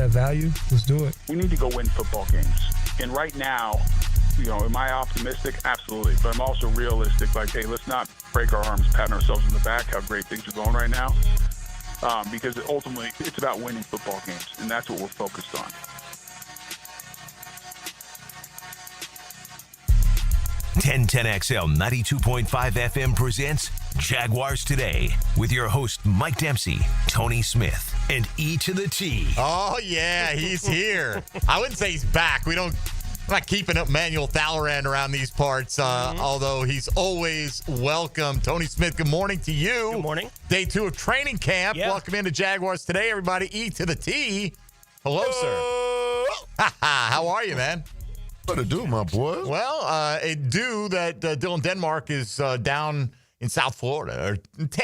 that value, let's do it. We need to go win football games. And right now, am I optimistic? Absolutely. But I'm also realistic. Like, hey, let's not break our arms, patting ourselves in the back, how great things are going right now. Because ultimately, it's about winning football games, and that's what we're focused on. XL 92.5 FM presents Jaguars Today with your host Mike Dempsey, Tony Smith, and E to the T. Oh, yeah, he's here. I wouldn't say he's back. I'm not keeping up Manuel Thalorand around these parts, although he's always welcome. Tony Smith, good morning to you. Good morning. Day 2 of training camp. Yeah. Welcome into Jaguars Today, everybody. E to the T. Hello, sir. How are you, man? What to do, my boy? Well, it do that Dylan Denmark is down in South Florida.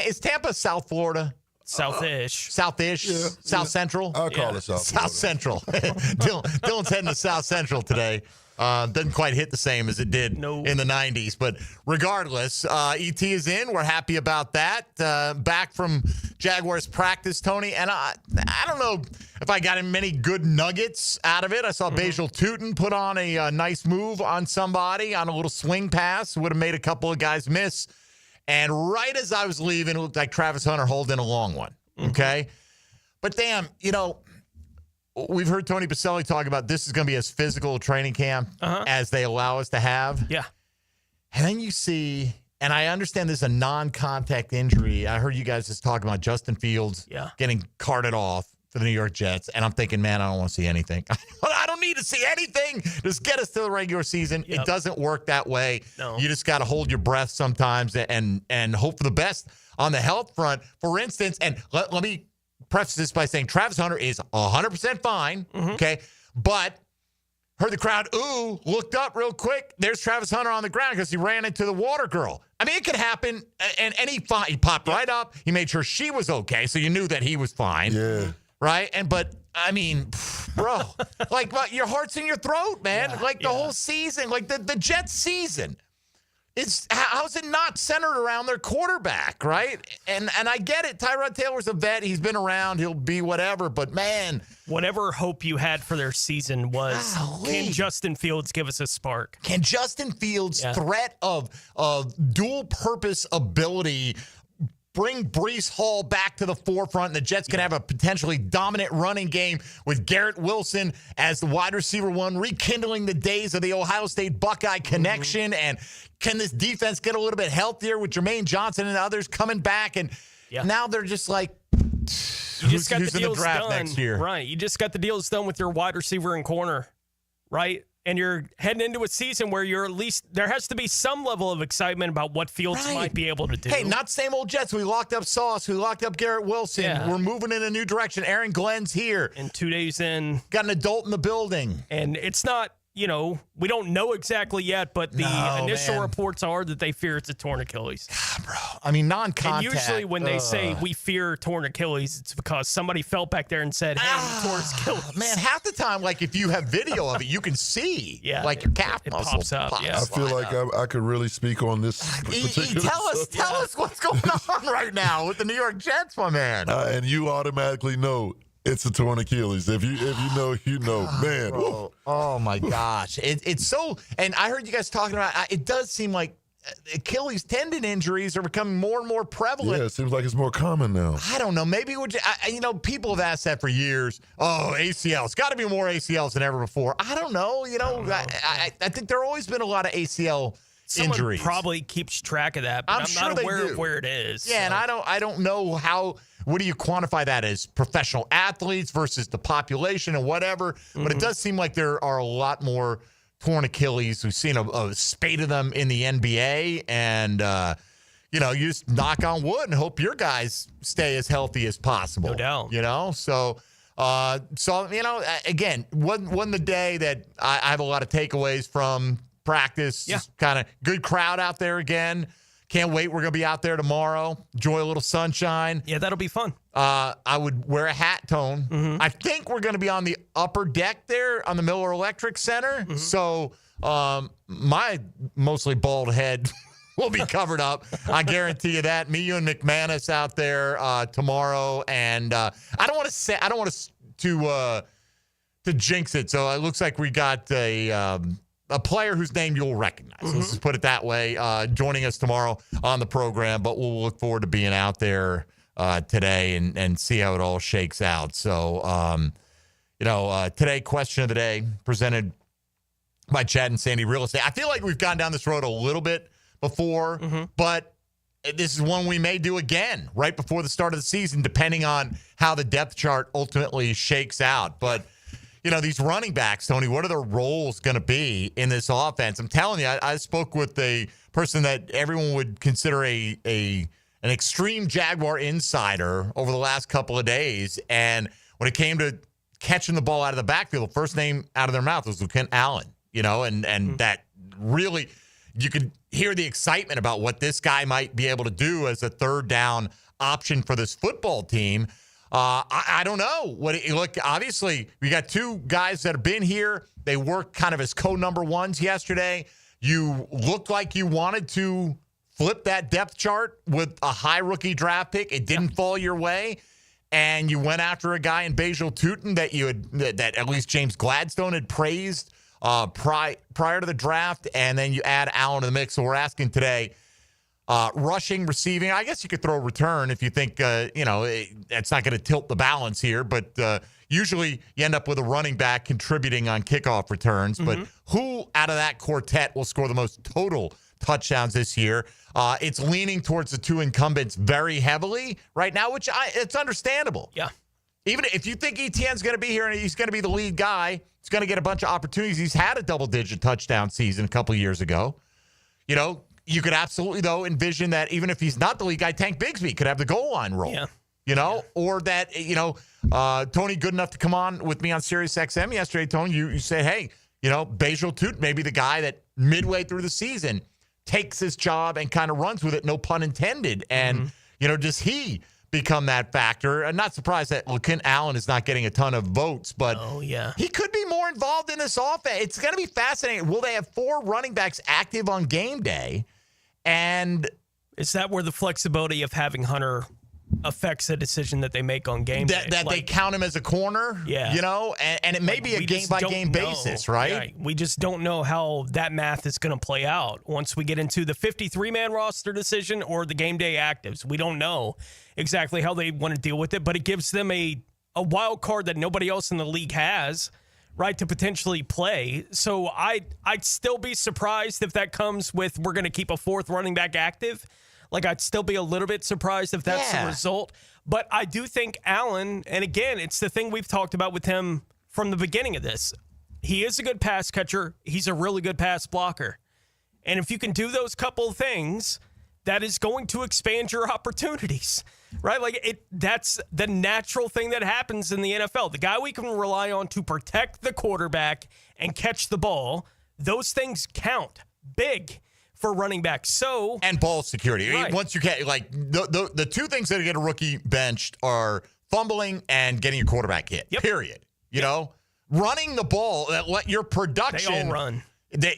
Is Tampa South Florida? Southish. Southish? Yeah, South Central? I'll call it South Florida. South Central. Dylan's heading to South Central today. Doesn't quite hit the same as it did in the 90s. But regardless, ET is in. We're happy about that. Back from Jaguars practice, Tony. And I don't know if I got many good nuggets out of it. I saw Bajal Tootin put on a nice move on somebody on a little swing pass. Would have made a couple of guys miss. And right as I was leaving, it looked like Travis Hunter holding a long one. Okay? But damn, we've heard Tony Baselli talk about this is going to be as physical a training camp as they allow us to have. Yeah. And then you see, and I understand this is a non-contact injury. I heard you guys just talking about Justin Fields getting carted off for the New York Jets. And I'm thinking, man, I don't want to see anything. I don't need to see anything. Just get us to the regular season. It doesn't work that way. No. You just got to hold your breath sometimes and hope for the best on the health front. For instance, and let me preface this by saying Travis Hunter is 100% fine, okay? But heard the crowd, looked up real quick. There's Travis Hunter on the ground because he ran into the water girl. I mean, it could happen, and he popped right up. He made sure she was okay, so you knew that he was fine. Yeah. Right? But, I mean, bro, like your heart's in your throat, man. The whole season, like the Jets season. How's it not centered around their quarterback, right? And I get it. Tyrod Taylor's a vet. He's been around. He'll be whatever. But, man. Whatever hope you had for their season was, can Justin Fields give us a spark? Can Justin Fields' threat of dual-purpose ability bring Breece Hall back to the forefront, and the Jets can have a potentially dominant running game with Garrett Wilson as the wide receiver one, rekindling the days of the Ohio State Buckeye connection? And can this defense get a little bit healthier with Jermaine Johnson and others coming back? And now they're just like, who's in the draft next year? Right. You just got the deals done with your wide receiver and corner, right? And you're heading into a season where you're at least there has to be some level of excitement about what Fields might be able to do. Hey, not same old Jets. We locked up Sauce. We locked up Garrett Wilson. Yeah. We're moving in a new direction. Aaron Glenn's here. And 2 days in. Got an adult in the building. And it's not, we don't know exactly yet, but the initial reports are that they fear it's a torn Achilles. God, bro. I mean, non-contact. And usually when they say we fear torn Achilles, it's because somebody felt back there and said, hey, he tore his Achilles. Man, half the time, like if you have video of it, you can see like your calf muscle pops up. I feel like I could really speak on this particular Tell us what's going on right now with the New York Jets, my man. and you automatically know it's a torn Achilles. If you know, you know. Man. Oh, my gosh. It's so – and I heard you guys talking about – it does seem like Achilles tendon injuries are becoming more and more prevalent. Yeah, it seems like it's more common now. I don't know. Maybe people have asked that for years. Oh, ACL. It's got to be more ACLs than ever before. I don't know. I think there have always been a lot of ACL injuries. Someone probably keeps track of that, but I'm sure not aware do. of where it is. Yeah, and I don't know how. What do you quantify that as? Professional athletes versus the population and whatever. But it does seem like there are a lot more torn Achilles. We've seen a spate of them in the NBA, and you just knock on wood and hope your guys stay as healthy as possible. No doubt. So again, wasn't the day that I have a lot of takeaways from practice. Just kind of good crowd out there again. Can't wait. We're going to be out there tomorrow. Enjoy a little sunshine. Yeah, that'll be fun. I would wear a hat, Tone. I think we're going to be on the upper deck there on the Miller Electric Center. So my mostly bald head will be covered up. I guarantee you that. Me, you, and McManus out there tomorrow. And I don't want to to jinx it. So it looks like we got a player whose name you'll recognize. Let's just put it that way. Joining us tomorrow on the program, but we'll look forward to being out there today and see how it all shakes out. So, today, question of the day presented by Chad and Sandy Real Estate. I feel like we've gone down this road a little bit before, but this is one we may do again right before the start of the season, depending on how the depth chart ultimately shakes out. But, these running backs, Tony, what are their roles going to be in this offense? I'm telling you, I spoke with a person that everyone would consider an extreme Jaguar insider over the last couple of days. And when it came to catching the ball out of the backfield, the first name out of their mouth was Cohen Allen, and that really, you could hear the excitement about what this guy might be able to do as a third down option for this football team. I don't know. Obviously, we got two guys that have been here. They worked kind of as co-number ones yesterday. You looked like you wanted to flip that depth chart with a high rookie draft pick. It didn't fall your way. And you went after a guy in Bajal Tutin that at least James Gladstone had praised prior to the draft, and then you add Allen to the mix. So we're asking today, rushing, receiving. I guess you could throw a return if you think, that's not going to tilt the balance here. But usually you end up with a running back contributing on kickoff returns. But who out of that quartet will score the most total touchdowns this year? It's leaning towards the two incumbents very heavily right now, which it's understandable. Yeah. Even if you think Etienne's going to be here and he's going to be the lead guy, he's going to get a bunch of opportunities. He's had a double-digit touchdown season a couple years ago. You could absolutely, though, envision that even if he's not the lead guy, Tank Bigsby could have the goal line role. Yeah. Or that, Tony, good enough to come on with me on Sirius XM yesterday, Tony, you said, hey, Bajal Tutin may be the guy that midway through the season takes his job and kind of runs with it, no pun intended. And, does he become that factor? I'm not surprised that Cohen Allen is not getting a ton of votes, but he could be more involved in this offense. It's going to be fascinating. Will they have 4 running backs active on game day? And is that where the flexibility of having Hunter affects the decision that they make on game day? That they count him as a corner? Yeah. And it may be a game-by-game basis, right? Yeah, we just don't know how that math is going to play out once we get into the 53-man roster decision or the game day actives. We don't know exactly how they want to deal with it, but it gives them a wild card that nobody else in the league has, right, to potentially play. So I'd still be surprised if that comes with we're going to keep a 4th running back active. I'd still be a little bit surprised if that's the result. But I do think Allen, and again, it's the thing we've talked about with him from the beginning of this. He is a good pass catcher. He's a really good pass blocker. And if you can do those couple of things, that is going to expand your opportunities, right? That's the natural thing that happens in the NFL. The guy we can rely on to protect the quarterback and catch the ball, those things count big for running back. And ball security. Right. Once you get the two things that get a rookie benched are fumbling and getting your quarterback hit. Yep. Period. Running the ball, let your production. They all run.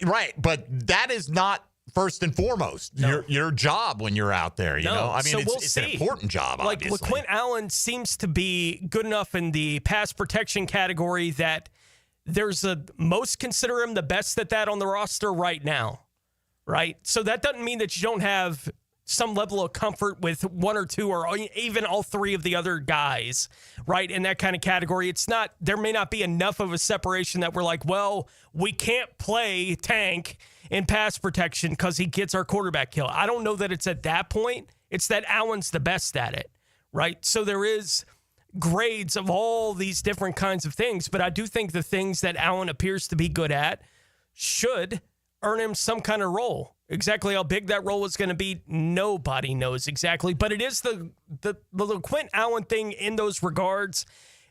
Right, but that is not first and foremost your job when you're out there. It's an important job. Obviously. Cohen Allen seems to be good enough in the pass protection category that there's most consider him the best at that on the roster right now. Right? So that doesn't mean that you don't have some level of comfort with 1 or 2 or even all 3 of the other guys, right, in that kind of category. There may not be enough of a separation that we're like, well, we can't play Tank in pass protection because he gets our quarterback kill. I don't know that it's at that point. It's that Allen's the best at it, right? So there is grades of all these different kinds of things, but I do think the things that Allen appears to be good at should earn him some kind of role. Exactly how big that role is going to be, nobody knows exactly. But it is the Cohen Allen thing in those regards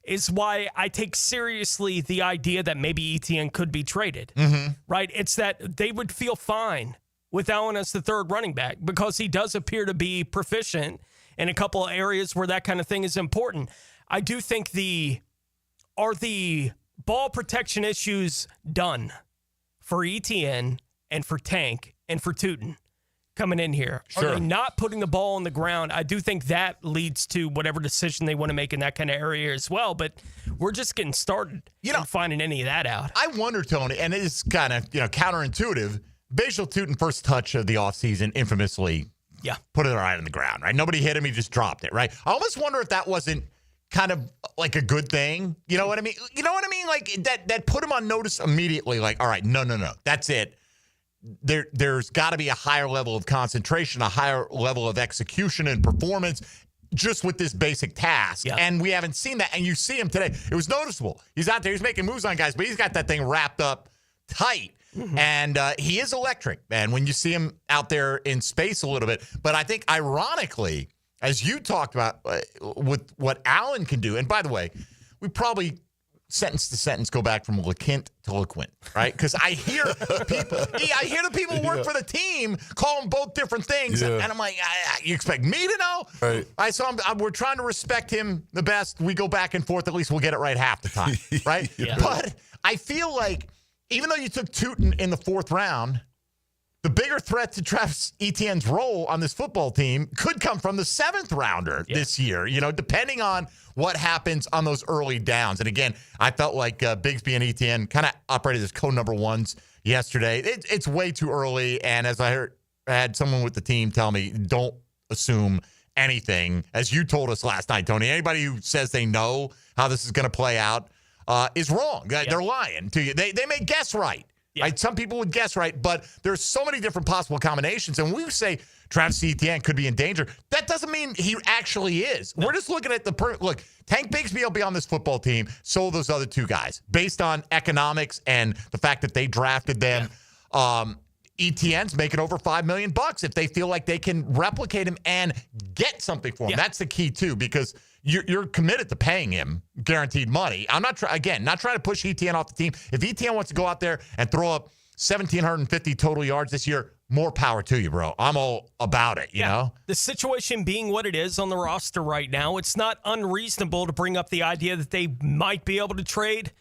is why I take seriously the idea that maybe Etienne could be traded, right? It's that they would feel fine with Allen as the 3rd running back because he does appear to be proficient in a couple of areas where that kind of thing is important. I do think are the ball protection issues done for Etienne and for Tank and for Tutin? coming in here? Sure. Are they not putting the ball on the ground? I do think that leads to whatever decision they want to make in that kind of area as well. But we're just getting started finding any of that out. I wonder, Tony, and it is kind of counterintuitive. Bajal Tootin, first touch of the offseason, infamously put it right on the ground, right? Nobody hit him. He just dropped it, right? I almost wonder if that wasn't kind of like a good thing. You know what I mean? Like that put him on notice immediately. Like, all right, no. That's it. There's got to be a higher level of concentration, a higher level of execution and performance just with this basic task. Yeah. And we haven't seen that. And you see him today. It was noticeable. He's out there. He's making moves on guys, but he's got that thing wrapped up tight. Mm-hmm. And he is electric, man, when you see him out there in space a little bit. But I think, ironically, as you talked about with what Allen can do, and by the way, we probably sentence to sentence go back from LeQuint to LeQuint, right? Because I hear people, the people who work for the team call them both different things, and I'm like, you expect me to know? Right. So we're trying to respect him the best. We go back and forth. At least we'll get it right half the time, right? But I feel like even though you took Tootin in the 4th round, the bigger threat to Travis Etienne's role on this football team could come from the 7th rounder this year, depending on what happens on those early downs. And again, I felt like Bigsby and Etienne kind of operated as co-number ones yesterday. It's way too early. And as I had someone with the team tell me, don't assume anything. As you told us last night, Tony, anybody who says they know how this is going to play out is wrong. They're lying to you. They may guess right. Yeah. Right? Some people would guess right, but there's so many different possible combinations. And when we say Travis Etienne could be in danger, that doesn't mean he actually is. No. We're just looking at look, Tank Bigsby will be on this football team, so will those other 2 guys, based on economics and the fact that they drafted them. Etienne's making over $5 million if they feel like they can replicate him and get something for him. That's the key, too, because you're committed to paying him guaranteed money. I'm not trying to push Etienne off the team. If Etienne wants to go out there and throw up 1,750 total yards this year, more power to you, bro. I'm all about it, you know? The situation being what it is on the roster right now, it's not unreasonable to bring up the idea that they might be able to trade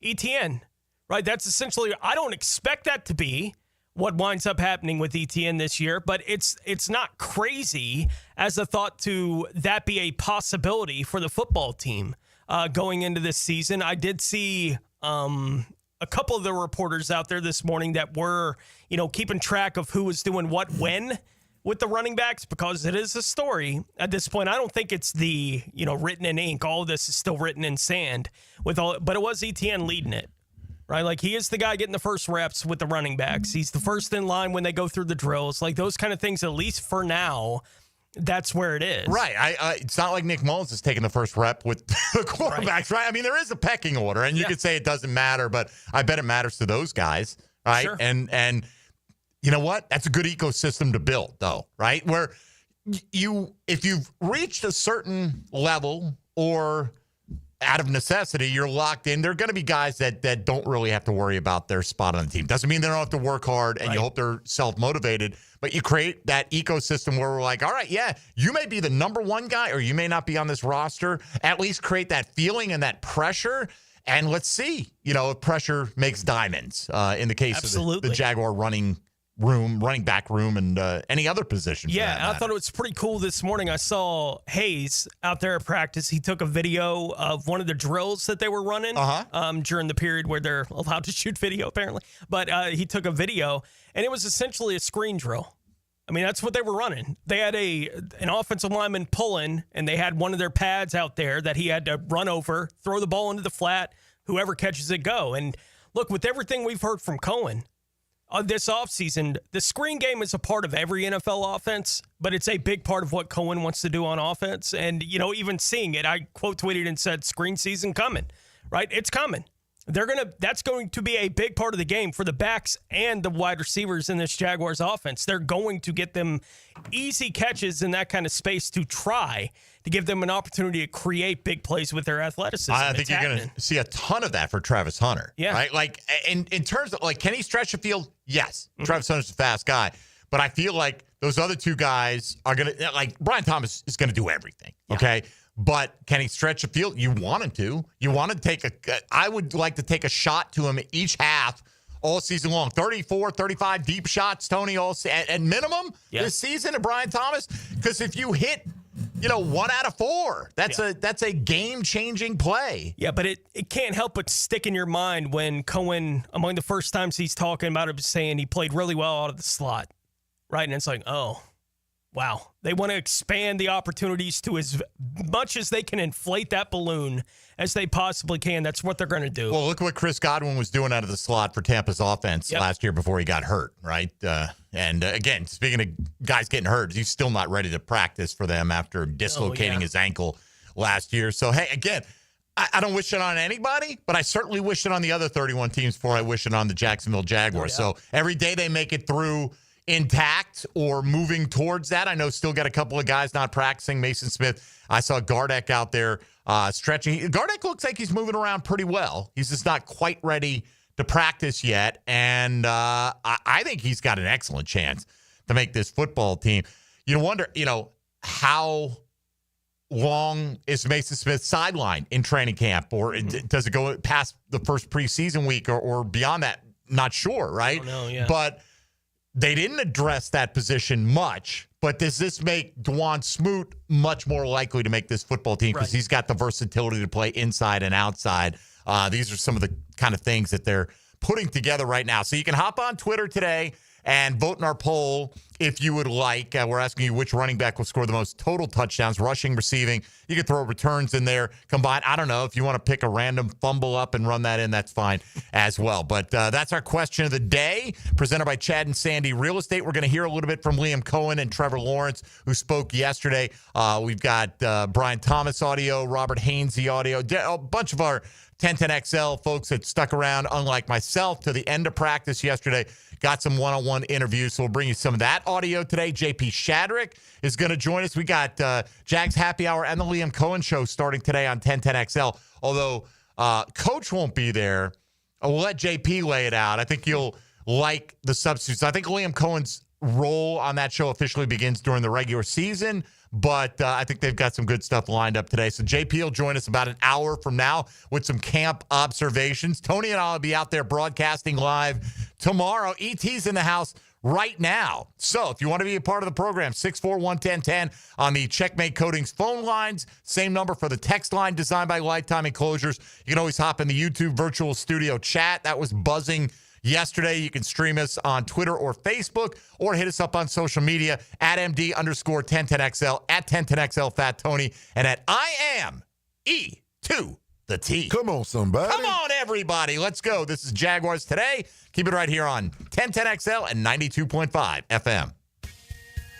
Etienne, right? That's essentially, I don't expect that to be what winds up happening with Etienne this year, but it's not crazy as a thought to that be a possibility for the football team going into this season. I did see a couple of the reporters out there this morning that were, keeping track of who was doing what when with the running backs, because it is a story at this point. I don't think it's the, written in ink. All of this is still written in sand but it was Etienne leading it. Right, like he is the guy getting the first reps with the running backs. He's the first in line when they go through the drills. Like those kind of things, at least for now, that's where it is. Right. It's not like Nick Mullins is taking the first rep with the quarterbacks, right? I mean, there is a pecking order, and you could say it doesn't matter, but I bet it matters to those guys, right? Sure. And you know what? That's a good ecosystem to build, though, right? Where if you've reached a certain level or out of necessity, you're locked in. There are going to be guys that don't really have to worry about their spot on the team. Doesn't mean they don't have to work hard, and you hope they're self-motivated, but you create that ecosystem where we're like, all right, you may be the number 1 guy, or you may not be on this roster. At least create that feeling and that pressure, and let's see, if pressure makes diamonds in the case of the Jaguar running back room, and any other position. Yeah, I thought it was pretty cool this morning. I saw Hayes out there at practice. He took a video of one of the drills that they were running during the period where they're allowed to shoot video, apparently. But he took a video, and it was essentially a screen drill. I mean, that's what they were running. They had an offensive lineman pulling, and they had one of their pads out there that he had to run over, throw the ball into the flat, whoever catches it, go. And look, with everything we've heard from Cohen this offseason, the screen game is a part of every NFL offense, but it's a big part of what Cohen wants to do on offense. And, even seeing it, I quote tweeted and said, screen season coming, right? It's coming. That's going to be a big part of the game for the backs and the wide receivers in this Jaguars offense. They're going to get them easy catches in that kind of space to try to give them an opportunity to create big plays with their athleticism. I think you're going to see a ton of that for Travis Hunter. Yeah. Right? Like, in terms of, can he stretch the field? Yes. Mm-hmm. Travis Hunter's a fast guy. But I feel like those other 2 guys are going to, Brian Thomas is going to do everything. Okay. But can he stretch the field? You want him to. You want to I would like to take a shot to him each half all season long. 34, 35 deep shots, Tony, at minimum this season at Brian Thomas. Because if you hit, 1 out of 4, that's a game-changing play. Yeah, but it can't help but stick in your mind when Cohen, among the first times he's talking about it, saying he played really well out of the slot, right? And it's like, oh, wow. They want to expand the opportunities to as much as they can inflate that balloon as they possibly can. That's what they're going to do. Well, look what Chris Godwin was doing out of the slot for Tampa's offense last year before he got hurt, right? And again, speaking of guys getting hurt, he's still not ready to practice for them after dislocating his ankle last year. So, hey, again, I don't wish it on anybody, but I certainly wish it on the other 31 teams before I wish it on the Jacksonville Jaguars. So every day they make it through intact or moving towards that. I know still got a couple of guys not practicing. Mason Smith, I saw Gardeck out there stretching. Gardeck looks like he's moving around pretty well. He's just not quite ready to practice yet. And I think he's got an excellent chance to make this football team. You wonder, how long is Mason Smith sidelined in training camp? Or does it go past the first preseason week or beyond that? Not sure, right? I don't know, But they didn't address that position much, but does this make Dwan Smoot much more likely to make this football team because he's got the versatility to play inside and outside? These are some of the kind of things that they're putting together right now. So you can hop on Twitter today and vote in our poll if you would like. We're asking you which running back will score the most total touchdowns, rushing, receiving. You can throw returns in there combined. I don't know. If you want to pick a random fumble up and run that in, that's fine as well. But that's our question of the day, presented by Chad and Sandy Real Estate. We're going to hear a little bit from Liam Cohen and Trevor Lawrence, who spoke yesterday. We've got Brian Thomas audio, Robert Hainsey audio, a bunch of our 1010XL folks that stuck around, unlike myself, to the end of practice yesterday. Got some one-on-one interviews, so we'll bring you some of that audio today. JP Shadrick is going to join us. We got Jags Happy Hour and the Liam Cohen Show starting today on 1010XL. Although Coach won't be there, we'll let JP lay it out. I think you'll like the substitutes. I think Liam Cohen's role on that show officially begins during the regular season, but I think they've got some good stuff lined up today. So JP will join us about an hour from now with some camp observations. Tony and I will be out there broadcasting live tomorrow. ET's in the house right now. So if you want to be a part of the program, 641-1010 on the Checkmate Coatings phone lines. Same number for the text line designed by Lifetime Enclosures. You can always hop in the YouTube virtual studio chat. That was buzzing yesterday. You can stream us on Twitter or Facebook or hit us up on social media at MD_1010XL, at 1010XL Fat Tony, and at I am E to the T. Come on, somebody. Come on, everybody. Let's go. This is Jaguars Today. Keep it right here on 1010XL and 92.5 FM.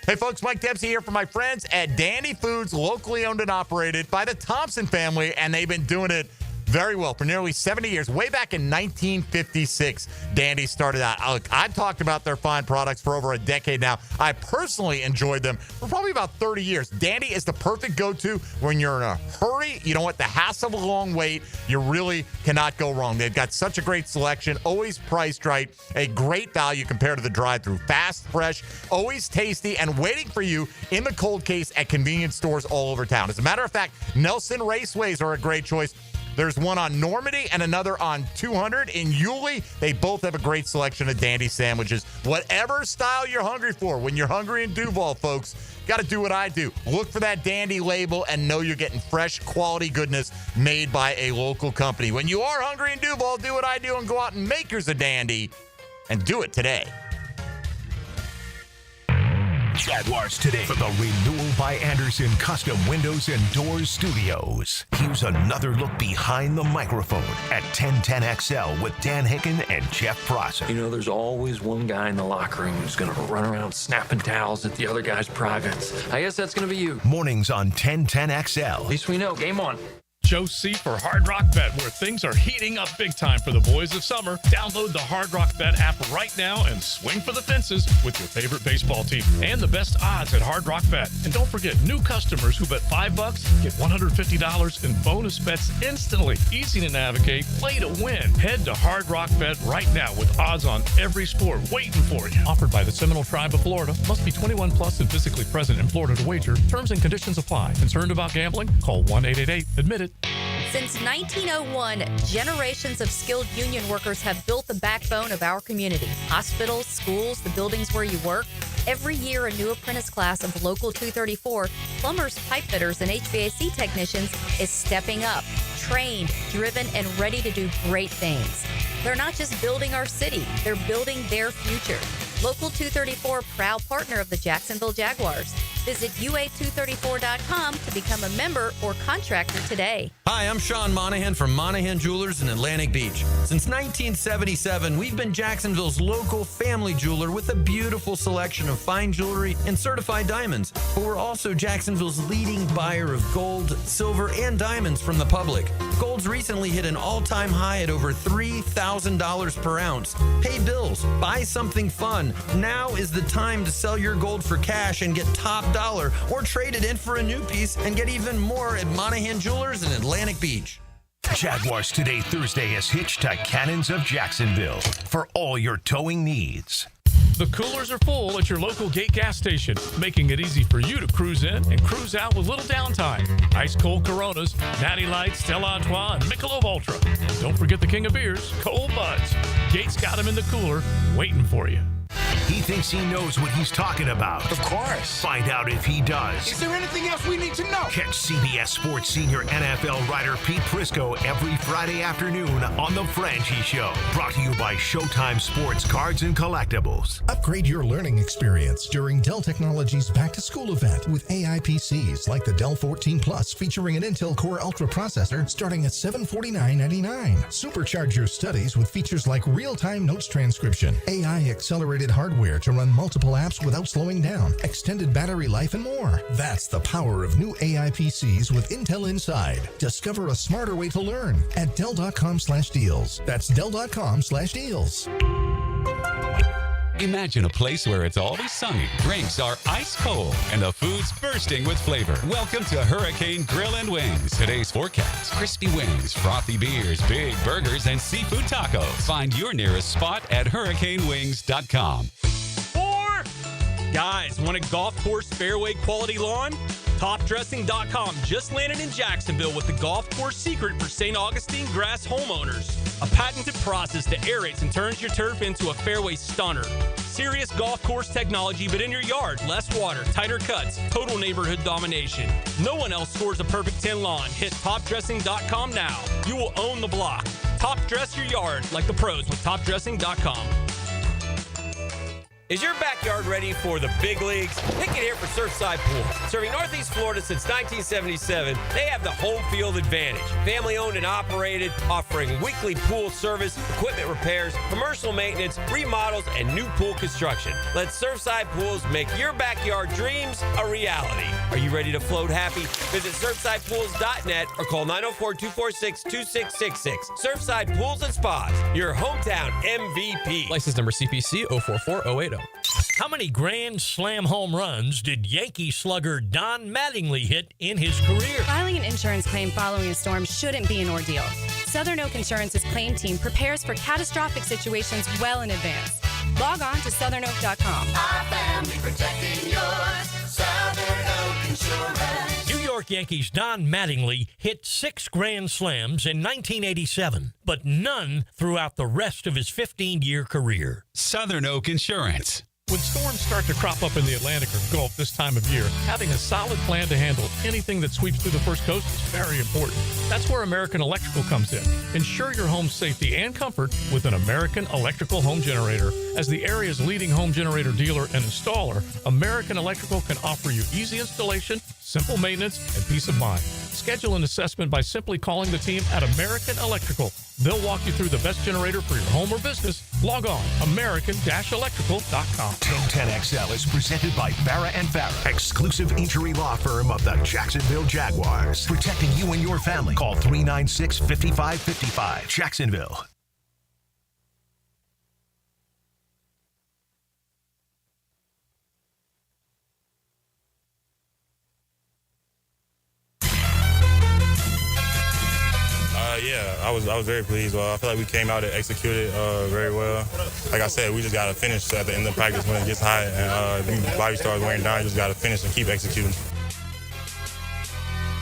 Hey, folks, Mike Dempsey here for my friends at Dandy Foods, locally owned and operated by the Thompson family, and they've been doing it very well for nearly 70 years. Way back in 1956, Dandy started out. I've talked about their fine products for over a decade now. I personally enjoyed them for probably about 30 years. Dandy is the perfect go-to when you're in a hurry. You don't want the hassle of a long wait. You really cannot go wrong. They've got such a great selection, always priced right, a great value compared to the drive-thru. Fast, fresh, always tasty, and waiting for you in the cold case at convenience stores all over town. As a matter of fact, Nelson Raceways are a great choice. There's one on Normandy and another on 200 in Yulee. They both have a great selection of Dandy sandwiches. Whatever style you're hungry for, when you're hungry in Duval, folks, got to do what I do. Look for that Dandy label and know you're getting fresh, quality goodness made by a local company. When you are hungry in Duval, do what I do and go out and make yours a Dandy, and do it today. Jaguars Today from the Renewal by Anderson Custom Windows and Doors Studios. Here's another look behind the microphone at 1010XL with Dan Hicken and Jeff Prosser. You know, there's always one guy in the locker room who's going to run around snapping towels at the other guy's privates. I guess that's going to be you. Mornings on 1010XL. At least we know. Game on. Joe C. for Hard Rock Bet, where things are heating up big time for the boys of summer. Download the Hard Rock Bet app right now and swing for the fences with your favorite baseball team. And the best odds at Hard Rock Bet. And don't forget, new customers who bet $5 get $150 in bonus bets instantly. Easy to navigate, play to win. Head to Hard Rock Bet right now with odds on every sport waiting for you. Offered by the Seminole Tribe of Florida. Must be 21 plus and physically present in Florida to wager. Terms and conditions apply. Concerned about gambling? Call 1-888-ADMIT-IT. Since 1901, generations of skilled union workers have built the backbone of our community. Hospitals, schools, the buildings where you work. Every year, a new apprentice class of Local 234, plumbers, pipe fitters, and HVAC technicians is stepping up, trained, driven, and ready to do great things. They're not just building our city, they're building their future. Local 234, proud partner of the Jacksonville Jaguars. Visit UA234.com to become a member or contractor today. Hi, I'm Sean Monahan from Monahan Jewelers in Atlantic Beach. Since 1977, we've been Jacksonville's local family jeweler with a beautiful selection of fine jewelry and certified diamonds. But we're also Jacksonville's leading buyer of gold, silver, and diamonds from the public. Gold's recently hit an all-time high at over $3,000 per ounce. Pay bills, buy something fun. Now is the time to sell your gold for cash and get top dollar, or trade it in for a new piece and get even more at Monahan Jewelers in Atlantic Beach. Jaguars Today Thursday is hitched to Cannons of Jacksonville for all your towing needs. The coolers are full at your local Gate gas station, making it easy for you to cruise in and cruise out with little downtime. Ice cold Coronas, Natty Lights, Stella Artois, and Michelob Ultra. Don't forget the king of beers, Cold Buds. Gate's got them in the cooler, waiting for you. He thinks he knows what he's talking about. Of course. Find out if he does. Is there anything else we need to know? Catch CBS Sports senior NFL writer Pete Prisco every Friday afternoon on The Franchi Show. Brought to you by Showtime Sports Cards and Collectibles. Upgrade your learning experience during Dell Technologies Back to School event with AI PCs like the Dell 14 Plus featuring an Intel Core Ultra processor starting at $749.99. Supercharge your studies with features like real-time notes transcription, AI accelerated hardware to run multiple apps without slowing down, extended battery life, and more. That's the power of new AI PCs with Intel inside. Discover a smarter way to learn at Dell.com/deals. That's Dell.com/deals. Imagine a place where it's always sunny, drinks are ice cold, and the food's bursting with flavor. Welcome to Hurricane Grill and Wings. Today's forecast: crispy wings, frothy beers, big burgers, and seafood tacos. Find your nearest spot at hurricanewings.com. Guys, want a golf course fairway quality lawn? TopDressing.com just landed in Jacksonville with the golf course secret for St. Augustine grass homeowners. A patented process that aerates and turns your turf into a fairway stunner. Serious golf course technology, but in your yard. Less water, tighter cuts, total neighborhood domination. No one else scores a perfect 10 lawn. Hit TopDressing.com now. You will own the block. Top dress your yard like the pros with TopDressing.com. Is your backyard ready for the big leagues? Pick it here for Surfside Pools. Serving Northeast Florida since 1977, they have the home field advantage. Family owned and operated, offering weekly pool service, equipment repairs, commercial maintenance, remodels, and new pool construction. Let Surfside Pools make your backyard dreams a reality. Are you ready to float happy? Visit surfsidepools.net or call 904-246-2666. Surfside Pools and Spas, your hometown MVP. License number CPC 044080. How many Grand Slam home runs did Yankee slugger Don Mattingly hit in his career? Filing an insurance claim following a storm shouldn't be an ordeal. Southern Oak Insurance's claim team prepares for catastrophic situations well in advance. Log on to southernoak.com. Our family protecting yours. Southern Oak Insurance. New York Yankees Don Mattingly hit 6 Grand Slams in 1987, but none throughout the rest of his 15-year career. Southern Oak Insurance. When storms start to crop up in the Atlantic or Gulf this time of year, having a solid plan to handle anything that sweeps through the First Coast is very important. That's where American Electrical comes in. Ensure your home's safety and comfort with an American Electrical home generator. As the area's leading home generator dealer and installer, American Electrical can offer you easy installation, simple maintenance, and peace of mind. Schedule an assessment by simply calling the team at American Electrical. They'll walk you through the best generator for your home or business. Log on, american-electrical.com. 1010XL is presented by Farah & Farah, exclusive injury law firm of the Jacksonville Jaguars. Protecting you and your family. Call 396-5555. Jacksonville. Yeah, I was very pleased. I feel like we came out and executed very well. Like I said, we just got to finish at the end of practice when it gets hot and the body starts wearing down. You just got to finish and keep executing.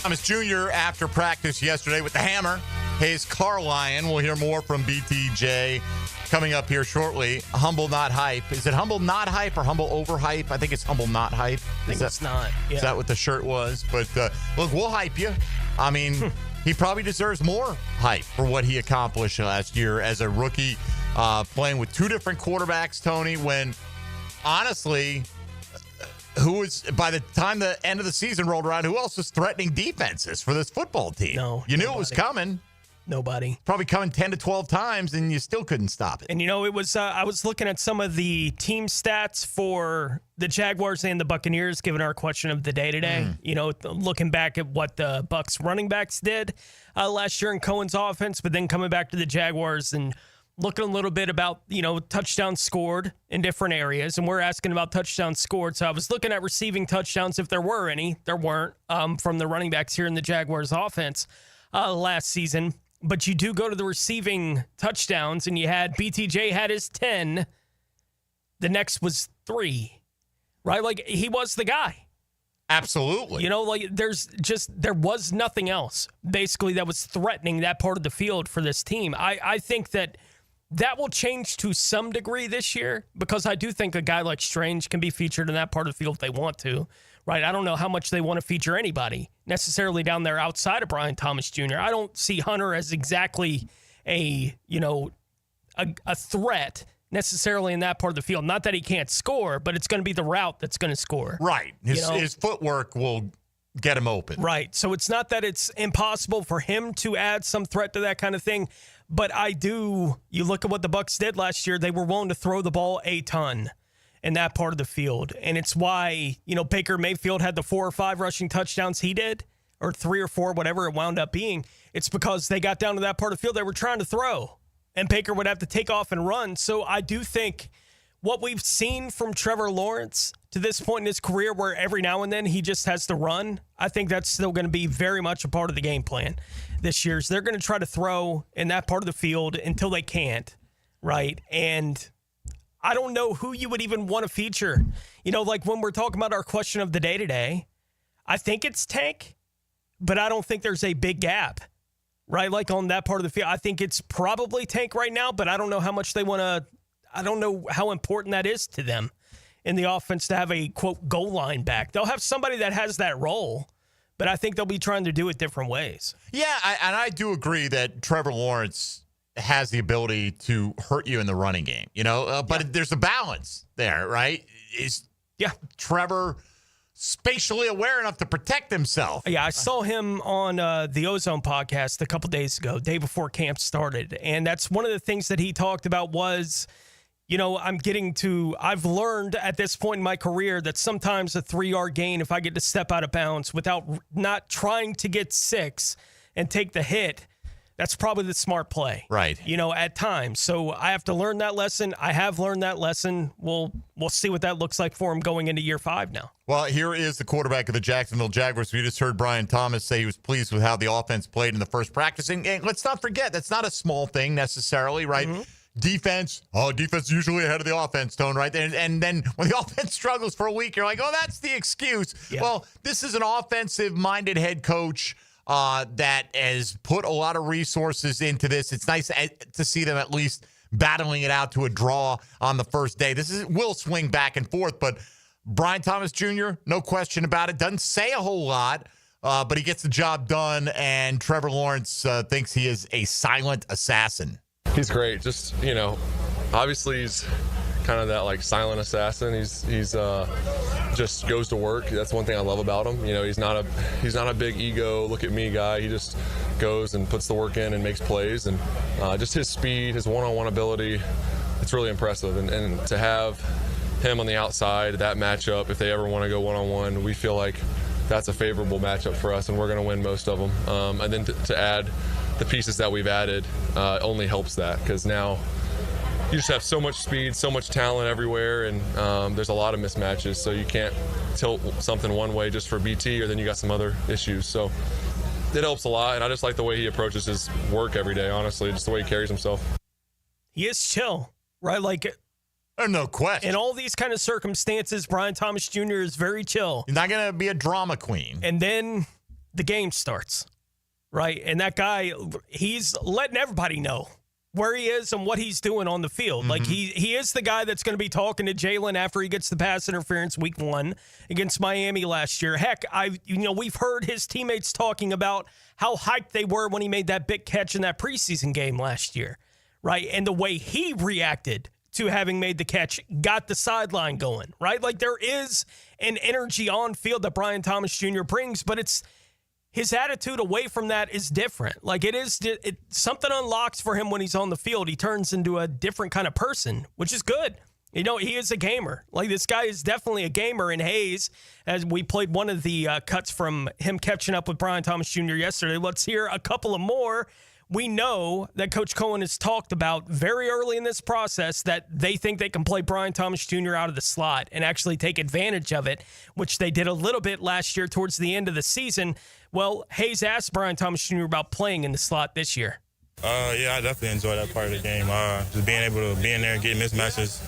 Thomas Jr. after practice yesterday with the hammer. Hayes Carlion. We'll hear more from BTJ coming up here shortly. Humble, not hype. Is it humble, not hype, or humble over hype? I think it's humble, not hype. I think it's not. Yeah. Is that what the shirt was? But look, we'll hype you. I mean, he probably deserves more hype for what he accomplished last year as a rookie, playing with two different quarterbacks, Tony, when honestly, who was, by the time the end of the season rolled around, who else was threatening defenses for this football team? No. You knew it was coming. Nobody. Probably coming 10 to 12 times, and you still couldn't stop it. And, it was I was looking at some of the team stats for the Jaguars and the Buccaneers, given our question of the day today. Looking back at what the Bucs running backs did last year in Cohen's offense, but then coming back to the Jaguars and looking a little bit about, touchdowns scored in different areas. And we're asking about touchdowns scored. So I was looking at receiving touchdowns, if there were any. There weren't from the running backs here in the Jaguars offense last season. But you do go to the receiving touchdowns, and you had BTJ had his 10. The next was 3, right? Like, he was the guy. Absolutely. There was nothing else, basically, that was threatening that part of the field for this team. I think that will change to some degree this year, because I do think a guy like Strange can be featured in that part of the field if they want to. Right, I don't know how much they want to feature anybody necessarily down there outside of Brian Thomas Jr. I don't see Hunter as exactly a threat necessarily in that part of the field. Not that he can't score, but it's going to be the route that's going to score. Right. His footwork will get him open. Right. So it's not that it's impossible for him to add some threat to that kind of thing, but you look at what the Bucs did last year, they were willing to throw the ball a ton in that part of the field. And it's why, Baker Mayfield had the 4 or 5 rushing touchdowns he did, or 3 or 4, whatever it wound up being. It's because they got down to that part of the field they were trying to throw, and Baker would have to take off and run. So I do think what we've seen from Trevor Lawrence to this point in his career, where every now and then he just has to run, I think that's still going to be very much a part of the game plan this year. So they're going to try to throw in that part of the field until they can't, right? And I don't know who you would even want to feature. Like when we're talking about our question of the day today, I think it's Tank, but I don't think there's a big gap, right? Like on that part of the field, I think it's probably Tank right now, but I don't know how much they want to, I don't know how important that is to them in the offense to have a, quote, goal line back. They'll have somebody that has that role, but I think they'll be trying to do it different ways. Yeah, and I do agree that Trevor Lawrence has the ability to hurt you in the running game, but there's a balance there, right? Is Trevor spatially aware enough to protect himself? Yeah, I saw him on the Ozone podcast a couple days ago, day before camp started, and that's one of the things that he talked about was, I've learned at this point in my career that sometimes a 3-yard gain, if I get to step out of bounds without not trying to get 6 and take the hit, that's probably the smart play. Right. At times. So I have to learn that lesson. I have learned that lesson. We'll see what that looks like for him going into year 5 now. Well, here is the quarterback of the Jacksonville Jaguars. We just heard Brian Thomas say he was pleased with how the offense played in the first practice. And let's not forget, that's not a small thing necessarily, right? Mm-hmm. Defense usually ahead of the offense, Tone, right? And then when the offense struggles for a week, you're like, oh, that's the excuse. Yeah. Well, this is an offensive-minded head coach that has put a lot of resources into this. It's nice to see them at least battling it out to a draw on the first day. Will swing back and forth, but Brian Thomas Jr., no question about it, doesn't say a whole lot, but he gets the job done, and Trevor Lawrence thinks he is a silent assassin. He's great. Just, obviously he's kind of that like silent assassin. He's just goes to work. That's one thing I love about him. He's not a big ego, look at me guy. He just goes and puts the work in and makes plays, and just his speed, his one-on-one ability, it's really impressive. And to have him on the outside, that matchup, if they ever want to go one-on-one, we feel like that's a favorable matchup for us, and we're going to win most of them. And then to add the pieces that we've added only helps that, because now you just have so much speed, so much talent everywhere, and there's a lot of mismatches, so you can't tilt something one way just for BT, or then you got some other issues. So it helps a lot, and I just like the way he approaches his work every day, honestly, just the way he carries himself. He is chill, right? No question. In all these kind of circumstances, Brian Thomas Jr. is very chill. He's not going to be a drama queen. And then the game starts, right? And that guy, he's letting everybody know where he is and what he's doing on the field. Like, he is the guy that's going to be talking to Jalen after he gets the pass interference week 1 against Miami last year. Heck, we've heard his teammates talking about how hyped they were when he made that big catch in that preseason game last year, right? And the way he reacted to having made the catch got the sideline going, right? Like, there is an energy on field that Brian Thomas Jr. brings, but it's his attitude away from that is different. Like, something unlocks for him when he's on the field. He turns into a different kind of person, which is good. He is a gamer. Like, this guy is definitely a gamer. And Hayes, as we played one of the cuts from him catching up with Brian Thomas Jr. yesterday, let's hear a couple of more. We know that Coach Cohen has talked about very early in this process that they think they can play Brian Thomas Jr. out of the slot and actually take advantage of it, which they did a little bit last year towards the end of the season. Well, Hayes asked Brian Thomas Jr. about playing in the slot this year. Yeah, I definitely enjoy that part of the game. Just being able to be in there and get mismatches,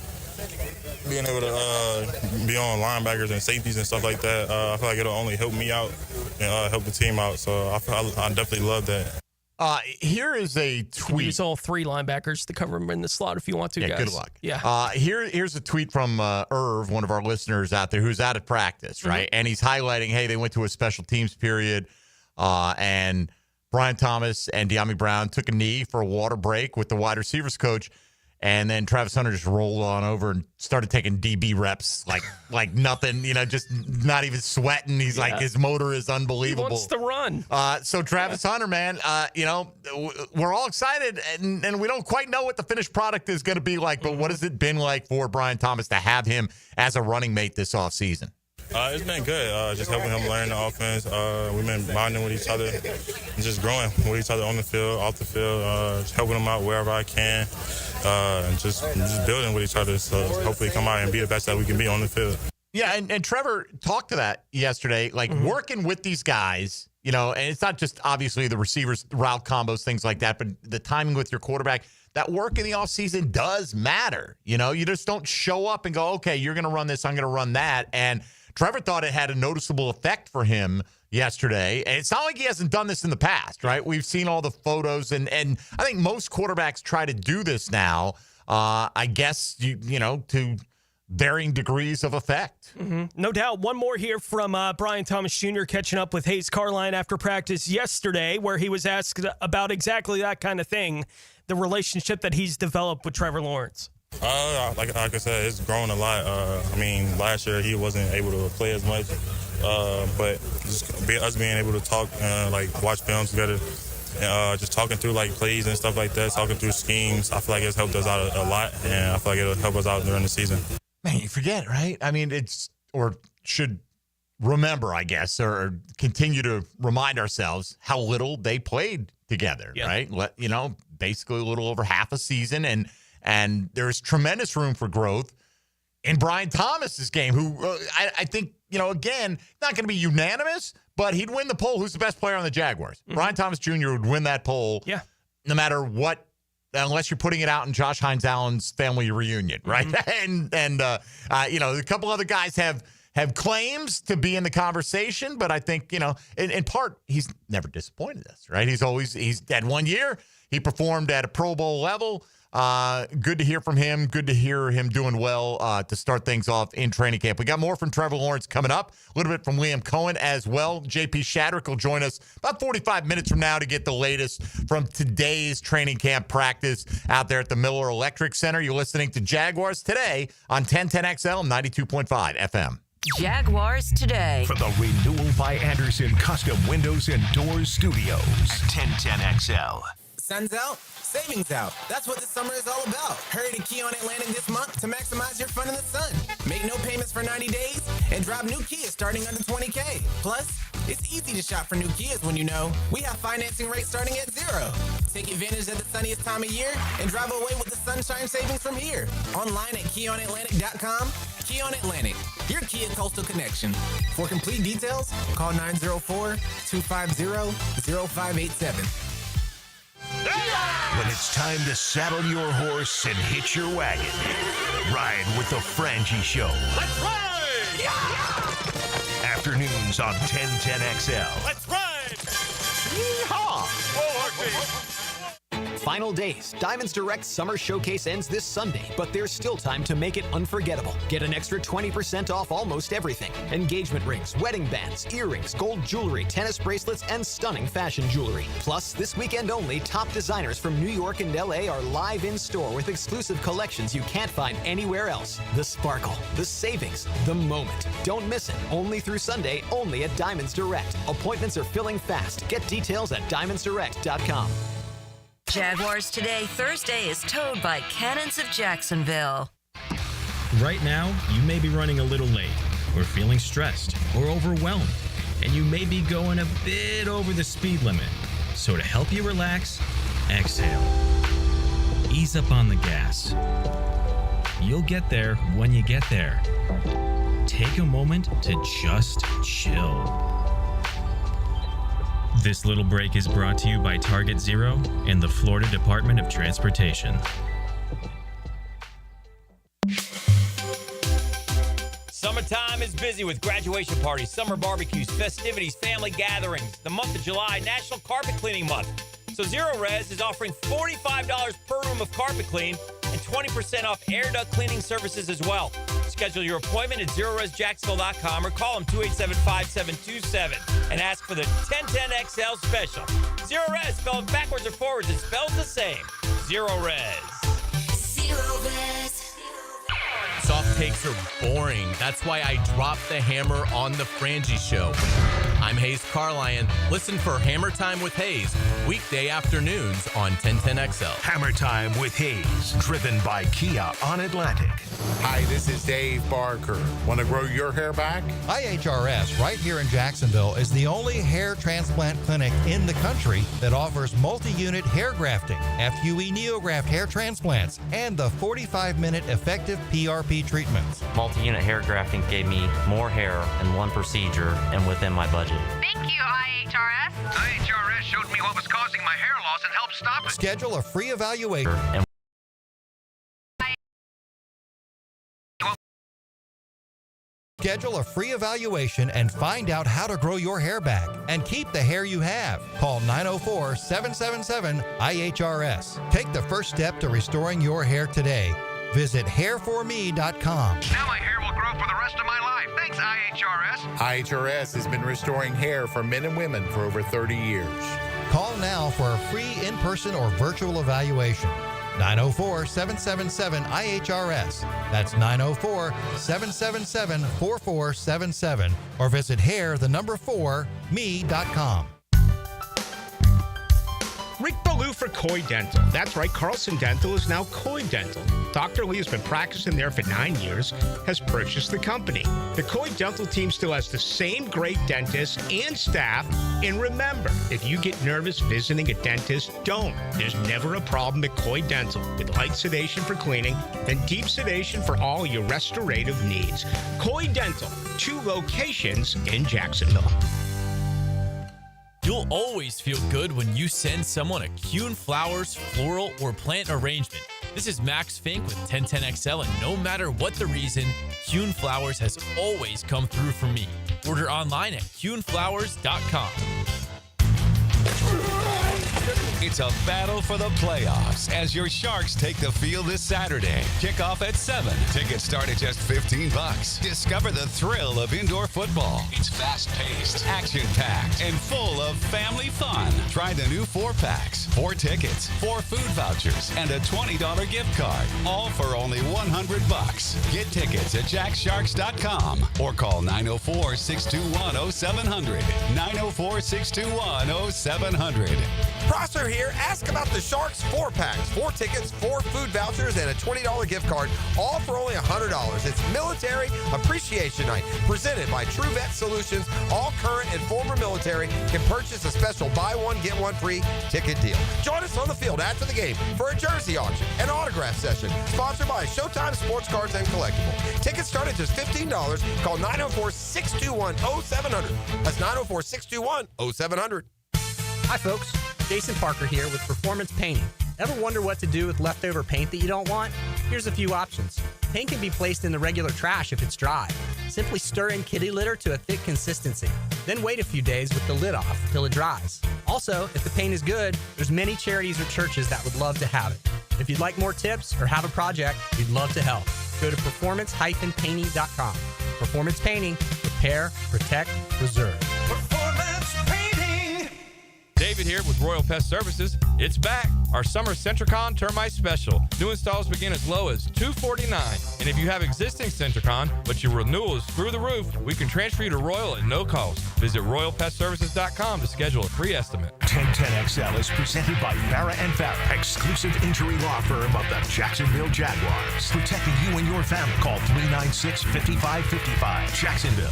being able to be on linebackers and safeties and stuff like that. I feel like it'll only help me out and help the team out. So I definitely love that. Here is a tweet. Use all 3 linebackers to cover him in the slot if you want to, guys. Good luck. Yeah. Here's a tweet from Irv, one of our listeners out there, who's out of practice, right? And he's highlighting, hey, they went to a special teams period, and Brian Thomas and De'Ami Brown took a knee for a water break with the wide receivers coach, and then Travis Hunter just rolled on over and started taking DB reps like nothing, just not even sweating. He's like, his motor is unbelievable. He wants to run. So Travis Hunter, man, we're all excited, and we don't quite know what the finished product is going to be like, but what has it been like for Brian Thomas to have him as a running mate this offseason? It's been good. Just helping him learn the offense. We've been bonding with each other and just growing with each other on the field, off the field, just helping him out wherever I can, and just building with each other. So hopefully come out and be the best that we can be on the field. Yeah, and Trevor talked to that yesterday, like working with these guys, and it's not just obviously the receivers, route combos, things like that, but the timing with your quarterback. That work in the offseason does matter. You just don't show up and go, okay, you're going to run this, I'm going to run that. And Trevor thought it had a noticeable effect for him yesterday. And it's not like he hasn't done this in the past, right? We've seen all the photos, and I think most quarterbacks try to do this now, I guess, to varying degrees of effect. No doubt. One more here from Brian Thomas Jr. catching up with Hayes Carline after practice yesterday, where he was asked about exactly that kind of thing, the relationship that he's developed with Trevor Lawrence. Like I said, it's grown a lot. Last year he wasn't able to play as much, but us being able to talk, watch films together, just talking through plays and stuff like that, talking through schemes, I feel like it's helped us out a lot, and I feel like it'll help us out during the season. Man, you forget, right? I mean, should remember, I guess, or continue to remind ourselves how little they played together, right? Basically a little over half a season, and there's tremendous room for growth in Brian Thomas's game, who I think, again, not going to be unanimous, but he'd win the poll. Who's the best player on the Jaguars? Brian Thomas Jr. would win that poll no matter what, unless you're putting it out in Josh Hines Allen's family reunion, right? And a couple other guys have claims to be in the conversation, but I think, in part, he's never disappointed us, right? He's had 1 year. He performed at a Pro Bowl level. Good to hear from him. Good to hear him doing well to start things off in training camp. We got more from Trevor Lawrence coming up, a little bit from Liam Cohen as well. JP Shadrick will join us about 45 minutes from now to get the latest from today's training camp practice out there at the Miller Electric Center. You're listening to Jaguars Today on 1010XL 92.5 FM. Jaguars Today. For the Renewal by Anderson Custom Windows and Doors Studios at 1010XL. Sun's out, savings out. That's what this summer is all about. Hurry to Key on Atlantic this month to maximize your fun in the sun. Make no payments for 90 days and drive new Kias starting under $20K. Plus, it's easy to shop for new Kias when you know we have financing rates starting at 0. Take advantage of the sunniest time of year and drive away with the sunshine savings from here. Online at KeyOnAtlantic.com. Key on Atlantic, your Kia Coastal connection. For complete details, call 904-250-0587. When it's time to saddle your horse and hitch your wagon, ride with the Frangie Show. Let's ride! Afternoons on 1010XL. Let's ride! Final days. Diamonds Direct Summer Showcase ends this Sunday, but there's still time to make it unforgettable. Get an extra 20% off almost everything. Engagement rings, wedding bands, earrings, gold jewelry, tennis bracelets, and stunning fashion jewelry. Plus, this weekend only, top designers from New York and LA are live in store with exclusive collections you can't find anywhere else. The sparkle, the savings, the moment. Don't miss it. Only through Sunday, only at Diamonds Direct. Appointments are filling fast. Get details at diamondsdirect.com. Jaguars Today Thursday is towed by Cannons of Jacksonville. Right now, you may be running a little late, or feeling stressed, or overwhelmed, and you may be going a bit over the speed limit. So to help you relax, exhale. Ease up on the gas. You'll get there when you get there. Take a moment to just chill. This little break is brought to you by Target Zero and the Florida Department of Transportation. Summertime is busy with graduation parties, summer barbecues, festivities, family gatherings. The month of July, National Carpet Cleaning Month. So Zero Res is offering $45 per room of carpet clean and 20% off air duct cleaning services as well. Schedule your appointment at ZeroResJacksonville.com or call them 287-5727 and ask for the 1010XL special. Zero Res, spelled backwards or forwards, it spells the same. Zero Res. Zero Res. Soft takes are boring. That's why I dropped the hammer on the Frangie Show. I'm Hayes Carlion. Listen for Hammer Time with Hayes, weekday afternoons on 1010XL. Hammer Time with Hayes, driven by Kia on Atlantic. Hi, this is Dave Barker. Want to grow your hair back? IHRS right here in Jacksonville is the only hair transplant clinic in the country that offers multi-unit hair grafting, FUE Neograft hair transplants, and the 45-minute effective PRP treatments. Multi-unit hair grafting gave me more hair in one procedure and within my budget. Thank you, IHRS. IHRS showed me what was causing my hair loss and helped stop it. Schedule a free evaluation. Schedule a free evaluation and find out how to grow your hair back and keep the hair you have. Call 904-777-IHRS. Take the first step to restoring your hair today. Visit hairforme.com. Now my hair will grow for the rest of my life. Thanks, IHRS. IHRS has been restoring hair for men and women for over 30 years. Call now for a free in-person or virtual evaluation. 904-777-IHRS. That's 904-777-4477. Or visit hair4me.com. Rick Ballou for Coy Dental. That's right, Carlson Dental is now Coy Dental. Dr. Lee has been practicing there for 9 years, has purchased the company. The Coy Dental team still has the same great dentists and staff. And remember, if you get nervous visiting a dentist, don't. There's never a problem at Coy Dental with light sedation for cleaning and deep sedation for all your restorative needs. Coy Dental, 2 locations in Jacksonville. You'll always feel good when you send someone a Kuhn Flowers floral or plant arrangement. This is Max Fink with 1010XL, and no matter what the reason, Kuhn Flowers has always come through for me. Order online at kuhnflowers.com. It's a battle for the playoffs as your Sharks take the field this Saturday. Kickoff at 7. Tickets start at just $15. Discover the thrill of indoor football. It's fast-paced, action-packed, and full of family fun. Try the new 4-packs, 4 tickets, 4 food vouchers, and a $20 gift card. All for only $100. Get tickets at jacksharks.com or call 904-621-0700. 904-621-0700. Prosser here. Ask about the Sharks 4-packs, 4 tickets, 4 food vouchers, and a $20 gift card, all for only $100. It's Military Appreciation Night, presented by True Vet Solutions. All current and former military can purchase a special buy one, get one free ticket deal. Join us on the field after the game for a jersey auction and autograph session, sponsored by Showtime Sports Cards and Collectible. Tickets start at just $15. Call 904-621-0700. That's 904-621-0700. Hi, folks. Jason Parker here with Performance Painting. Ever wonder what to do with leftover paint that you don't want? Here's a few options. Paint can be placed in the regular trash if it's dry. Simply stir in kitty litter to a thick consistency. Then wait a few days with the lid off till it dries. Also, if the paint is good, there's many charities or churches that would love to have it. If you'd like more tips or have a project, we'd love to help. Go to performance-painting.com. Performance Painting. Repair, protect, preserve. Performance Painting. David here with Royal Pest Services. It's back. Our summer Centricon Termite Special. New installs begin as low as $249. And if you have existing Centricon, but your renewal is through the roof, we can transfer you to Royal at no cost. Visit RoyalPestServices.com to schedule a free estimate. 1010XL is presented by Farah & Farah, exclusive injury law firm of the Jacksonville Jaguars. Protecting you and your family. Call 396-5555. Jacksonville.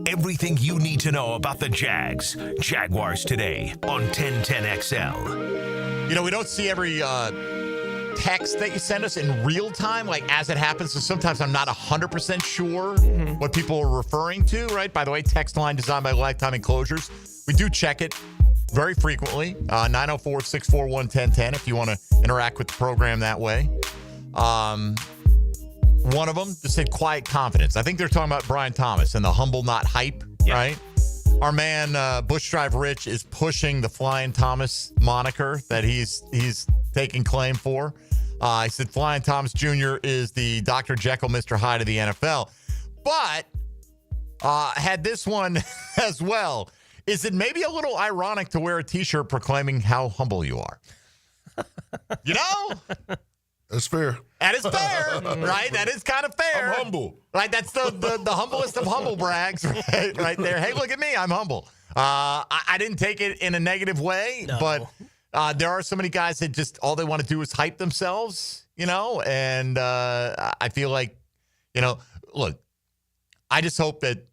Everything you need to know about the Jaguars today on 1010XL. You know, we don't see every text that you send us in real time, like as it happens. So sometimes I'm not 100% sure what people are referring to, right? By the way, text line designed by Lifetime Enclosures. We do check it very frequently. 904-641-1010 if you want to interact with the program that way. One of them just said quiet confidence. I think they're talking about Brian Thomas and the humble, not hype, right? Our man, Bush Drive Rich, is pushing the Flying Thomas moniker that he's taking claim for. He said Flying Thomas Jr. is the Dr. Jekyll, Mr. Hyde of the NFL. But had this one as well. Is it maybe a little ironic to wear a T-shirt proclaiming how humble you are? You know? That's fair. That is fair, right? That is kind of fair. I'm humble. Right? That's the humblest of humble brags right there. Hey, look at me. I'm humble. I didn't take it in a negative way, but there are so many guys that just all they want to do is hype themselves, you know? And I feel like, you know, look, I just hope that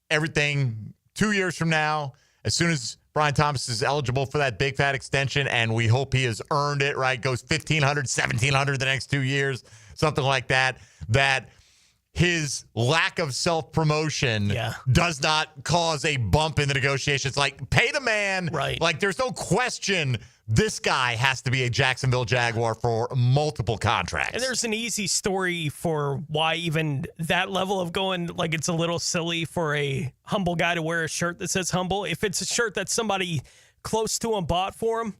everything 2 years from now, as soon as Brian Thomas is eligible for that big fat extension, and we hope he has earned it, right? Goes 1,500, 1,700 the next 2 years, something like that, that his lack of self-promotion does not cause a bump in the negotiations. Like, pay the man. Right. Like, there's no question this guy has to be a Jacksonville Jaguar for multiple contracts. And there's an easy story for why even that level of going, like, it's a little silly for a humble guy to wear a shirt that says humble. If it's a shirt that somebody close to him bought for him,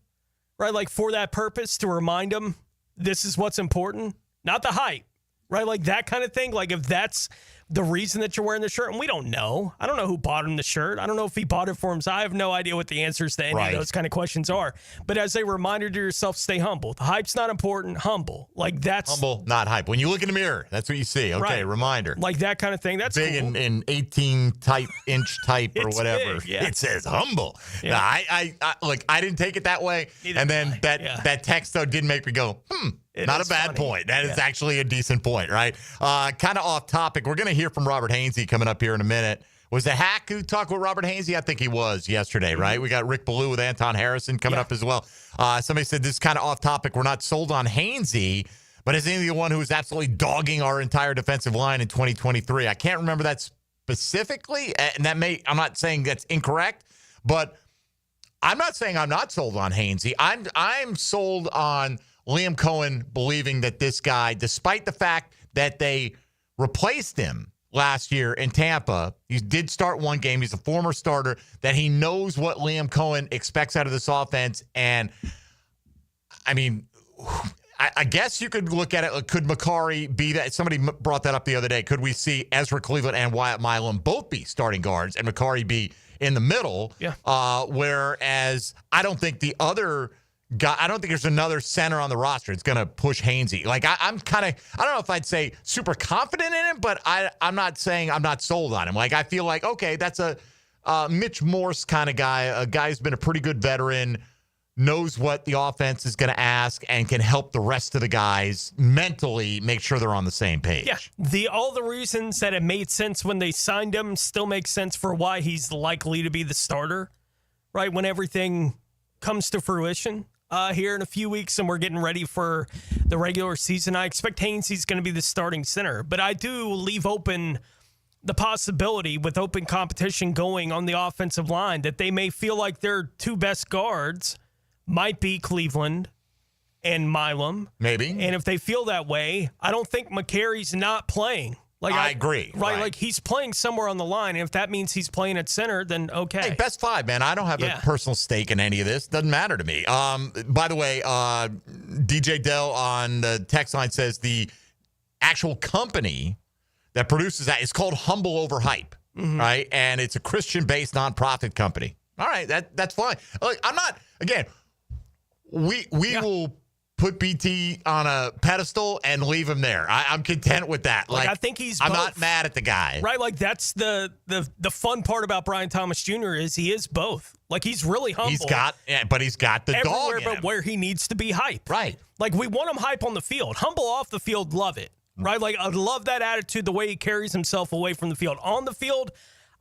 right, like for that purpose, to remind him this is what's important, not the hype, right? Like that kind of thing. Like if that's the reason that you're wearing the shirt, and we don't know. I don't know who bought him the shirt. I don't know if he bought it for him. So I have no idea what the answers to any of those kind of questions are. But as a reminder to yourself, stay humble. The hype's not important. Humble. Like that's humble, not hype. When you look in the mirror, that's what you see. Okay, reminder. Like that kind of thing. That's big cool. in 18 inch type or whatever. Big, yeah. It says humble. Yeah. Now, I look, I didn't take it that way. And then that text though did make me go, not a bad point. That is actually a decent point, right? Kind of off topic. We're going to hear from Robert Hainsey coming up here in a minute. Was it Hack who talked with Robert Hainsey? I think he was yesterday, right? We got Rick Ballou with Anton Harrison coming up as well. Somebody said this is kind of off topic. We're not sold on Hainsey, but is he the one who is absolutely dogging our entire defensive line in 2023? I can't remember that specifically, and I'm not saying that's incorrect, but I'm not saying I'm not sold on Hainsey. I'm sold on Liam Cohen believing that this guy, despite the fact that they replaced him last year in Tampa, he did start one game. He's a former starter, that he knows what Liam Cohen expects out of this offense. And, I mean, I guess you could look at it, like, could Macari be that? Somebody brought that up the other day. Could we see Ezra Cleveland and Wyatt Milam both be starting guards and Macari be in the middle? Yeah. Whereas I don't think the other guy, I don't think there's another center on the roster that's going to push Hainsey. Like, I'm kind of, I don't know if I'd say super confident in him, but I'm not saying I'm not sold on him. Like, I feel like, okay, that's a Mitch Morse kind of guy, a guy who's been a pretty good veteran, knows what the offense is going to ask, and can help the rest of the guys mentally make sure they're on the same page. Yeah, all the reasons that it made sense when they signed him still make sense for why he's likely to be the starter, right, when everything comes to fruition here in a few weeks and we're getting ready for the regular season. I expect Hainsey's going to be the starting center, but I do leave open the possibility with open competition going on the offensive line that they may feel like their two best guards might be Cleveland and Milam. Maybe. And if they feel that way, I don't think McCary's not playing. Like I agree. Right, like he's playing somewhere on the line. And if that means he's playing at center, then okay. Hey, best five, man. I don't have a personal stake in any of this. Doesn't matter to me. By the way, DJ Dell on the text line says the actual company that produces that is called Humble Over Hype, right? And it's a Christian-based nonprofit company. All right, that's fine. Look, I'm not, again, we will put BT on a pedestal and leave him there. I'm content with that. Like I think I'm both. not mad at the guy. Right, like that's the fun part about Brian Thomas Jr. is he is both. Like he's really humble. He's got the everywhere dog in but him. where he needs to be hype. Right. Like we want him hype on the field. Humble off the field, love it. Right? Like I love that attitude, the way he carries himself away from the field. On the field,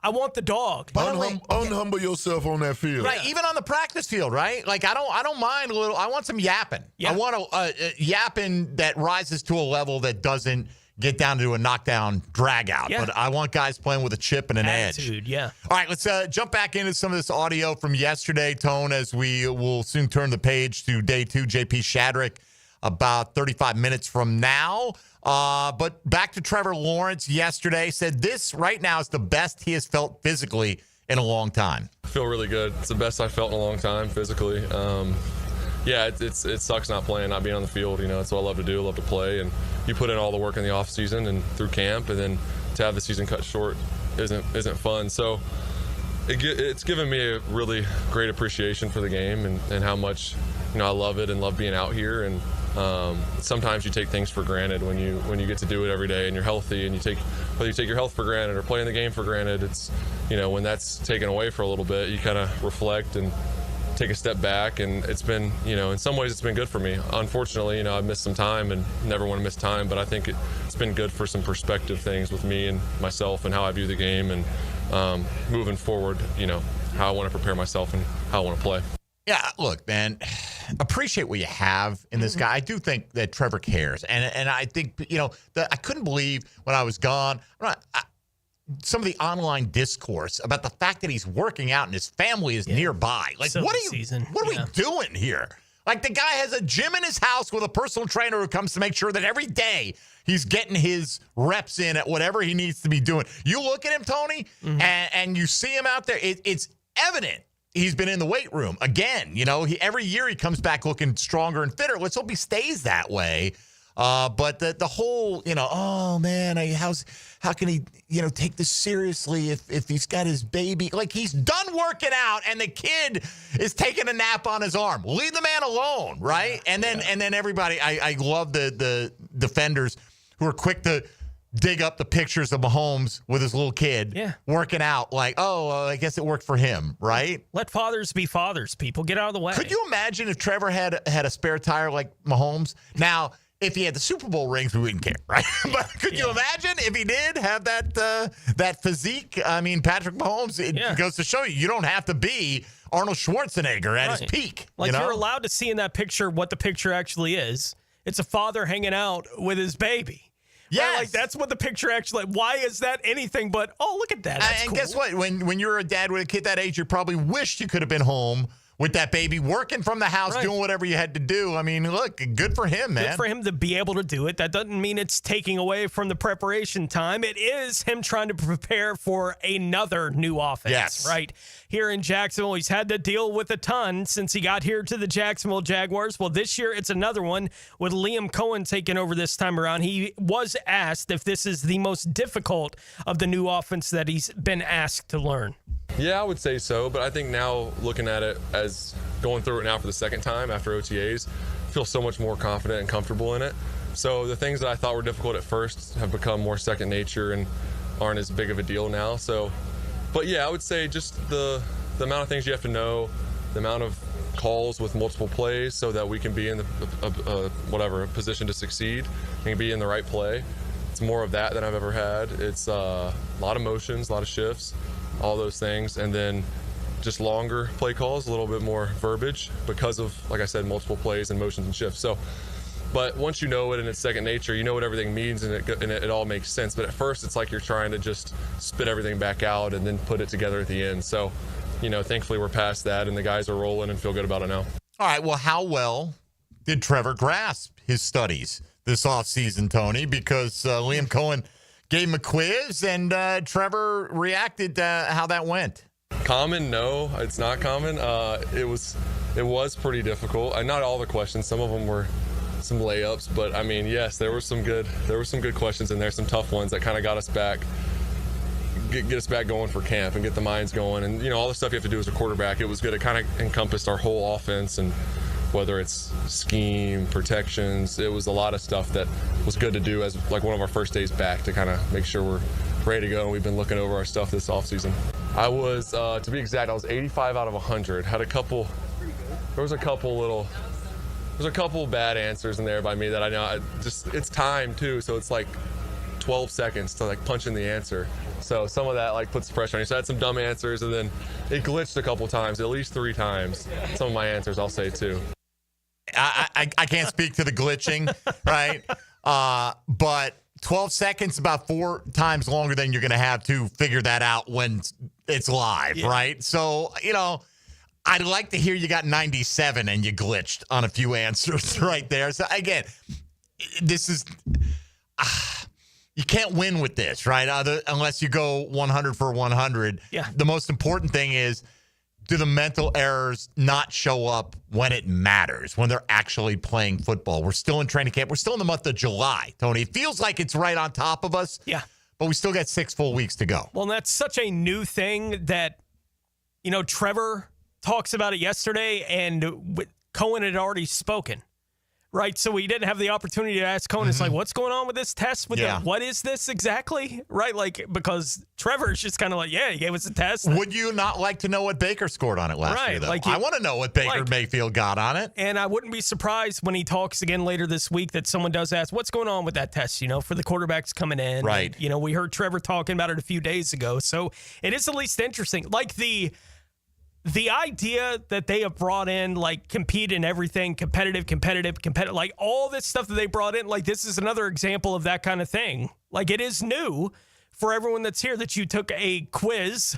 I want the dog. Unhumble yourself on that field. Right, even on the practice field, right? Like I don't mind a little. I want some yapping. Yeah. I want a yapping that rises to a level that doesn't get down to a knockdown drag out. Yeah. But I want guys playing with a chip and an Attitude, edge. yeah. All right, let's jump back into some of this audio from yesterday, Tone, as we will soon turn the page to day 2. JP Shadrick about 35 minutes from now. But back to Trevor Lawrence yesterday, said this right now is the best he has felt physically in a long time. I feel really good. It's the best I've felt in a long time physically. It sucks not playing, not being on the field. You know, it's what I love to do. I love to play, and you put in all the work in the off season and through camp, and then to have the season cut short isn't fun. So it's given me a really great appreciation for the game and how much I love it and love being out here. And sometimes you take things for granted when you get to do it every day and you're healthy, and whether you take your health for granted or playing the game for granted, it's when that's taken away for a little bit, you kind of reflect and take a step back. And it's been in some ways it's been good for me. Unfortunately, I've missed some time and never want to miss time, but I think it's been good for some perspective things with me and myself and how I view the game, and moving forward, how I want to prepare myself and how I want to play. Yeah, look, man, appreciate what you have in this guy. I do think that Trevor cares. And I think, I couldn't believe when I was gone, some of the online discourse about the fact that he's working out and his family is nearby. Like, what are we doing here? Like, the guy has a gym in his house with a personal trainer who comes to make sure that every day he's getting his reps in at whatever he needs to be doing. You look at him, Tony, and you see him out there. It's evident he's been in the weight room again. Every year he comes back looking stronger and fitter. Let's hope he stays that way. But the whole, oh man, how can he, take this seriously if he's got his baby? Like, he's done working out and the kid is taking a nap on his arm. Leave the man alone, right? And then everybody, I love the defenders who are quick to dig up the pictures of Mahomes with his little kid working out. Like, I guess it worked for him, right? Let fathers be fathers, people. Get out of the way. Could you imagine if Trevor had a spare tire like Mahomes? Now, if he had the Super Bowl rings, we wouldn't care, right? But could you imagine if he did have that physique? I mean, Patrick Mahomes, it goes to show you don't have to be Arnold Schwarzenegger at his peak. Like, you're allowed to see in that picture what the picture actually is. It's a father hanging out with his baby. Yeah, right? Like, that's what the picture actually. Why is that anything but? Oh, look at that. That's and cool. Guess what? When you're a dad with a kid that age, you probably wished you could have been home with that baby, working from the house, doing whatever you had to do. I mean, look, good for him, man. Good for him to be able to do it. That doesn't mean it's taking away from the preparation time. It is him trying to prepare for another new offense, right? Here in Jacksonville, he's had to deal with a ton since he got here to the Jacksonville Jaguars. Well, this year it's another one with Liam Cohen taking over this time around. He was asked if this is the most difficult of the new offense that he's been asked to learn. Yeah, I would say so, but I think now looking at it as going through it now for the second time after OTAs, I feel so much more confident and comfortable in it. So the things that I thought were difficult at first have become more second nature and aren't as big of a deal now. So, but yeah, I would say just the amount of things you have to know, the amount of calls with multiple plays so that we can be in a position to succeed and be in the right play. It's more of that than I've ever had. It's a lot of motions, a lot of shifts, all those things, and then just longer play calls, a little bit more verbiage because of, like I said, multiple plays and motions and shifts. So, but once you know it and it's second nature, you know what everything means and it all makes sense. But at first, it's like you're trying to just spit everything back out and then put it together at the end. So, thankfully we're past that and the guys are rolling and feel good about it now. All right, well, how well did Trevor grasp his studies this offseason, Tony? Because Liam Cohen gave him a quiz, and Trevor reacted to how that went. Common? No, it's not common. It was pretty difficult. Not all the questions. Some of them were some layups, but I mean, yes, there were some good questions in there, some tough ones that kind of got us back, get us back going for camp and get the minds going. And all the stuff you have to do as a quarterback, it was good. It kind of encompassed our whole offense, and whether it's scheme, protections, it was a lot of stuff that was good to do as like one of our first days back to kind of make sure we're ready to go. And we've been looking over our stuff this offseason. I was, to be exact, I was 85 out of 100. There was a couple bad answers in there by me that I know. It's time too, so it's like 12 seconds to like punch in the answer. So some of that like puts pressure on you. So I had some dumb answers, and then it glitched a couple times, at least 3 times. Some of my answers, I'll say too. I can't speak to the glitching, right? But 12 seconds, about 4 times longer than you're going to have to figure that out when it's live, right? So, I'd like to hear you got 97 and you glitched on a few answers right there. So, again, this is you can't win with this, right? Unless you go 100 for 100. Yeah. The most important thing is, do the mental errors not show up when it matters, when they're actually playing football? We're still in training camp. We're still in the month of July, Tony. It feels like it's right on top of us. Yeah. But we still got 6 full weeks to go. Well, and that's such a new thing that, Trevor talks about it yesterday, and Cohen had already spoken, right? So we didn't have the opportunity to ask Cohen. It's like, what's going on with this test? What is this exactly, right? Like, because Trevor's just kind of like, he gave us a test. Would you not like to know what Baker scored on it last year, though? I want to know what Baker Mayfield got on it. And I wouldn't be surprised when he talks again later this week that someone does ask, what's going on with that test, for the quarterbacks coming in. Right. And, we heard Trevor talking about it a few days ago. So it is at least interesting. Like the idea that they have brought in, like, compete in everything, competitive, like all this stuff that they brought in, like this is another example of that kind of thing. Like, it is new for everyone that's here that you took a quiz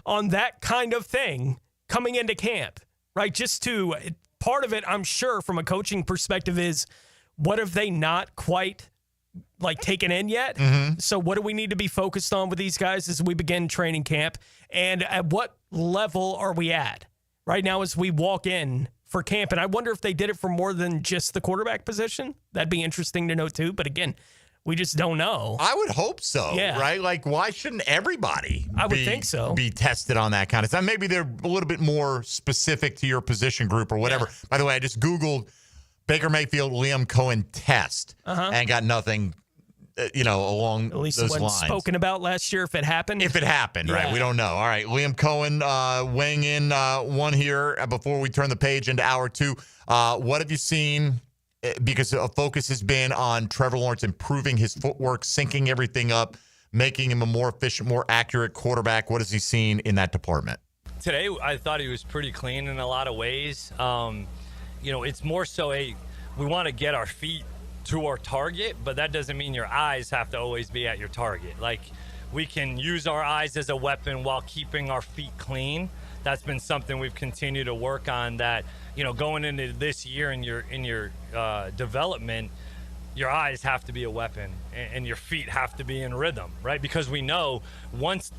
on that kind of thing coming into camp, right? Part of it, I'm sure, from a coaching perspective is, what have they not quite taken in yet? So what do we need to be focused on with these guys as we begin training camp? And at what level are we at right now as we walk in for camp? And I wonder if they did it for more than just the quarterback position. That'd be interesting to know too. But again, we just don't know. I would hope so, right? Like, why shouldn't everybody think so. Be tested on that kind of stuff? Maybe they're a little bit more specific to your position group or whatever. Yeah. By the way, I just Googled Baker Mayfield, Liam Cohen test and got nothing along at least those it wasn't lines. Spoken about last year if it happened. If it happened, right? We don't know. All right, Liam Cohen weighing in one here before we turn the page into hour 2. What have you seen? Because a focus has been on Trevor Lawrence improving his footwork, syncing everything up, making him a more efficient, more accurate quarterback. What has he seen in that department? Today, I thought he was pretty clean in a lot of ways. It's more so we want to get our feet to our target, but that doesn't mean your eyes have to always be at your target. Like, we can use our eyes as a weapon while keeping our feet clean. That's been something we've continued to work on, that, going into this year in your development, your eyes have to be a weapon and your feet have to be in rhythm, right? Because we know once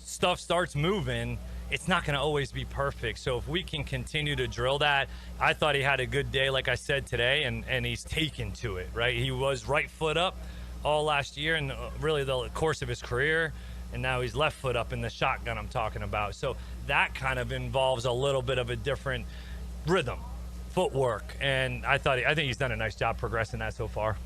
stuff starts moving, it's not going to always be perfect. So if we can continue to drill that, I thought he had a good day, like I said today, and he's taken to it, right? He was right foot up all last year and really the course of his career, and now he's left foot up in the shotgun I'm talking about. So that kind of involves a little bit of a different rhythm, footwork, and I think he's done a nice job progressing that so far.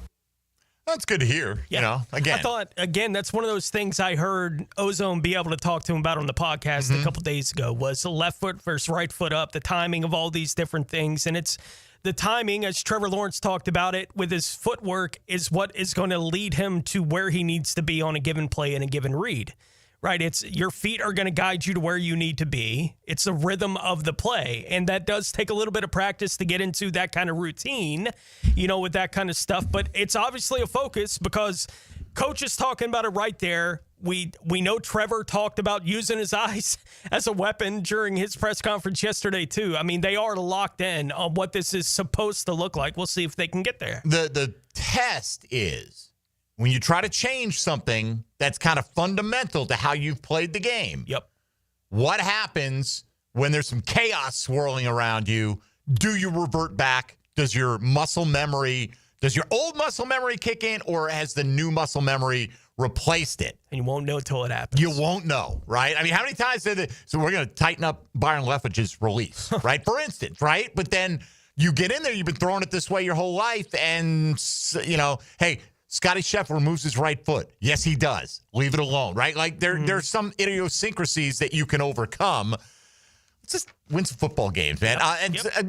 That's good to hear. Yeah. Again. I thought, that's one of those things I heard Ozone be able to talk to him about on the podcast a couple days ago, was the left foot versus right foot up, the timing of all these different things. And it's the timing, as Trevor Lawrence talked about it, with his footwork is what is going to lead him to where he needs to be on a given play and a given read. Right, it's your feet are going to guide you to where you need to be. It's the rhythm of the play, and that does take a little bit of practice to get into that kind of routine, with that kind of stuff. But it's obviously a focus because Coach is talking about it right there. We know Trevor talked about using his eyes as a weapon during his press conference yesterday too. I mean, they are locked in on what this is supposed to look like. We'll see if they can get there. The test is when you try to change something that's kind of fundamental to how you've played the game. Yep. What happens when there's some chaos swirling around you? Do you revert back? Does your old muscle memory kick in, or has the new muscle memory replaced it? And you won't know until it happens. You won't know, right? I mean, how many times so we're going to tighten up Byron Leftwich's release, right? For instance, right? But then you get in there, you've been throwing it this way your whole life, and, hey, Scotty Scheffler moves his right foot. Yes, he does. Leave it alone, right? Like there's some idiosyncrasies that you can overcome. Let's just win some football games, man.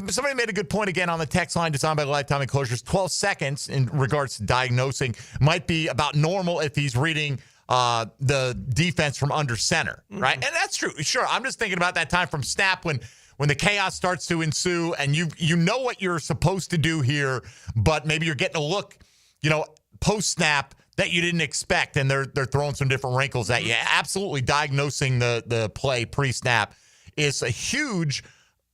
Somebody made a good point again on the text line designed by Lifetime Enclosures. 12 seconds in regards to diagnosing might be about normal if he's reading the defense from under center, right? And that's true. Sure, I'm just thinking about that time from snap when the chaos starts to ensue and you know what you're supposed to do here, but maybe you're getting a look, post-snap that you didn't expect, and they're throwing some different wrinkles at you. Absolutely diagnosing the play pre-snap is a huge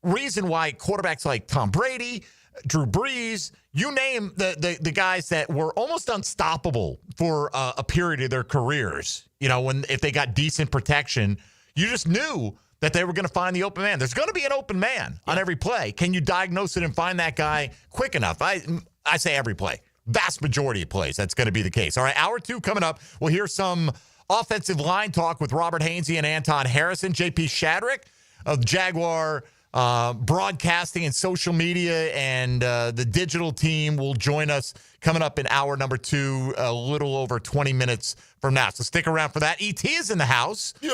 reason why quarterbacks like Tom Brady, Drew Brees, you name the guys that were almost unstoppable for a period of their careers. If they got decent protection, you just knew that they were going to find the open man. There's going to be an open man on every play. Can you diagnose it and find that guy quick enough? I say every play. Vast majority of plays, that's going to be the case. All right, hour 2 coming up. We'll hear some offensive line talk with Robert Hainsey and Anton Harrison. JP Shadrick of Jaguar broadcasting and social media and the digital team will join us coming up in hour number 2, a little over 20 minutes from now. So stick around for that. ET is in the house. Yeah.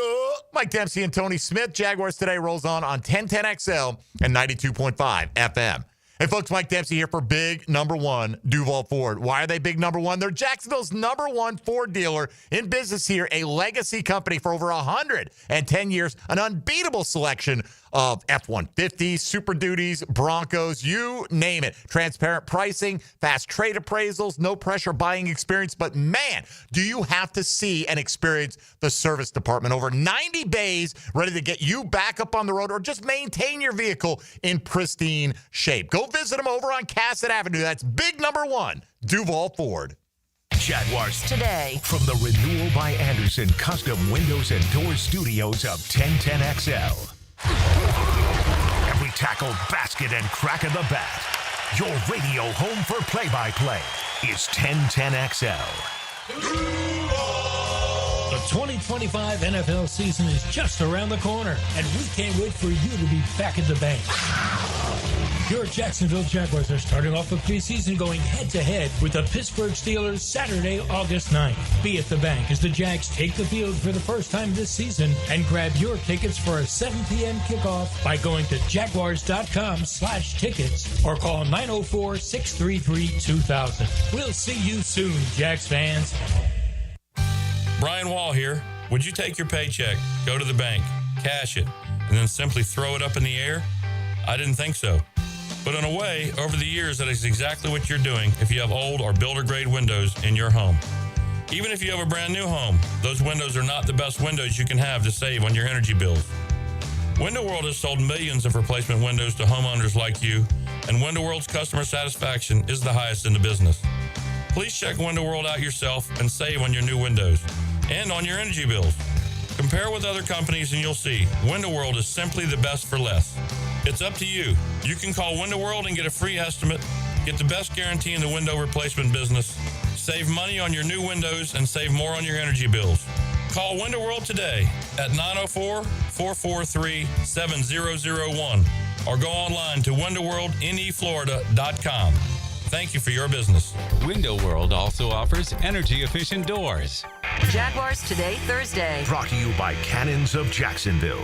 Mike Dempsey and Tony Smith. Jaguars Today rolls on 1010XL and 92.5 FM. Hey, folks, Mike Dempsey here for big number 1, Duval Ford. Why are they big number 1? They're Jacksonville's number 1 Ford dealer in business here, a legacy company for over 110 years, an unbeatable selection of F-150s, Super Duties, Broncos, you name it. Transparent pricing, fast trade appraisals, no pressure buying experience. But, man, do you have to see and experience the service department. Over 90 bays ready to get you back up on the road or just maintain your vehicle in pristine shape. Go visit them over on Cassett Avenue. That's big number 1, Duval Ford. Jaguars Today. From the Renewal by Anderson Custom Windows and Doors Studios of 1010XL. Every tackle, basket, and crack of the bat. Your radio home for play-by-play is 1010XL. The 2025 NFL season is just around the corner, and we can't wait for you to be back at the bank. Your Jacksonville Jaguars are starting off the preseason going head-to-head with the Pittsburgh Steelers Saturday, August 9th. Be at the bank as the Jags take the field for the first time this season and grab your tickets for a 7 p.m. kickoff by going to jaguars.com/tickets or call 904-633-2000. We'll see you soon, Jags fans. Brian Wall here. Would you take your paycheck, go to the bank, cash it, and then simply throw it up in the air? I didn't think so. But in a way, over the years, that is exactly what you're doing if you have old or builder-grade windows in your home. Even if you have a brand new home, those windows are not the best windows you can have to save on your energy bills. Window World has sold millions of replacement windows to homeowners like you, and Window World's customer satisfaction is the highest in the business. Please check Window World out yourself and save on your new windows and on your energy bills. Compare with other companies and you'll see Window World is simply the best for less. It's up to you. You can call Window World and get a free estimate, get the best guarantee in the window replacement business, save money on your new windows, and save more on your energy bills. Call Window World today at 904-443-7001 or go online to windowworldneflorida.com. Thank you for your business. Window World also offers energy-efficient doors. Jaguars Today, Thursday. Brought to you by Cannons of Jacksonville.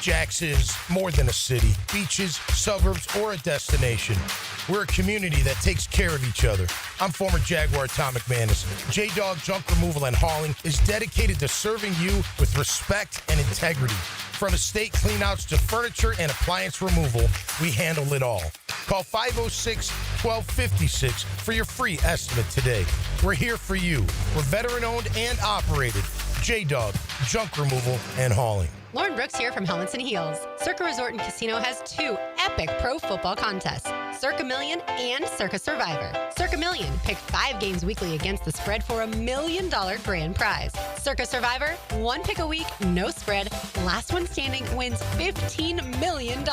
Jax is more than a city, beaches, suburbs, or a destination. We're a community that takes care of each other. I'm former Jaguar Tom McManus. J-Dog Junk Removal and Hauling is dedicated to serving you with respect and integrity. From estate cleanouts to furniture and appliance removal, we handle it all. Call 506-1256 for your free estimate today. We're here for you. We're veteran-owned and operated. J-Dog Junk Removal and Hauling. Lauren Brooks here from Helmets and Heels. Circa Resort and Casino has 2 epic pro football contests, Circa Million and Circa Survivor. Circa Million, pick 5 games weekly against the spread for $1 million grand prize. Circa Survivor, 1 pick a week, no spread. Last one standing wins $15 million.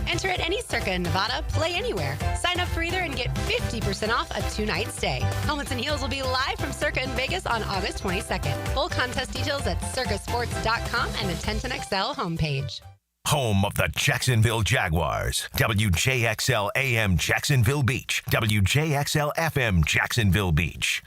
Enter at any Circa in Nevada, play anywhere. Sign up for either and get 50% off a 2-night stay. Helmets and Heels will be live from Circa in Vegas on August 22nd. Full contest details at circasports.com and the 1010XL homepage. Home of the Jacksonville Jaguars. WJXL AM Jacksonville Beach. WJXL FM Jacksonville Beach.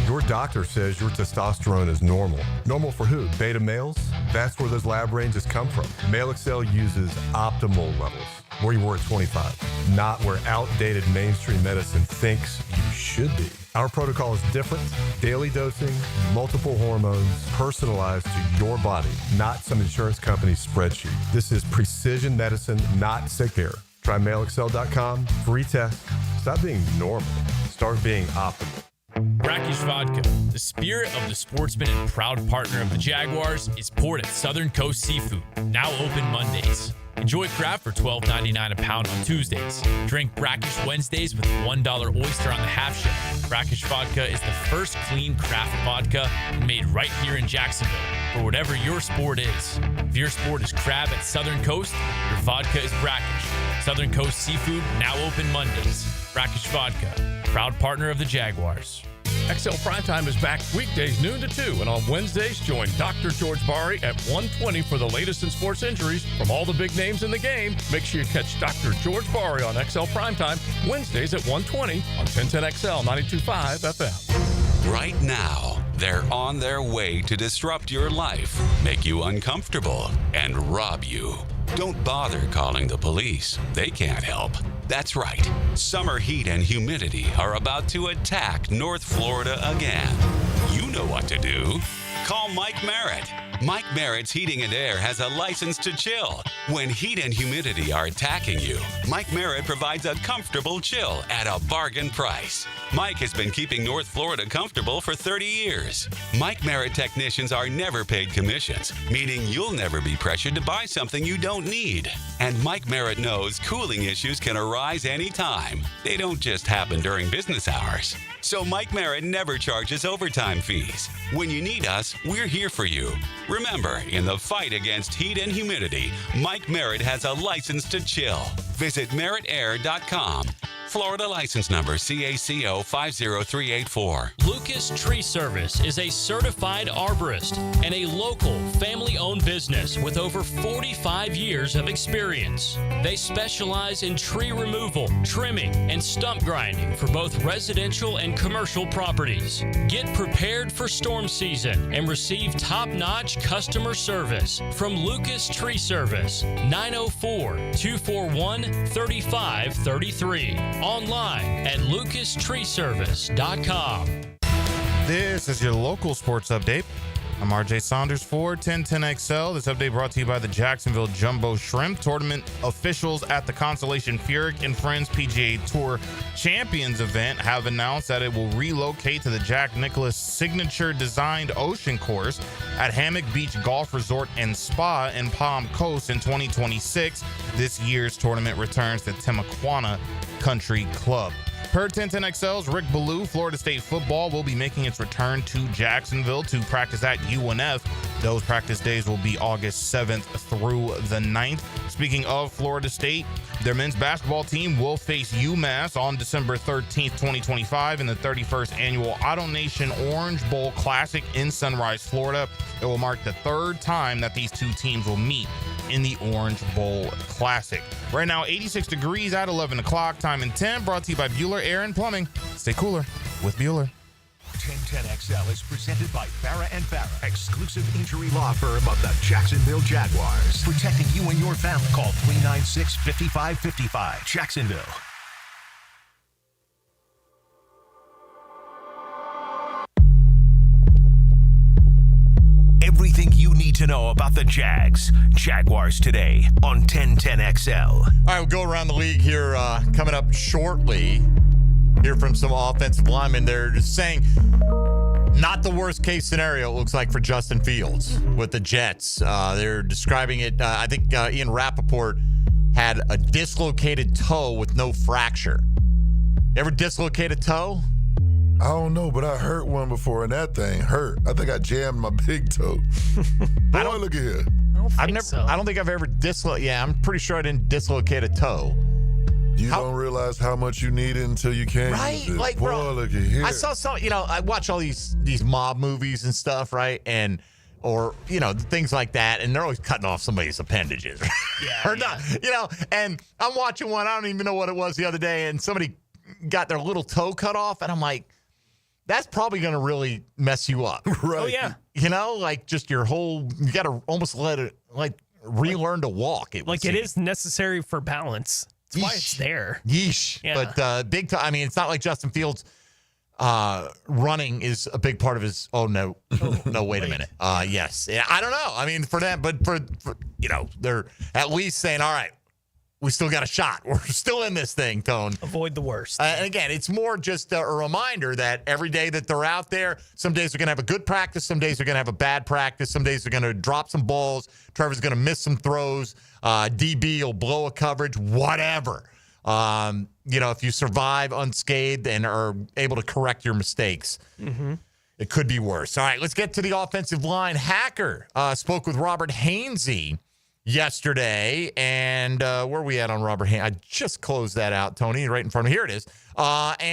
Your doctor says your testosterone is normal. Normal for who? Beta males? That's where those lab ranges come from. Male Excel uses optimal levels, where you were at 25, not where outdated mainstream medicine thinks you should be. Our protocol is different. Daily dosing, multiple hormones, personalized to your body, not some insurance company's spreadsheet. This is precision medicine, not sick care. Try MaleExcel.com, free test. Stop being normal. Start being optimal. Brackish Vodka, the spirit of the sportsman and proud partner of the Jaguars, is poured at Southern Coast Seafood, now open Mondays. Enjoy craft for $12.99 a pound on Tuesdays. Drink Brackish Wednesdays with $1 oyster on the half shell. Brackish Vodka is the first clean craft vodka made right here in Jacksonville for whatever your sport is. If your sport is crab at Southern Coast, your vodka is Brackish. Southern Coast Seafood, now open Mondays. Brackish Vodka, proud partner of the Jaguars. XL Primetime is back weekdays noon to 2, and on Wednesdays, join Dr. George Bari at 1:20 for the latest in sports injuries from all the big names in the game. Make sure you catch Dr. George Bari on XL Primetime Wednesdays at 1:20 on 1010XL 92.5 FM. Right now, they're on their way to disrupt your life, make you uncomfortable, and rob you. Don't bother calling the police. They can't help. That's right. Summer heat and humidity are about to attack North Florida again. You know what to do. Call Mike Merritt. Mike Merritt's Heating and Air has a license to chill. When heat and humidity are attacking you, Mike Merritt provides a comfortable chill at a bargain price. Mike has been keeping North Florida comfortable for 30 years. Mike Merritt technicians are never paid commissions, meaning you'll never be pressured to buy something you don't need. And Mike Merritt knows cooling issues can arise anytime. They don't just happen during business hours. So Mike Merritt never charges overtime fees. When you need us, we're here for you. Remember, in the fight against heat and humidity, Mike Merritt has a license to chill. Visit merrittair.com. Florida license number CACO 50384. Lucas Tree Service is a certified arborist and a local family-owned business with over 45 years of experience. They specialize in tree removal, trimming, and stump grinding for both residential and commercial properties. Get prepared for storm season and receive top-notch customer service from Lucas Tree Service, 904-241-3533. Online at lucastreeservice.com. This is your local sports update. I'm RJ Saunders for 1010XL. This update brought to you by the Jacksonville Jumbo Shrimp. Tournament officials at the Constellation Furyk and Friends PGA Tour Champions event have announced that it will relocate to the Jack Nicklaus signature designed ocean course at Hammock Beach Golf Resort and Spa in Palm Coast in 2026. This year's tournament returns to Timuquana Country Club. Per 1010XL's Rick Ballou, Florida State football will be making its return to Jacksonville to practice at UNF. Those practice days will be August 7th through the 9th. Speaking of Florida State, their men's basketball team will face UMass on December 13th, 2025 in the 31st annual Auto Nation Orange Bowl Classic in Sunrise, Florida. It will mark the third time that these two teams will meet in the Orange Bowl Classic. Right now, 86 degrees at 11 o'clock, time in 10, brought to you by Bueller Air and Plumbing. Stay cooler with Bueller. 1010XL is presented by Farrah & Farrah, exclusive injury law firm of the Jacksonville Jaguars. Protecting you and your family. Call 396-5555. Jacksonville. Everything you need to know about the Jaguars today on 1010XL. All right, we'll go around the league here coming up shortly. Hear from some offensive linemen. They're just saying Not the worst case scenario, it looks like, for Justin Fields with the Jets. They're describing it, I think Ian Rappaport had a dislocated toe with no fracture. Ever dislocate a toe? I don't know, but I hurt one before, and that thing hurt. I think I jammed my big toe. Boy, look at here. I don't think I've ever dislocated. Yeah, I'm pretty sure I didn't dislocate a toe. You don't realize how much you need it until you can't Right? use it. Like, Boy, bro, look at here. I saw some, I watch all these mob movies and stuff, right? Or things like that, and they're always cutting off somebody's appendages. Not, and I'm watching one, I don't even know what it was the other day, and somebody got their little toe cut off, and I'm like, that's probably going to really mess you up. Right. Oh, yeah. Like just your whole, you got to almost let it, relearn to walk. It is necessary for balance. That's why it's there. Yeesh. Yeah. But big time, it's not like Justin Fields running is a big part of his, wait a minute. Yes. Yeah, I don't know. For them, but for they're at least saying, all right, we still got a shot. We're still in this thing, Tone. Avoid the worst. And again, it's more just a reminder that every day that they're out there, some days they're going to have a good practice, some days they're going to have a bad practice, some days they're going to drop some balls, Trevor's going to miss some throws, DB will blow a coverage, whatever. If you survive unscathed and are able to correct your mistakes, it could be worse. All right, let's get to the offensive line. Hacker spoke with Robert Hainsey yesterday, and where are we at on Robert Hainsey? I just closed that out, Tony, right in front of me. Here it is. One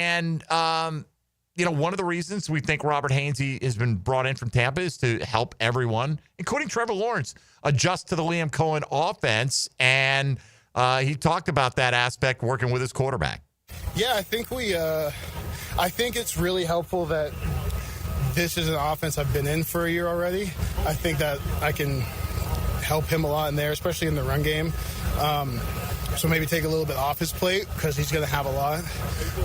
of the reasons we think Robert Hainsey has been brought in from Tampa is to help everyone, including Trevor Lawrence, adjust to the Liam Cohen offense, and he talked about that aspect working with his quarterback. Yeah, I think I think it's really helpful that this is an offense I've been in for a year already. I think that I can help him a lot in there, especially in the run game. So maybe take a little bit off his plate because he's going to have a lot.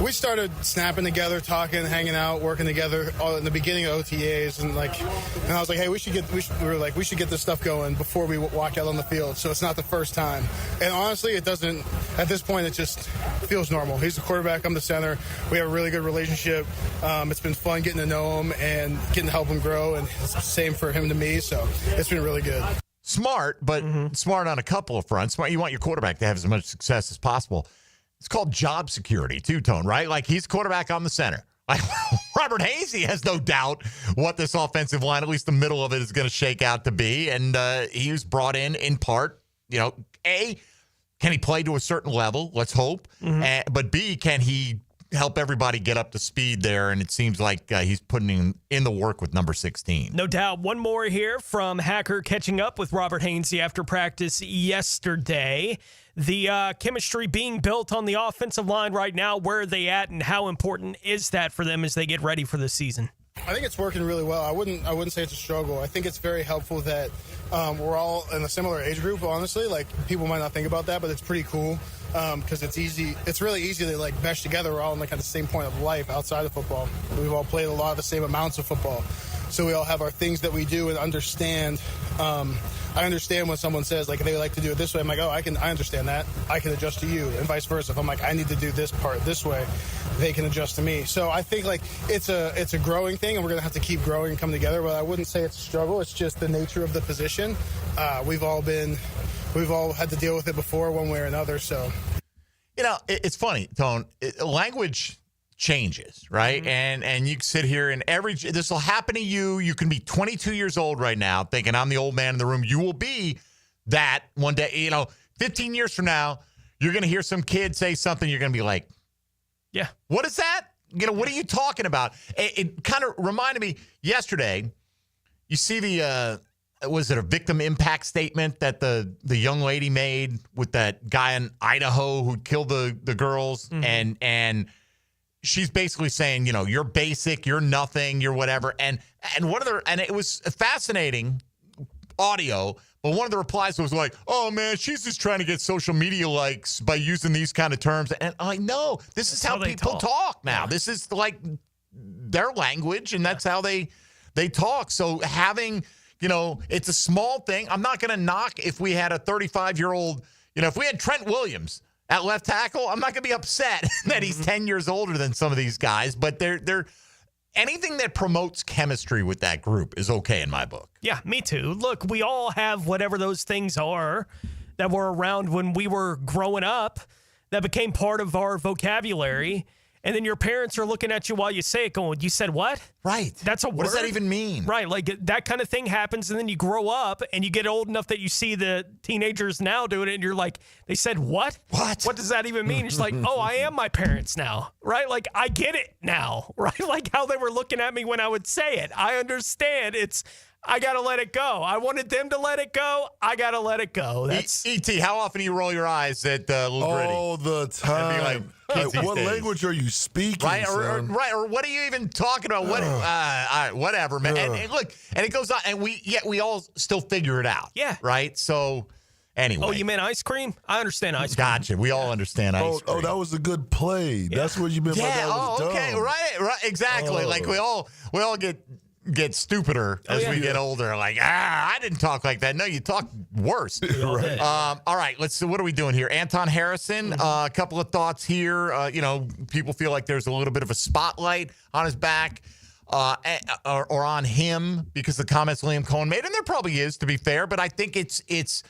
We started snapping together, talking, hanging out, working together in the beginning of OTAs, and I was like, hey, we should get this stuff going before we walk out on the field. So it's not the first time. And honestly, it doesn't. At this point, it just feels normal. He's the quarterback. I'm the center. We have a really good relationship. It's been fun getting to know him and getting to help him grow, and it's the same for him to me. So it's been really good. Smart, but smart on a couple of fronts. Smart, you want your quarterback to have as much success as possible. It's called job security, too, Tone, right? Like, he's quarterback on the center. Like, Robert Hainsey has no doubt what this offensive line, at least the middle of it, is going to shake out to be. And he was brought in part, A, can he play to a certain level? Let's hope. But B, can he help everybody get up to speed there? And it seems like he's putting in the work with number 16. No doubt. One more here from Hacker catching up with Robert Hainsey after practice yesterday. The chemistry being built on the offensive line right now, where are they at, and how important is that for them as they get ready for the season? I think it's working really well. I wouldn't say it's a struggle. I think it's very helpful that we're all in a similar age group, honestly. Like, people might not think about that, but it's pretty cool because it's easy. It's really easy to mesh together. We're all in at the same point of life outside of football. We've all played a lot of the same amounts of football. So we all have our things that we do and understand. I understand when someone says, they like to do it this way. I'm like, oh, I understand that. I can adjust to you, and vice versa. If I'm like, I need to do this part this way, they can adjust to me. So I think it's a growing thing, and we're going to have to keep growing and come together. But I wouldn't say it's a struggle. It's just the nature of the position. We've all had to deal with it before one way or another. So, it's funny, Tone. Language changes, right? And you sit here and this will happen to you. You can be 22 years old right now thinking I'm the old man in the room. You will be that one day. 15 years from now, you're going to hear some kid say something. You're going to be like, yeah, what is that? What are you talking about? It kind of reminded me yesterday. You see was it a victim impact statement that the young lady made with that guy in Idaho who killed the girls? And she's basically saying, you're basic, you're nothing, you're whatever. And it was fascinating audio, but one of the replies was like, oh man, she's just trying to get social media likes by using these kind of terms. And I'm like, no, this is how people talk now. Yeah. This is like their language, and that's how they talk. So having, it's a small thing. I'm not going to knock if we had a 35-year-old, if we had Trent Williams at left tackle, I'm not going to be upset that he's 10 years older than some of these guys, but they're anything that promotes chemistry with that group is okay in my book. Yeah, me too. Look, we all have whatever those things are that were around when we were growing up that became part of our vocabulary. And then your parents are looking at you while you say it going, you said what? Right. That's a word? What does that even mean? Right. Like that kind of thing happens. And then you grow up and you get old enough that you see the teenagers now doing it. And you're like, they said what? What does that even mean? It's like, oh, I am my parents now. Right. Like I get it now. Right. Like how they were looking at me when I would say it. I understand. I got to let it go. I wanted them to let it go. I got to let it go. That's E.T., how often do you roll your eyes at Little Gritty? All the time. Like, what language are you speaking, right, son? Or what are you even talking about? What, all right, whatever, man. And look, and it goes on, and we all still figure it out. Yeah. Right? So, anyway. Oh, you meant ice cream? I understand ice cream. Gotcha. We all understand ice cream. Oh, that was a good play. That's what you meant by that was dumb. Okay. Right, exactly. Like, we all get stupider as we get older. Like, I didn't talk like that. No, you talk worse. Right. All right, let's see. What are we doing here? Anton Harrison, a couple of thoughts here. People feel like there's a little bit of a spotlight on his back or on him because the comments Liam Cohen made, and there probably is, to be fair, but I think it's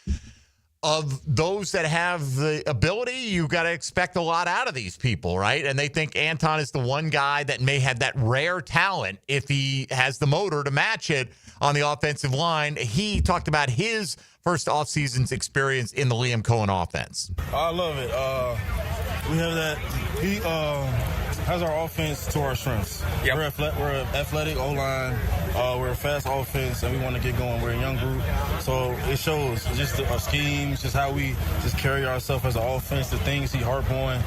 of those that have the ability, you got to expect a lot out of these people, right? And they think Anton is the one guy that may have that rare talent if he has the motor to match it on the offensive line. He talked about his first offseason's experience in the Liam Cohen offense. I love it. We have that. He has our offense to our strengths. Yep. We're an athletic O-line. We're a fast offense, and we want to get going. We're a young group. So it shows just our schemes, just how we just carry ourselves as an offense, the things he harp on,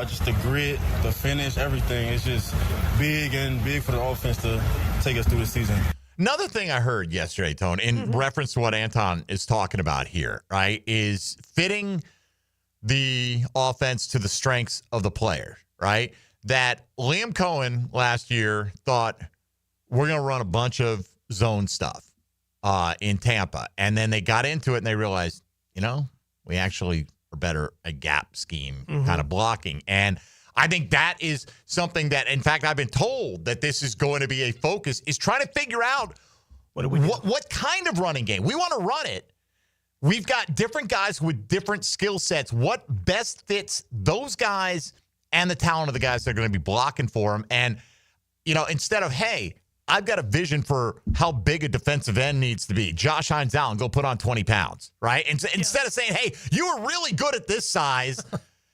just the grit, the finish, everything. It's just big for the offense to take us through the season. Another thing I heard yesterday, Tone, in reference to what Anton is talking about here, right, is fitting the offense to the strengths of the player, right? That Liam Cohen last year thought we're going to run a bunch of zone stuff in Tampa. And then they got into it and they realized, we actually are better at gap scheme kind of blocking. And I think that is something that, in fact, I've been told that this is going to be a focus, is trying to figure out what kind of running game. We want to run it. We've got different guys with different skill sets. What best fits those guys and the talent of the guys that are going to be blocking for them? And, instead of, hey, I've got a vision for how big a defensive end needs to be. Josh Hines Allen, go put on 20 pounds, right? And instead of saying, hey, you are really good at this size,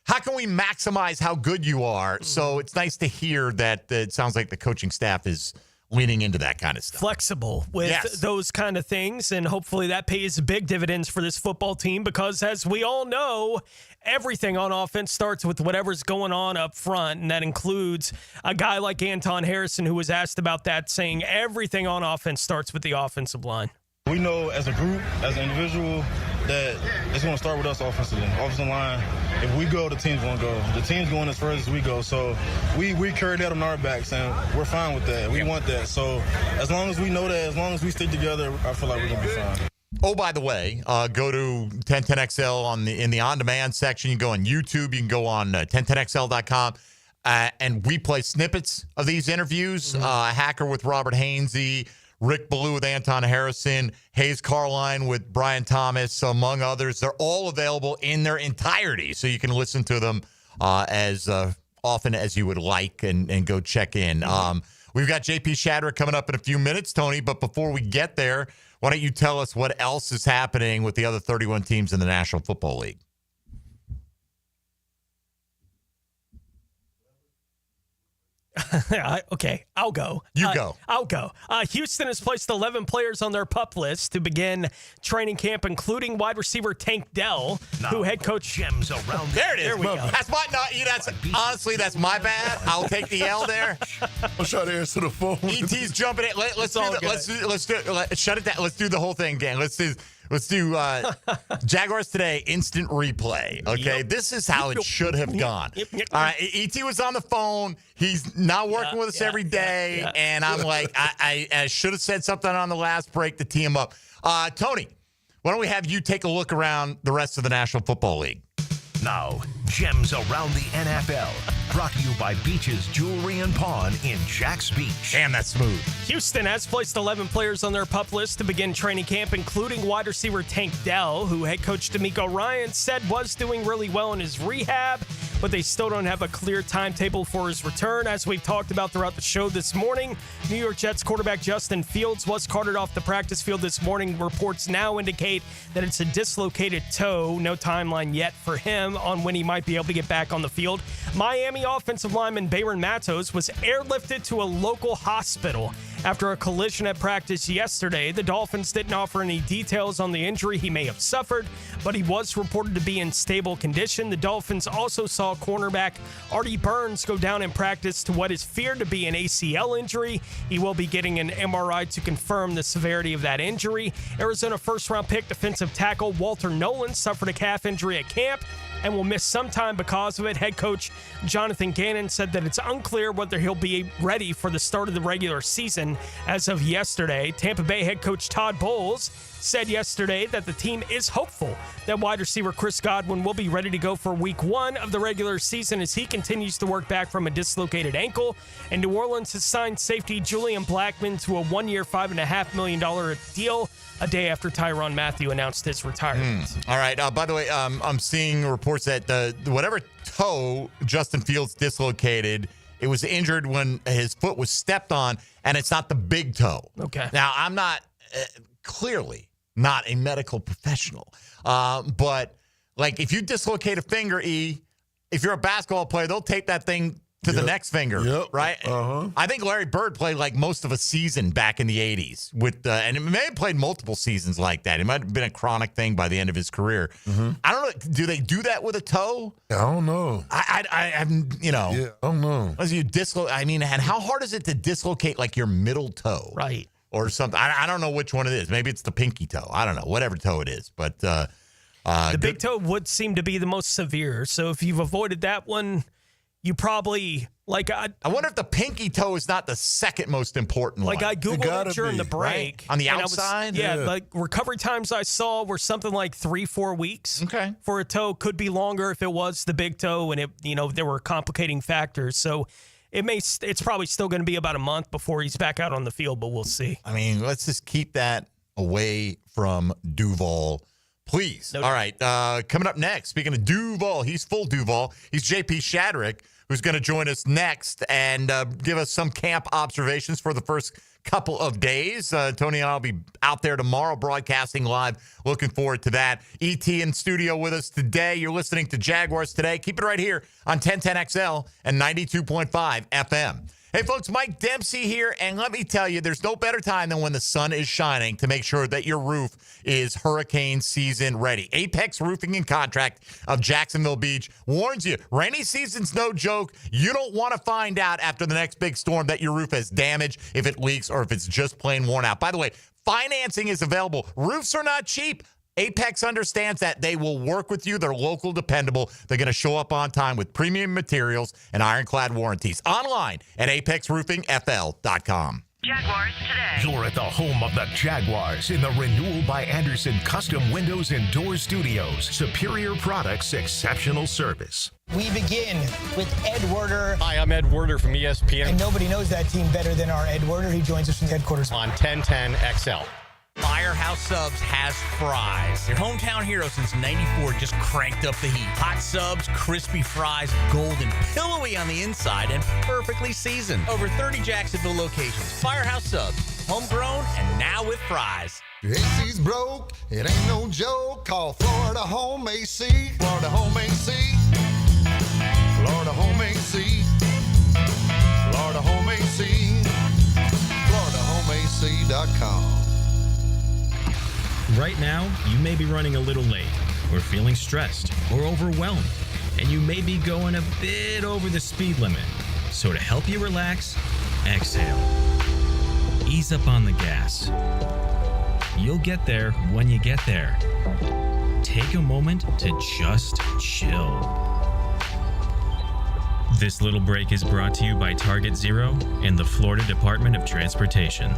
how can we maximize how good you are? So it's nice to hear that it sounds like the coaching staff is leaning into that kind of stuff. Flexible with those kind of things, and hopefully that pays big dividends for this football team because, as we all know, everything on offense starts with whatever's going on up front, and that includes a guy like Anton Harrison, who was asked about that, saying everything on offense starts with the offensive line. We know as a group, as an individual, that it's going to start with us offensively. Offensive line, if we go, the team's going to go. The team's going as far as we go. So we carry that on our backs, and we're fine with that. We want that. So as long as we know that, as long as we stick together, I feel like we're going to be fine. Oh, by the way, go to 1010XL in the on-demand section. You can go on YouTube. You can go on 1010XL.com. And we play snippets of these interviews. Hacker with Robert Hainsey, Rick Ballou with Anton Harrison, Hayes Carline with Brian Thomas, among others. They're all available in their entirety, so you can listen to them as often as you would like and go check in. We've got JP Shadrick coming up in a few minutes, Tony, but before we get there, why don't you tell us what else is happening with the other 31 teams in the National Football League? Okay, I'll go. You go. I'll go. Houston has placed 11 players on their PUP list to begin training camp, including wide receiver Tank Dell, who head coach gems around. There it is. There we go. Honestly, that's my bad. I'll take the L there. I'll try to answer the phone. ET's jumping it. Let's shut it down. Let's do the whole thing, gang. Let's do Jaguars Today instant replay. Okay, This is how it should have gone. All right, ET was on the phone. He's not working with us every day, and I'm like, I should have said something on the last break to tee him up. Tony, why don't we have you take a look around the rest of the National Football League? Now, gems around the NFL. Brought to you by Beaches Jewelry and Pawn in Jax Beach. Damn, that's smooth. Houston has placed 11 players on their PUP list to begin training camp, including wide receiver Tank Dell, who head coach DeMeco Ryans said was doing really well in his rehab, but they still don't have a clear timetable for his return. As we've talked about throughout the show this morning, New York Jets quarterback Justin Fields was carted off the practice field this morning. Reports now indicate that it's a dislocated toe. No timeline yet for him on when he might be able to get back on the field. Miami offensive lineman Bayron Matos was airlifted to a local hospital after a collision at practice yesterday. The Dolphins didn't offer any details on the injury he may have suffered, but he was reported to be in stable condition. The Dolphins also saw cornerback Artie Burns go down in practice to what is feared to be an ACL injury. He will be getting an MRI to confirm the severity of that injury. Arizona first-round pick defensive tackle Walter Nolan suffered a calf injury at camp and will miss some time because of it. Head coach Jonathan Gannon said that it's unclear whether he'll be ready for the start of the regular season as of yesterday. Tampa Bay head coach Todd Bowles said yesterday that the team is hopeful that wide receiver Chris Godwin will be ready to go for week 1 of the regular season as he continues to work back from a dislocated ankle. And New Orleans has signed safety Julian Blackmon to a 1-year, $5.5 million deal a day after Tyrann Mathieu announced his retirement. All right. By the way, I'm seeing reports that whatever toe Justin Fields dislocated, it was injured when his foot was stepped on, and it's not the big toe. Okay. Now, I'm not clearly not a medical professional, but like if you dislocate a finger, if you're a basketball player, they'll tape that thing to the next finger, right? I think Larry Bird played like most of a season back in the 80s with, and it may have played multiple seasons like that. It might have been a chronic thing by the end of his career. I don't know. Do they do that with a toe? I don't know. I don't know. As you and how hard is it to dislocate like your middle toe? Right. Or something. I don't know which one it is. Maybe it's the pinky toe. I don't know. Whatever toe it is. But the big toe would seem to be the most severe. So if you've avoided that one, you probably I wonder if the pinky toe is not the second most important one. I Googled it during the break. Right? On the outside? Like recovery times I saw were something like 3-4 weeks. Okay. For a toe. Could be longer if it was the big toe and there were complicating factors. So it's probably still going to be about a month before he's back out on the field, but we'll see. I mean, let's just keep that away from Duval, please. All right. Coming up next, speaking of Duval, he's full Duval. He's JP Shadrick, who's going to join us next and give us some camp observations for the first couple of days. Tony and I will be out there tomorrow broadcasting live. Looking forward to that. ET in studio with us today. You're listening to Jaguars Today. Keep it right here on 1010XL and 92.5 FM. Hey, folks, Mike Dempsey here, and let me tell you, there's no better time than when the sun is shining to make sure that your roof is hurricane season ready. Apex Roofing and Contract of Jacksonville Beach warns you, rainy season's no joke. You don't want to find out after the next big storm that your roof has damage, if it leaks, or if it's just plain worn out. By the way, financing is available. Roofs are not cheap. Apex understands that. They will work with you. They're local, dependable. They're going to show up on time with premium materials and ironclad warranties. Online at apexroofingfl.com. Jaguars Today. You're at the home of the Jaguars in the Renewal by Anderson Custom Windows and Doors Studios. Superior products, exceptional service. We begin with Ed Werder. Hi, I'm Ed Werder from ESPN. And nobody knows that team better than our Ed Werder. He joins us from headquarters on 1010XL. Firehouse Subs has fries. Your hometown hero since '94 just cranked up the heat. Hot subs, crispy fries, golden, pillowy on the inside, and perfectly seasoned. Over 30 Jacksonville locations. Firehouse Subs, homegrown and now with fries. Your AC's broke, it ain't no joke. Call Florida Home AC. Florida Home AC. Florida Home AC. Florida Home AC. FloridaHomeAC.com. Right now, you may be running a little late, or feeling stressed, or overwhelmed, and you may be going a bit over the speed limit. So to help you relax, exhale. Ease up on the gas. You'll get there when you get there. Take a moment to just chill. This little break is brought to you by Target Zero and the Florida Department of Transportation.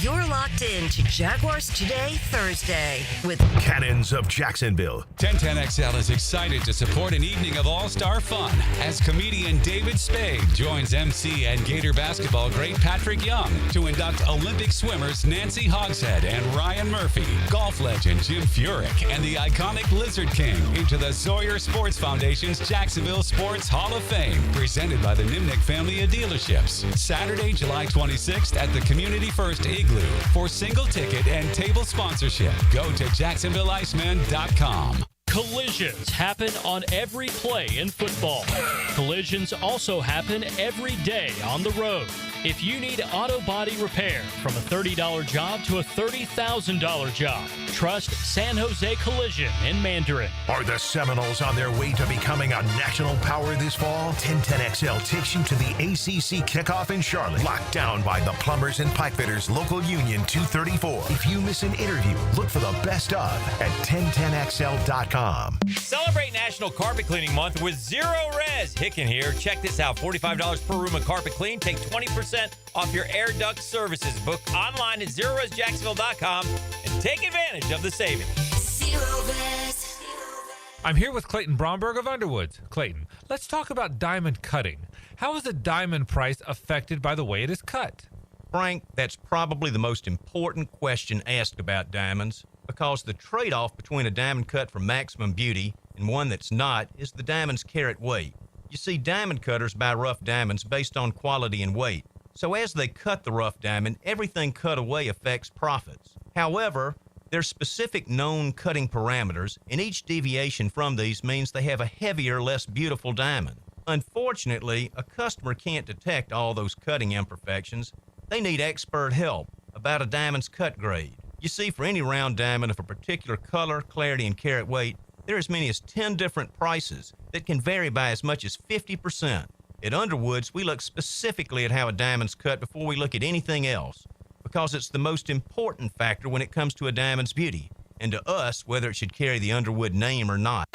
You're locked locked in to Jaguars Today Thursday with Cannons of Jacksonville. 1010XL is excited to support an evening of all-star fun as comedian David Spade joins MC and Gator basketball great Patrick Young to induct Olympic swimmers Nancy Hogshead and Ryan Murphy, golf legend Jim Furyk, and the iconic Lizard King into the Sawyer Sports Foundation's Jacksonville Sports Hall of Fame, presented by the Nimnick family of dealerships. Saturday, July 26th at the Community First Igloo. For single ticket and table sponsorship, go to JacksonvilleIceman.com. Collisions happen on every play in football. Collisions also happen every day on the road. If you need auto body repair, from a $30 job to a $30,000 job, trust San Jose Collision in Mandarin. Are the Seminoles on their way to becoming a national power this fall? 1010XL takes you to the ACC kickoff in Charlotte, locked down by the Plumbers and Pipefitters Local Union 234. If you miss an interview, look for the best of at 1010XL.com. Celebrate National Carpet Cleaning Month with Zero Res. Hicken here. Check this out. $45 per room of carpet clean. Take 20% off your air duct services. Book online at ZeroResJacksonville.com and take advantage of the savings. Zero Res. I'm here with Clayton Bromberg of Underwoods. Clayton, let's talk about diamond cutting. How is the diamond price affected by the way it is cut? Frank, that's probably the most important question asked about diamonds, because the trade-off between a diamond cut for maximum beauty and one that's not is the diamond's carat weight. You see, diamond cutters buy rough diamonds based on quality and weight. So as they cut the rough diamond, everything cut away affects profits. However, there's specific known cutting parameters, and each deviation from these means they have a heavier, less beautiful diamond. Unfortunately, a customer can't detect all those cutting imperfections. They need expert help about a diamond's cut grade. You see, for any round diamond of a particular color, clarity, and carat weight, there are as many as 10 different prices that can vary by as much as 50%. At Underwoods, we look specifically at how a diamond's cut before we look at anything else, because it's the most important factor when it comes to a diamond's beauty, and to us, whether it should carry the Underwood name or not.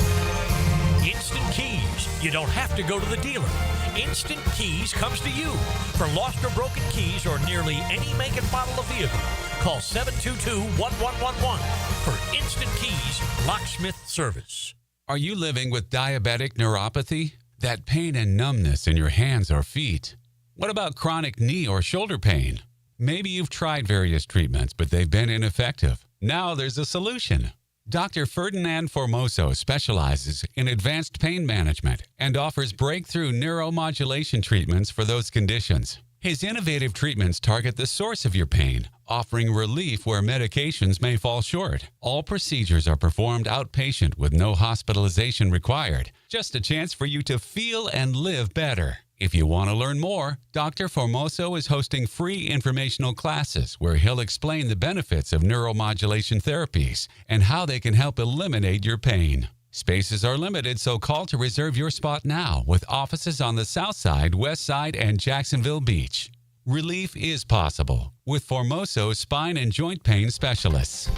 Instant Keys. You don't have to go to the dealer. Instant Keys comes to you. For lost or broken keys or nearly any make and model of vehicle, call 722-1111 for Instant Keys locksmith service. Are you living with diabetic neuropathy? That pain and numbness in your hands or feet? What about chronic knee or shoulder pain? Maybe you've tried various treatments, but they've been ineffective. Now there's a solution. Dr. Ferdinand Formoso specializes in advanced pain management and offers breakthrough neuromodulation treatments for those conditions. His innovative treatments target the source of your pain, offering relief where medications may fall short. All procedures are performed outpatient with no hospitalization required. Just a chance for you to feel and live better. If you want to learn more, Dr. Formoso is hosting free informational classes where he'll explain the benefits of neuromodulation therapies and how they can help eliminate your pain. Spaces are limited, so call to reserve your spot now with offices on the South Side, West Side, and Jacksonville Beach. Relief is possible with Formoso spine and joint pain specialists.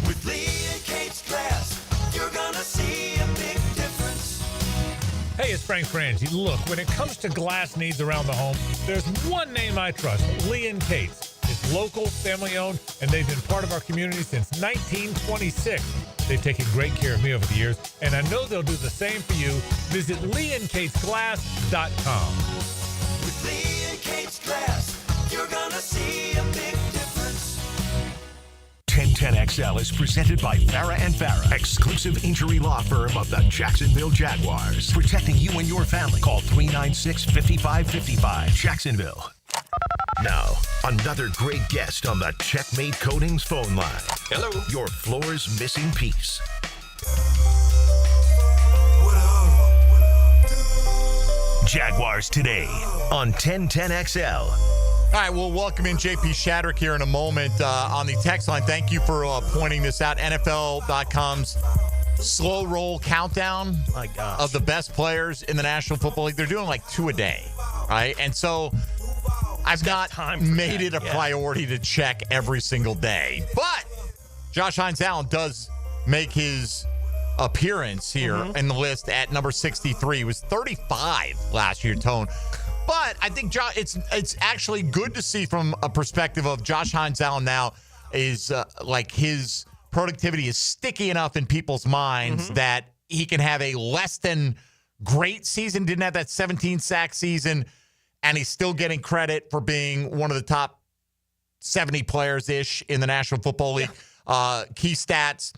With Lee and Kate's Glass, you're gonna see a big difference. Hey, it's Frank Frangie. Look, when it comes to glass needs around the home, there's one name I trust, Lee and Kate's. It's local, family-owned, and they've been part of our community since 1926. They've taken great care of me over the years, and I know they'll do the same for you. Visit LeeandKatesGlass.com. With Lee and Kate's Glass, you're gonna see a big difference. 1010XL is presented by Farah and Farah, exclusive injury law firm of the Jacksonville Jaguars. Protecting you and your family. Call 396-5555. Jacksonville. Now, another great guest on the Checkmate Coatings phone line. Hello. Your floor's missing piece. Jaguars Today on 1010XL. All right, we'll welcome in JP Shadrick here in a moment on the text line. Thank you for pointing this out. NFL.com's slow roll countdown of the best players in the National Football League. They're doing like 2 a day, right? And so I've not made it a priority to check every single day. But Josh Hines-Allen does make his appearance here in the list at number 63. He was 35 last year, Tone. But I think it's actually good to see from a perspective of Josh Hines Allen now is like his productivity is sticky enough in people's minds that he can have a less than great season. Didn't have that 17 sack season, and he's still getting credit for being one of the top 70 players-ish in the National Football League. Key stats,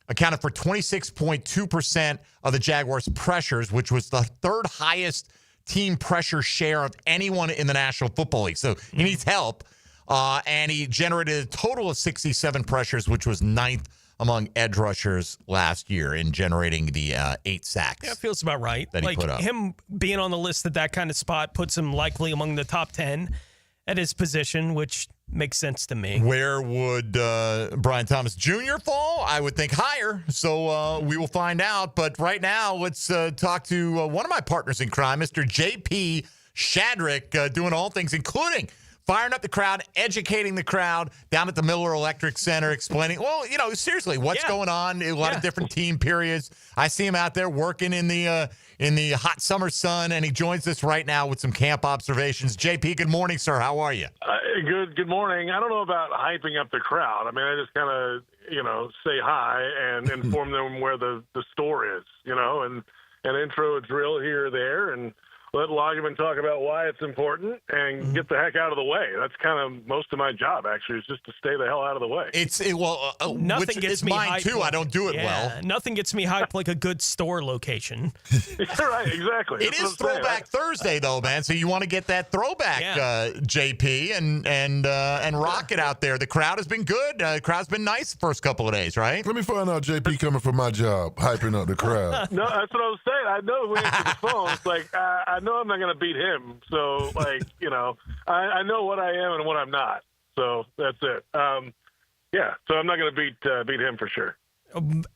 accounted for 26.2% of the Jaguars' pressures, which was the third highest team pressure share of anyone in the National Football League. So he needs help. And he generated a total of 67 pressures, which was ninth among edge rushers last year in generating the 8 sacks. Yeah, it feels about right. That he like put up. Him being on the list at that kind of spot puts him likely among the top 10 at his position, which makes sense to me. Where would Brian Thomas Jr. fall? I would think higher. So we will find out. But right now, let's talk to one of my partners in crime, Mr. JP Shadrick, doing all things, including firing up the crowd, educating the crowd down at the Miller Electric Center, explaining, well, seriously, what's going on, a lot of different team periods. I see him out there working in the hot summer sun, and he joins us right now with some camp observations. JP, good morning, sir. How are you? Good morning. I don't know about hyping up the crowd. I mean, I just kind of, say hi and inform them where the store is, and intro a drill here or there, and let Loggeman talk about why it's important and get the heck out of the way. That's kind of most of my job, actually, is just to stay the hell out of the way. Nothing gets me mine hyped too. I don't do it well. Nothing gets me hyped like a good store location. Right, exactly. It is Throwback Thursday, though, man. So you want to get that throwback, JP, and rock it out there. The crowd has been good. The crowd's been nice the first couple of days, right? Let me find out JP coming from my job, hyping up the crowd. No, that's what I was saying. I know who answered the phone. It's like, I know I'm not going to beat him. So, I know what I am and what I'm not. So that's it. So I'm not going to beat him for sure.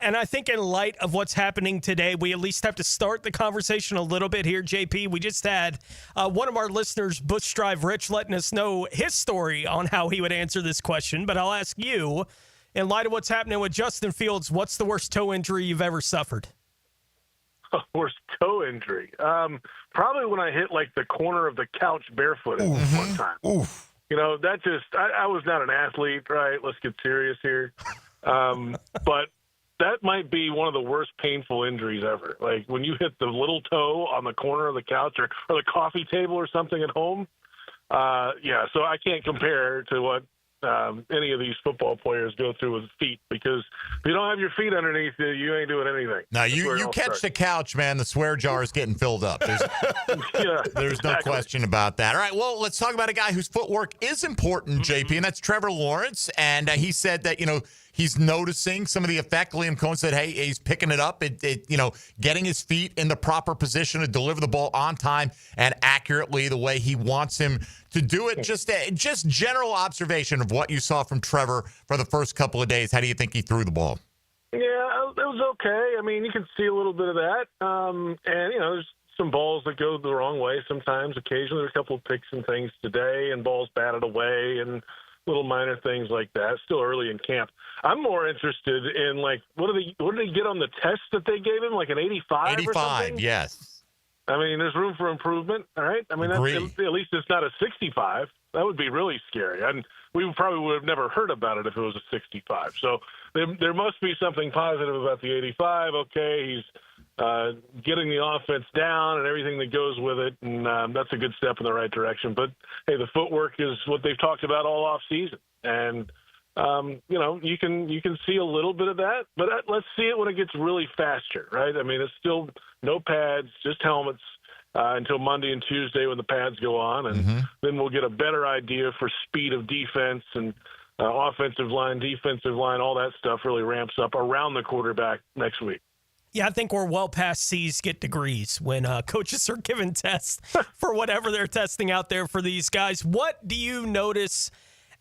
And I think in light of what's happening today, we at least have to start the conversation a little bit here, JP. We just had one of our listeners, Bush Drive Rich, letting us know his story on how he would answer this question. But I'll ask you, in light of what's happening with Justin Fields, what's the worst toe injury you've ever suffered? Worst toe injury. Probably when I hit the corner of the couch barefooted one time. Oof. That just, I was not an athlete, right? Let's get serious here. But that might be one of the worst painful injuries ever. Like when you hit the little toe on the corner of the couch or the coffee table or something at home. So I can't compare to what any of these football players go through with feet, because if you don't have your feet underneath you, you ain't doing anything. Now, you catch the couch, man, the swear jar is getting filled up. There's no question about that. All right, well, let's talk about a guy whose footwork is important, JP, and that's Trevor Lawrence. And he said that, he's noticing some of the effect. Liam Cohen said, hey, he's picking it up, getting his feet in the proper position to deliver the ball on time and accurately the way he wants him to do it. Just general observation of what you saw from Trevor for the first couple of days. How do you think he threw the ball? Yeah, it was okay. I mean, you can see a little bit of that. And, there's some balls that go the wrong way sometimes. Occasionally there's a couple of picks and things today and balls batted away and little minor things like that. It's still early in camp. I'm more interested in what did he get on the test that they gave him? Like an 85 or something? Yes. I mean, there's room for improvement, all right? I mean, at least it's not a 65. That would be really scary. And we probably would have never heard about it if it was a 65. So there must be something positive about the 85. Okay, he's getting the offense down and everything that goes with it, and that's a good step in the right direction. But, hey, the footwork is what they've talked about all off season. And, you can see a little bit of that, but let's see it when it gets really faster, right? I mean, it's still no pads, just helmets until Monday and Tuesday when the pads go on, and then we'll get a better idea for speed of defense and offensive line, defensive line, all that stuff really ramps up around the quarterback next week. Yeah, I think we're well past C's get degrees when coaches are given tests for whatever they're testing out there for these guys. What do you notice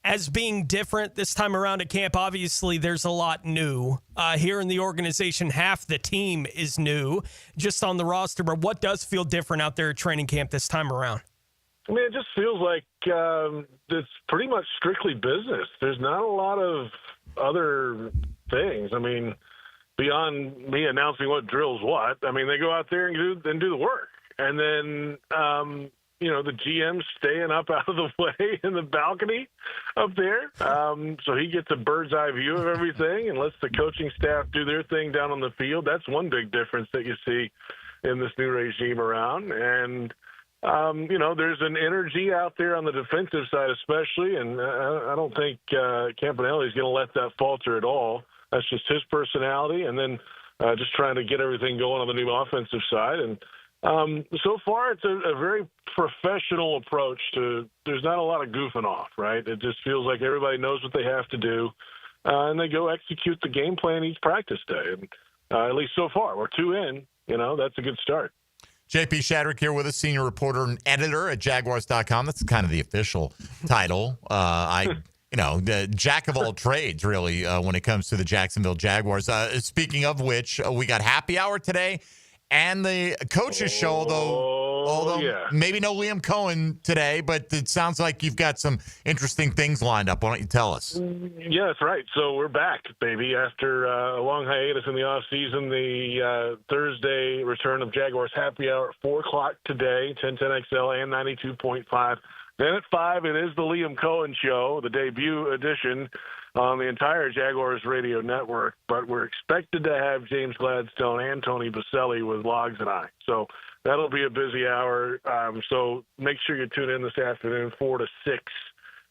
as being different this time around at camp? Obviously, there's a lot new. Here in the organization, half the team is new just on the roster. But what does feel different out there at training camp this time around? I mean, it just feels like it's pretty much strictly business. There's not a lot of other things. I mean, beyond me announcing what drills what, I mean, they go out there and do the work. And then, the GM staying up out of the way in the balcony up there. So he gets a bird's eye view of everything and lets the coaching staff do their thing down on the field. That's one big difference that you see in this new regime around. And, there's an energy out there on the defensive side especially, and I don't think Campanelli is going to let that falter at all. That's just his personality, and then just trying to get everything going on the new offensive side. And so far, it's a very professional approach to – there's not a lot of goofing off, right? It just feels like everybody knows what they have to do, and they go execute the game plan each practice day. And at least so far, we're 2 in. That's a good start. JP Shadrick here with us, senior reporter and editor at Jaguars.com. That's kind of the official title. The jack of all trades, really, when it comes to the Jacksonville Jaguars. Speaking of which, we got happy hour today and the coaches show, although maybe no Liam Cohen today, but it sounds like you've got some interesting things lined up. Why don't you tell us? Yeah, that's right. So we're back, baby. After a long hiatus in the offseason, the Thursday return of Jaguars happy hour at 4 o'clock today, 1010XL and 92.5. Then at 5, it is the Liam Cohen Show, the debut edition on the entire Jaguars radio network. But we're expected to have James Gladstone and Tony Baselli with Logs and I. So that'll be a busy hour. So make sure you tune in this afternoon, 4 to 6,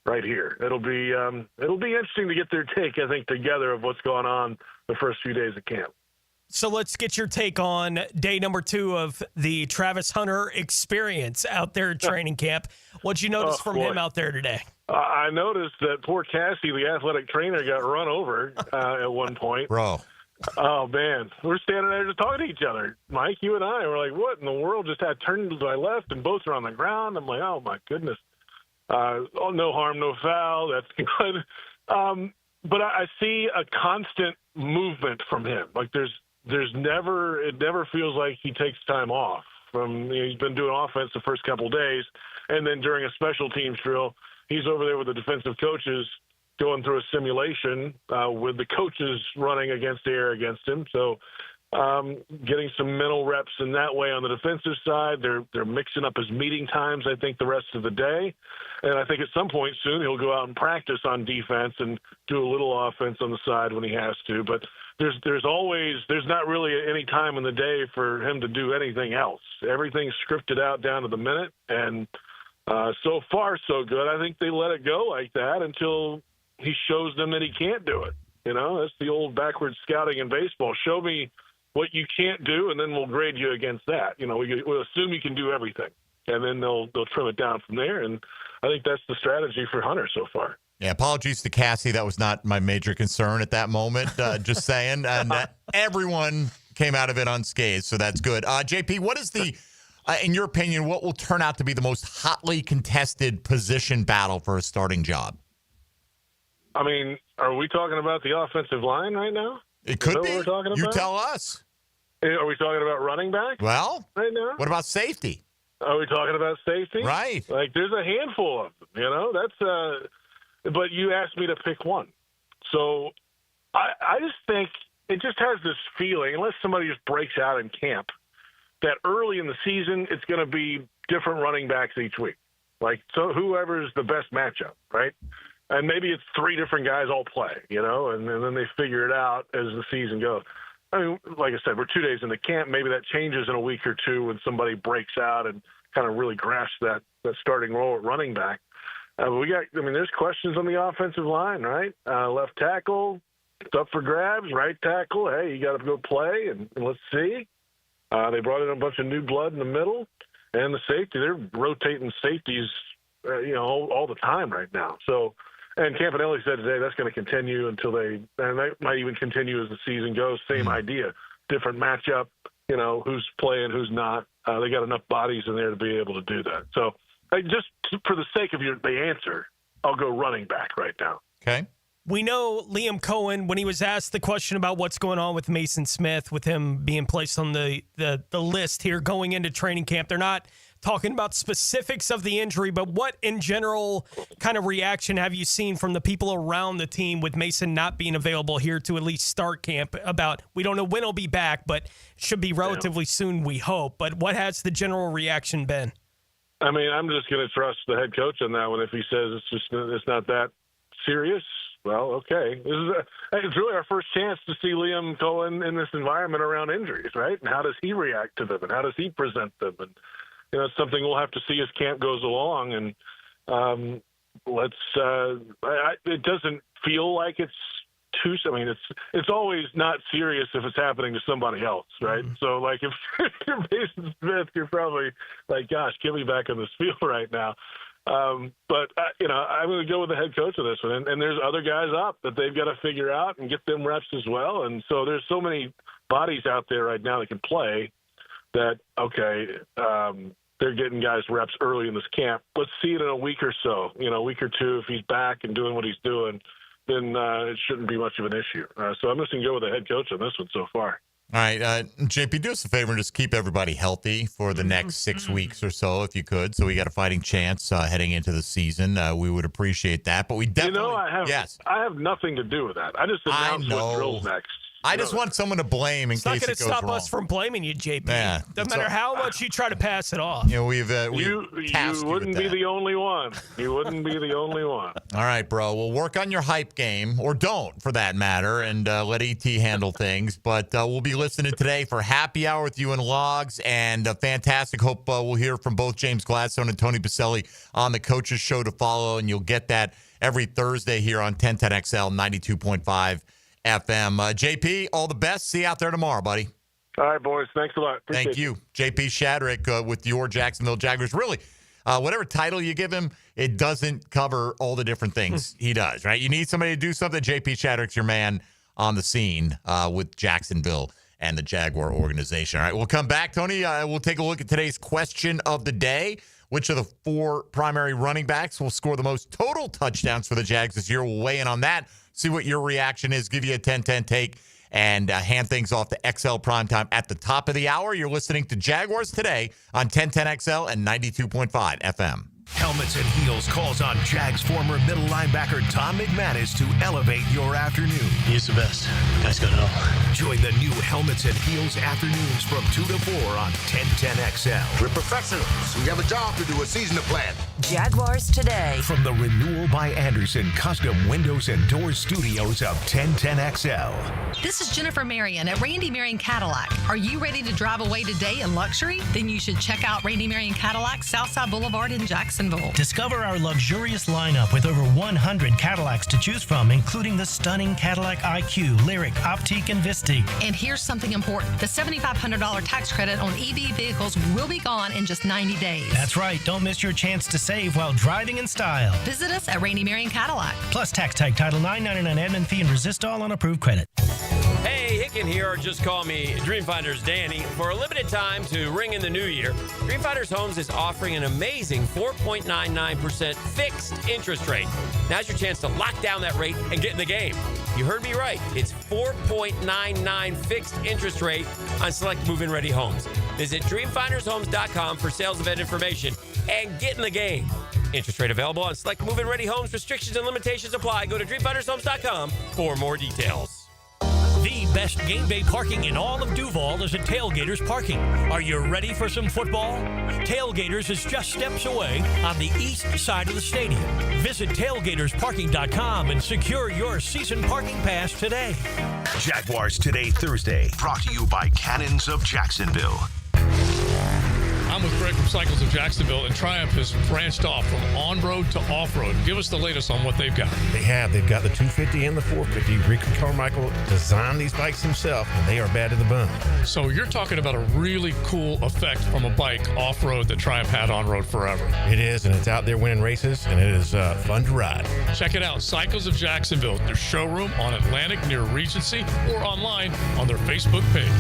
right here. It'll be interesting to get their take, I think, together of what's going on the first few days of camp. So let's get your take on day number 2 of the Travis Hunter experience out there at training camp. What'd you notice from him out there today? I noticed that poor Cassie, the athletic trainer, got run over at one point. Bro. Oh, man. We're standing there just talking to each other. Mike, you and I were like, what in the world? Just had turned to my left, and both are on the ground. I'm like, oh, my goodness. No harm, no foul. That's good. But I see a constant movement from him. Like it never feels like he takes time off. He's been doing offense the first couple of days, and then during a special teams drill, he's over there with the defensive coaches going through a simulation with the coaches running against the air against him. So getting some mental reps in that way on the defensive side. They're mixing up his meeting times, I think, the rest of the day. And I think at some point soon he'll go out and practice on defense and do a little offense on the side when he has to. But there's not really any time in the day for him to do anything else. Everything's scripted out down to the minute. And so far, so good. I think they let it go like that until he shows them that he can't do it. That's the old backwards scouting in baseball. Show me what you can't do, and then we'll grade you against that. We'll assume you can do everything, and then they'll trim it down from there. And I think that's the strategy for Hunter so far. Yeah, apologies to Cassie. That was not my major concern at that moment. Just saying. And everyone came out of it unscathed, so that's good. JP, what is in your opinion, what will turn out to be the most hotly contested position battle for a starting job? I mean, are we talking about the offensive line right now? It could be. What we're talking about? You tell us. Are we talking about running back? Well, right now? What about safety? Are we talking about safety? Right. Like, there's a handful of them, That's but you asked me to pick one. So I just think it just has this feeling, unless somebody just breaks out in camp, that early in the season it's going to be different running backs each week. Like, so whoever's the best matchup, right? And maybe it's 3 different guys all play, and then they figure it out as the season goes. I mean, like I said, we're 2 days into camp. Maybe that changes in a week or two when somebody breaks out and kind of really grasps that starting role at running back. There's questions on the offensive line, right? Left tackle, it's up for grabs. Right tackle, hey, you got to go play, and let's see. They brought in a bunch of new blood in the middle. And the safety, they're rotating safeties, all the time right now. So, and Campanelli said today that's going to continue and that might even continue as the season goes. Same idea, different matchup, who's playing, who's not. They got enough bodies in there to be able to do that. So, just for the sake of the answer, I'll go running back right now. Okay. We know Liam Cohen, when he was asked the question about what's going on with Mason Smith, with him being placed on the list here going into training camp, they're not talking about specifics of the injury, but what in general kind of reaction have you seen from the people around the team with Mason not being available here to at least start camp about, we don't know when he'll be back, but should be relatively soon, we hope. But what has the general reaction been? I mean, I'm just going to trust the head coach on that one. If he says it's not that serious, well, okay. It's really our first chance to see Liam Cohen in this environment around injuries, right? And how does he react to them, and how does he present them? And it's something we'll have to see as camp goes along. And it doesn't feel like it's too. I mean, it's always not serious if it's happening to somebody else, right? Mm-hmm. So, like, if you're Mason Smith, you're probably like, "Gosh, get me back on this field right now." But I'm going to go with the head coach of this one, and there's other guys up that they've got to figure out and get them reps as well. And so there's so many bodies out there right now that can play. That they're getting guys reps early in this camp. Let's see it in a week or so, a week or two. If he's back and doing what he's doing, then it shouldn't be much of an issue. So I'm just going to go with the head coach on this one so far. All right, JP, do us a favor and just keep everybody healthy for the next 6 weeks or so, if you could. So we got a fighting chance heading into the season. We would appreciate that. But we definitely, I have nothing to do with that. I just announced what drills next. I just want someone to blame in case it goes wrong. It's not going to stop us from blaming you, JP. Yeah, doesn't matter how much you try to pass it off. You wouldn't be the only one. You wouldn't be the only one. All right, bro. We'll work on your hype game, or don't, for that matter, and let ET handle things. But we'll be listening today for Happy Hour with you and Logs, and fantastic. Hope we'll hear from both James Gladstone and Tony Baselli on the Coaches Show to follow, and you'll get that every Thursday here on 1010XL 92.5 FM. JP, all the best. See you out there tomorrow, buddy. All right, boys. Thanks a lot. Thank you. JP Shadrick with your Jacksonville Jaguars. Really, whatever title you give him, it doesn't cover all the different things he does, right? You need somebody to do something. JP Shadrick's your man on the scene with Jacksonville and the Jaguar organization. All right, we'll come back, Tony. We'll take a look at today's question of the day. Which of the 4 primary running backs will score the most total touchdowns for the Jags this year? We'll weigh in on that, see what your reaction is, give you a 10-10 take, and hand things off to XL Primetime at the top of the hour. You're listening to Jaguars Today on 1010XL and 92.5 FM. Helmets and Heels calls on Jags former middle linebacker Tom McManus to elevate your afternoon. He's the best. Guys got it all. Join the new Helmets and Heels afternoons from 2 to 4 on 1010XL. We're professionals. We have a job to do, a season to plan. Jaguars Today. From the Renewal by Anderson Custom Windows and Doors Studios of 1010XL. This is Jennifer Marion at Randy Marion Cadillac. Are you ready to drive away today in luxury? Then you should check out Randy Marion Cadillac, Southside Boulevard in Jacksonville. Discover our luxurious lineup with over 100 Cadillacs to choose from, including the stunning Cadillac IQ, Lyriq, Optique, and Visti. And here's something important. The $7,500 tax credit on EV vehicles will be gone in just 90 days. That's right. Don't miss your chance to save while driving in style. Visit us at Randy Marion Cadillac. Plus tax tag Title $9.99 admin fee and resist all on approved credit. Hey, Hicken here, or just call me Dreamfinders Danny. For a limited time to ring in the new year, Dreamfinders Homes is offering an amazing 4.99% fixed interest rate. Now's your chance to lock down that rate and get in the game. You heard me right. It's 4.99 fixed interest rate on select move-in ready homes. Visit dreamfindershomes.com for sales event information and get in the game. Interest rate available on select move-in ready homes. Restrictions and limitations apply. Go to dreamfindershomes.com for more details. The best game day parking in all of Duval is at Tailgaters Parking. Are you ready for some football? Tailgaters is just steps away on the east side of the stadium. Visit tailgatorsparking.com and secure your season parking pass today. Jaguars Today Thursday, brought to you by Cannons of Jacksonville. I'm with Greg from Cycles of Jacksonville, and Triumph has branched off from on-road to off-road. Give us the latest on what they've got. They've got the 250 and the 450. Rick Carmichael designed these bikes himself, and they are bad to the bone. So you're talking about a really cool effect from a bike off-road that Triumph had on-road forever. It is, and it's out there winning races, and it is fun to ride. Check it out, Cycles of Jacksonville, their showroom on Atlantic near Regency, or online on their Facebook page.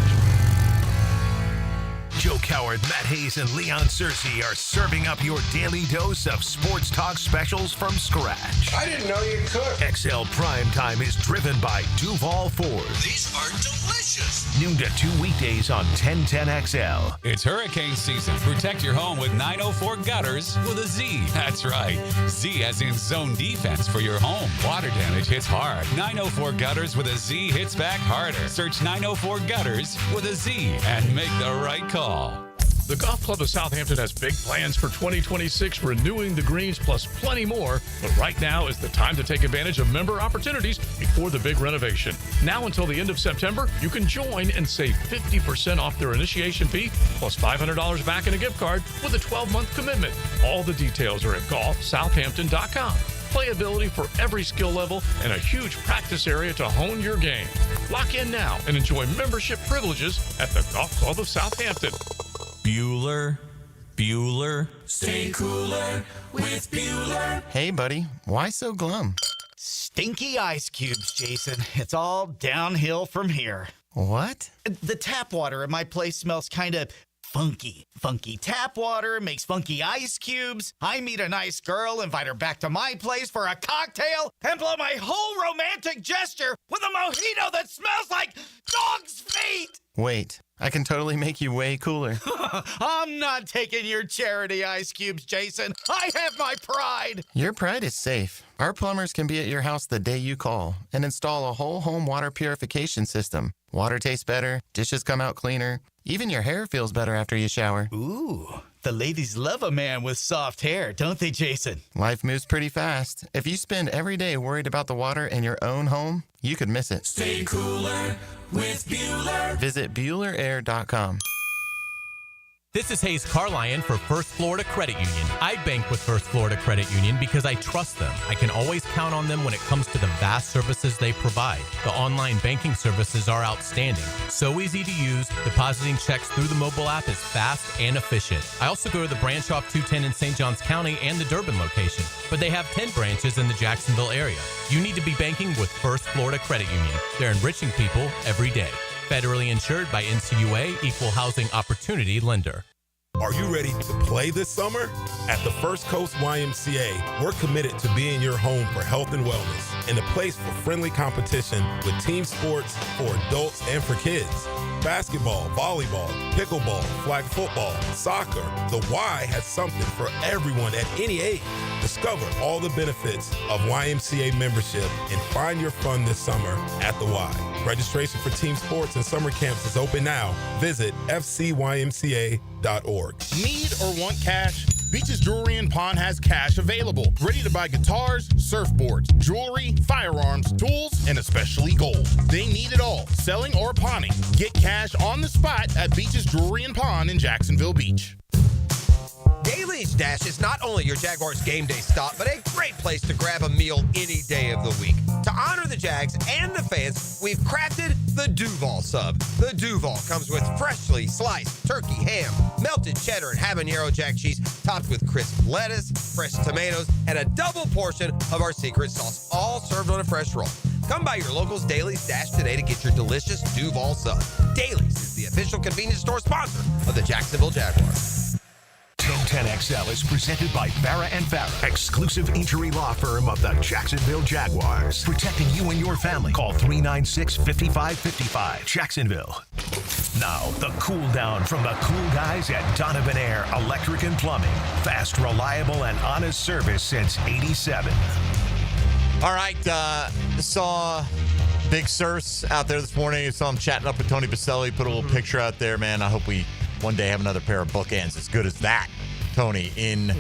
Joe Coward, Matt Hayes, and Leon Searcy are serving up your daily dose of sports talk specials from scratch. I didn't know you could. XL Primetime is driven by Duval Ford. These are delicious. Noon to 2 weekdays on 1010XL. It's hurricane season. Protect your home with 904 Gutters with a Z. That's right. Z as in zone defense for your home. Water damage hits hard. 904 Gutters with a Z hits back harder. Search 904 Gutters with a Z and make the right call. The Golf Club of Southampton has big plans for 2026, renewing the greens plus plenty more. But right now is the time to take advantage of member opportunities before the big renovation. Now until the end of September, you can join and save 50% off their initiation fee plus $500 back in a gift card with a 12-month commitment. All the details are at golfsouthampton.com. Playability for every skill level and a huge practice area to hone your game. Lock in now and enjoy membership privileges at the Golf Club of Southampton. Bueller. Stay cooler with Bueller. Hey, buddy. Why so glum? Stinky ice cubes, Jason. It's all downhill from here. What? The tap water at my place smells kind of funky. Funky tap water makes funky ice cubes. I meet a nice girl, invite her back to my place for a cocktail, and blow my whole romantic gesture with a mojito that smells like dog's feet. Wait, I can totally make you way cooler. I'm not taking your charity ice cubes, Jason. I have my pride. Your pride is safe. Our plumbers can be at your house the day you call and install a whole home water purification system. Water tastes better, dishes come out cleaner, even your hair feels better after you shower. Ooh, the ladies love a man with soft hair, don't they, Jason? Life moves pretty fast. If you spend every day worried about the water in your own home, you could miss it. Stay cooler with Bueller. Visit BuellerAir.com. This is Hayes Carlion for First Florida Credit Union. I bank with First Florida Credit Union because I trust them. I can always count on them when it comes to the vast services they provide. The online banking services are outstanding. So easy to use. Depositing checks through the mobile app is fast and efficient. I also go to the branch off 210 in St. Johns County and the Durbin location, but they have 10 branches in the Jacksonville area. You need to be banking with First Florida Credit Union. They're enriching people every day. Federally insured by NCUA, Equal Housing Opportunity Lender. Are you ready to play this summer? At the First Coast YMCA, we're committed to being your home for health and wellness and a place for friendly competition with team sports for adults and for kids. Basketball, volleyball, pickleball, flag football, soccer. The Y has something for everyone at any age. Discover all the benefits of YMCA membership and find your fun this summer at the Y. Registration for team sports and summer camps is open now. Visit fcymca.org. Need or want cash? Beaches Jewelry and Pawn has cash available. Ready to buy guitars, surfboards, jewelry, firearms, tools, and especially gold. They need it all, selling or pawning. Get cash on the spot at Beaches Jewelry and Pawn in Jacksonville Beach. Daly's Dash is not only your Jaguars game day stop, but a great place to grab a meal any day of the week. To honor the Jags and the fans, we've crafted the Duval sub. The Duval comes with freshly sliced turkey, ham, melted cheddar, and habanero jack cheese, topped with crisp lettuce, fresh tomatoes, and a double portion of our secret sauce, all served on a fresh roll. Come by your local's Daly's Dash today to get your delicious Duval sub. Daly's is the official convenience store sponsor of the Jacksonville Jaguars. 1010XL is presented by Farah & Farah, exclusive injury law firm of the Jacksonville Jaguars. Protecting you and your family. Call 396-5555. Jacksonville. Now, the cool down from the cool guys at Donovan Air Electric and Plumbing. Fast, reliable, and honest service since '87. All right, saw Big Sirs out there this morning. Saw him chatting up with Tony Baselli. Put a little picture out there, man. I hope we one day have another pair of bookends as good as that, Tony, in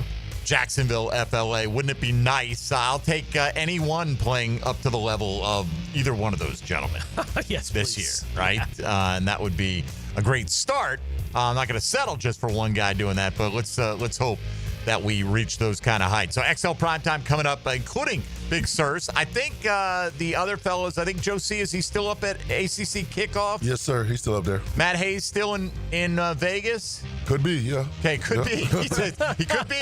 Jacksonville, FLA. Wouldn't it be nice? I'll take anyone playing up to the level of either one of those gentlemen yes, this please. year, right? And that would be a great start. I'm not going to settle just for one guy doing that, but let's hope that we reach those kind of heights. So XL Primetime coming up, including Big Sirs. I think the other fellows, I think Joe C, is he still up at ACC kickoff? Yes, sir. He's still up there. Matt Hayes still in Vegas? Could be, yeah. Okay, could be. He said he could be.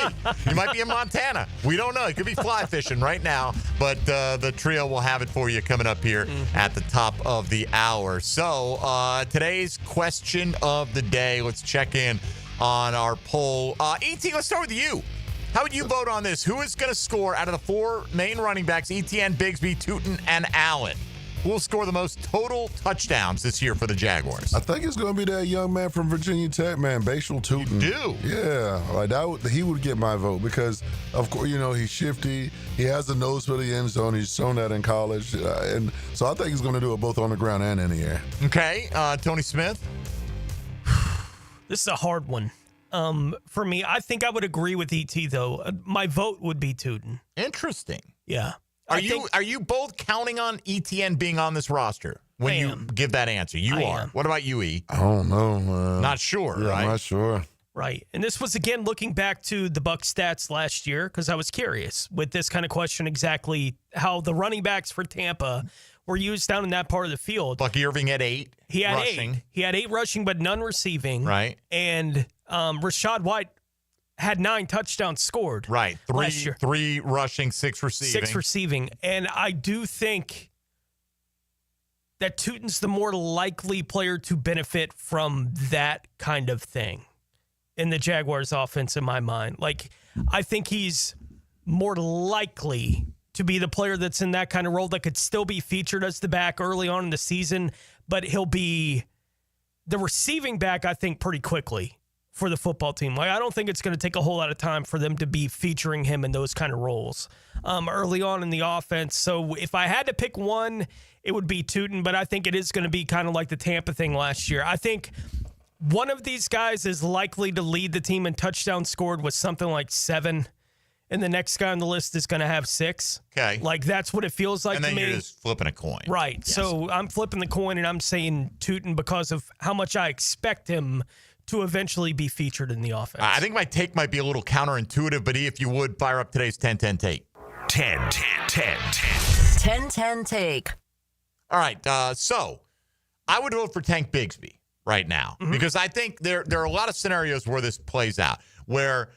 He might be in Montana. We don't know. He could be fly fishing right now. But the trio will have it for you coming up here at the top of the hour. So today's question of the day, let's check in on our poll. ET, let's start with you. How would you vote on this? Who is going to score out of the four main running backs, Etienne, Bigsby, Tootin, and Allen? Who will score the most total touchdowns this year for the Jaguars? I think it's going to be that young man from Virginia Tech, man, Bashal Tootin. You do? Yeah, like he would get my vote because, of course, he's shifty. He has the nose for the end zone. He's shown that in college. And so I think he's going to do it both on the ground and in the air. Okay. Tony Smith? This is a hard one. for me. I think I would agree with ET, though. My vote would be Tootin. Interesting. Yeah. Are you both counting on ETN being on this roster when you give that answer? You are. What about you, E? I don't know, man. Not sure, Yeah, right? I'm not sure. Right. And this was, again, looking back to the Bucs stats last year, because I was curious with this kind of question exactly how the running backs for Tampa were used down in that part of the field. Bucky Irving had 8 He had rushing. 8. He had 8 rushing, but none receiving. Right. And Rashad White had 9 touchdowns scored. Right. Last year. 3 rushing, 6 receiving. 6 receiving. And I do think that Tootin's the more likely player to benefit from that kind of thing in the Jaguars offense, in my mind. Like, I think he's more likely to be the player that's in that kind of role that could still be featured as the back early on in the season, but he'll be the receiving back, I think, pretty quickly for the football team. Like, I don't think it's going to take a whole lot of time for them to be featuring him in those kind of roles early on in the offense. So if I had to pick one, it would be Tootin, but I think it is going to be kind of like the Tampa thing last year. I think one of these guys is likely to lead the team in touchdowns scored with something like 7, and the next guy on the list is going to have 6. Okay. Like, that's what it feels like and then to me. you're just flipping a coin. Right. Yes. So I'm flipping the coin, and I'm saying Tootin because of how much I expect him to eventually be featured in the offense. I think my take might be a little counterintuitive, but if you would, fire up today's 10-10 take. 10-10 take. All right. So I would vote for Tank Bigsby right now because I think there are a lot of scenarios where this plays out, where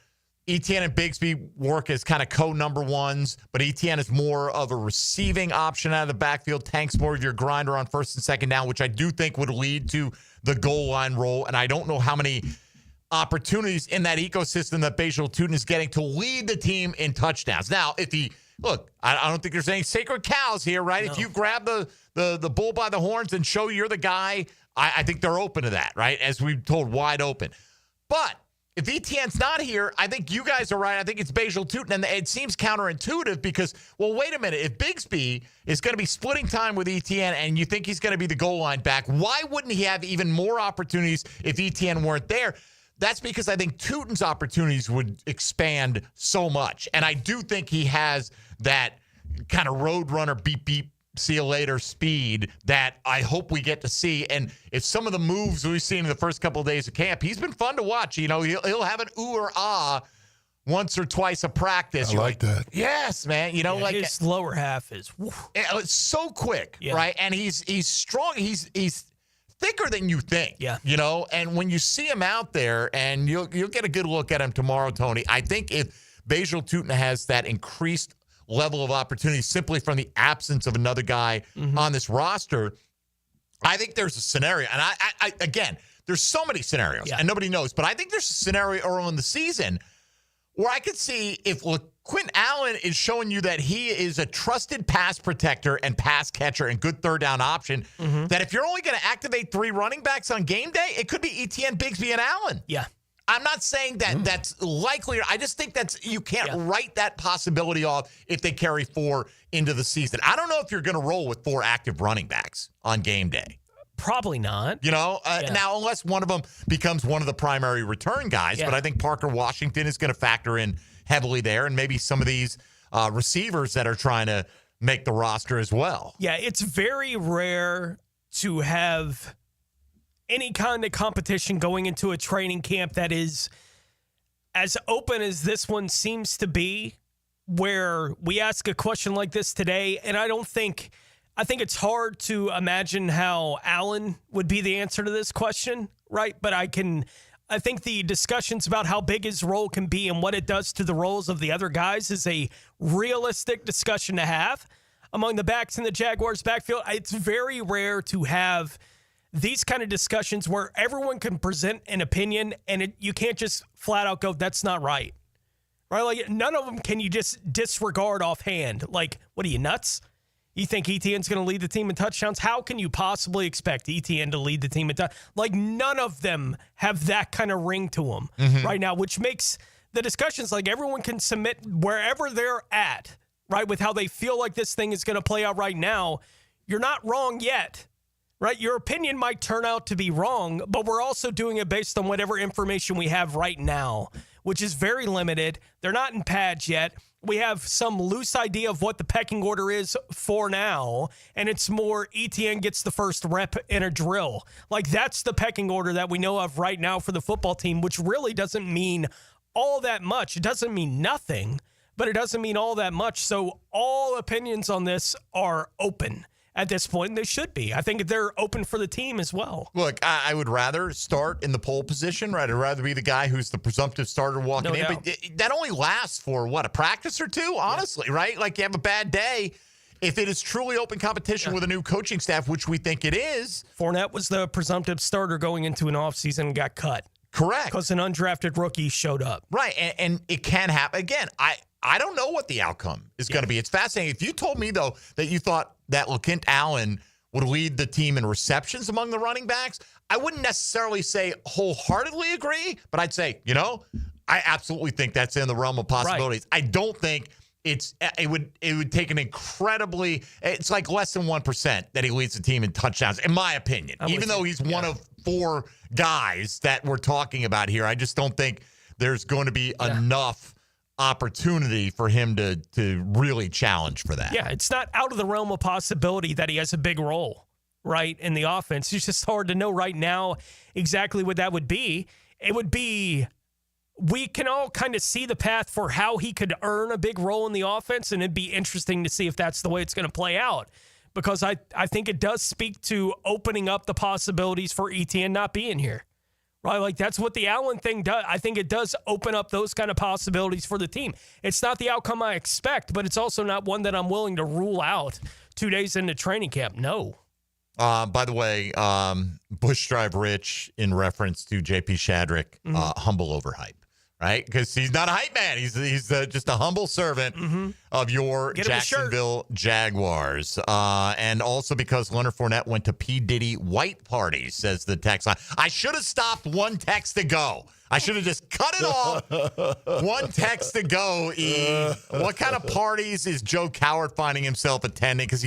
Etienne and Bigsby work as kind of co-number ones, but Etienne is more of a receiving option out of the backfield. Tank's more of your grinder on first and second down, which I do think would lead to the goal line role. And I don't know how many opportunities in that ecosystem that Bajal Tootin is getting to lead the team in touchdowns. Now, if he look, I don't think there's any sacred cows here, right? No. If you grab the bull by the horns and show you're the guy, I think they're open to that, right? As we've told, wide open. But if Etienne's not here, I think you guys are right. I think it's Bajal Tootin, and it seems counterintuitive because, well, wait a minute. If Bigsby is going to be splitting time with Etienne and you think he's going to be the goal line back, why wouldn't he have even more opportunities if Etienne weren't there? That's because I think Tootin's opportunities would expand so much. And I do think he has that kind of road runner beep, beep, see you later speed that I hope we get to see. And if some of the moves we've seen in the first couple of days of camp, he's been fun to watch. You know, he'll have an ooh or ah once or twice a practice. I like that. Yes, man. You know, like his lower half is it's so quick, right? And he's strong. He's thicker than you think. Yeah. You know, and when you see him out there, and you'll get a good look at him tomorrow, Tony. I think if Bajal Tootin has that increased level of opportunity simply from the absence of another guy on this roster, I think there's a scenario. And I again, there's so many scenarios and nobody knows, but I think there's a scenario early in the season where I could see if Quentin Allen is showing you that he is a trusted pass protector and pass catcher and good third down option, that if you're only going to activate 3 running backs on game day, it could be Etienne, Bigsby, and Allen. Yeah. I'm not saying that that's likely. I just think you can't write that possibility off if they carry 4 into the season. I don't know if you're going to roll with 4 active running backs on game day. Probably not. You know, now unless one of them becomes one of the primary return guys, but I think Parker Washington is going to factor in heavily there, and maybe some of these receivers that are trying to make the roster as well. Yeah, it's very rare to have any kind of competition going into a training camp that is as open as this one seems to be, where we ask a question like this today, and I think it's hard to imagine how Allen would be the answer to this question, right? But I think the discussions about how big his role can be and what it does to the roles of the other guys is a realistic discussion to have among the backs in the Jaguars backfield. It's very rare to have these kind of discussions where everyone can present an opinion and you can't just flat out go, that's not right. Right? Like, none of them can you just disregard offhand. Like, what are you, nuts? You think Etienne's going to lead the team in touchdowns? How can you possibly expect Etienne to lead the team in touchdowns? Like, none of them have that kind of ring to them right now, which makes the discussions like everyone can submit wherever they're at, right, with how they feel like this thing is going to play out right now. You're not wrong yet. right? Your opinion might turn out to be wrong, but we're also doing it based on whatever information we have right now, which is very limited. They're not in pads yet. We have some loose idea of what the pecking order is for now, and it's more ETN gets the first rep in a drill. Like, that's the pecking order that we know of right now for the football team, which really doesn't mean all that much. It doesn't mean nothing, but it doesn't mean all that much. So all opinions on this are open at this point, and they should be. I think they're open for the team as well. Look, I would rather start in the pole position, right? I'd rather be the guy who's the presumptive starter walking in. doubt. But that only lasts for, what, a practice or two, honestly, right? Like, you have a bad day. If it is truly open competition with a new coaching staff, which we think it is. Fournette was the presumptive starter going into an offseason and got cut. Correct. Because an undrafted rookie showed up. Right, and it can happen. Again, I don't know what the outcome is going to be. It's fascinating. If you told me, though, that you thought that LaKent Allen would lead the team in receptions among the running backs, I wouldn't necessarily say wholeheartedly agree, but I'd say, I absolutely think that's in the realm of possibilities. Right. I don't think it would take an incredibly, it's like less than 1% that he leads the team in touchdowns, in my opinion. Even though he's one of 4 guys that we're talking about here, I just don't think there's going to be enough opportunity for him to really challenge for that. Yeah, it's not out of the realm of possibility that he has a big role, right, in the offense. It's just hard to know right now exactly what that would be. It would be, we can all kind of see the path for how he could earn a big role in the offense, and it'd be interesting to see if that's the way it's going to play out, because I think it does speak to opening up the possibilities for ETN not being here. Right, like that's what the Allen thing does. I think it does open up those kind of possibilities for the team. It's not the outcome I expect, but it's also not one that I'm willing to rule out 2 days into training camp. No. By the way, Bush Drive Rich in reference to JP Shadrick, humble overhype, right? Because he's not a hype man. He's just a humble servant of your Jacksonville Jaguars. And also because Leonard Fournette went to P. Diddy white parties, says the text line. I should have stopped one text to go. I should have just cut it off. One text to go, E. What kind of parties is Joe Coward finding himself attending? Because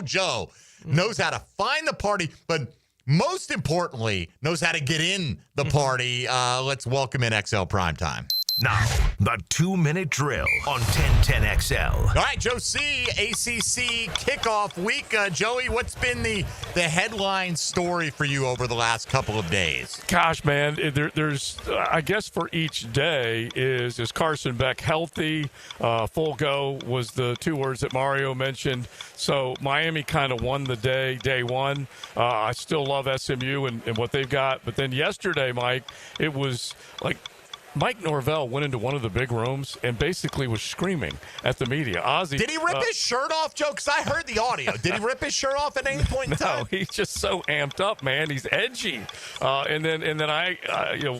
Joe knows how to find the party, but most importantly, knows how to get in the party. Let's welcome in XL Primetime. Now, the 2-minute drill on 1010XL. All right, Joe C., ACC kickoff week. Joey, what's been the headline story for you over the last couple of days? Gosh, man, there's I guess for each day is Carson Beck healthy? Full go was the 2 words that Mario mentioned. So Miami kind of won the day one. I still love SMU and what they've got. But then yesterday, Mike, it was like Mike Norvell went into one of the big rooms and basically was screaming at the media. Ozzie, did he rip his shirt off, Joe? Because I heard the audio. Did he rip his shirt off at any point in time? No, he's just so amped up, man. He's edgy. And then I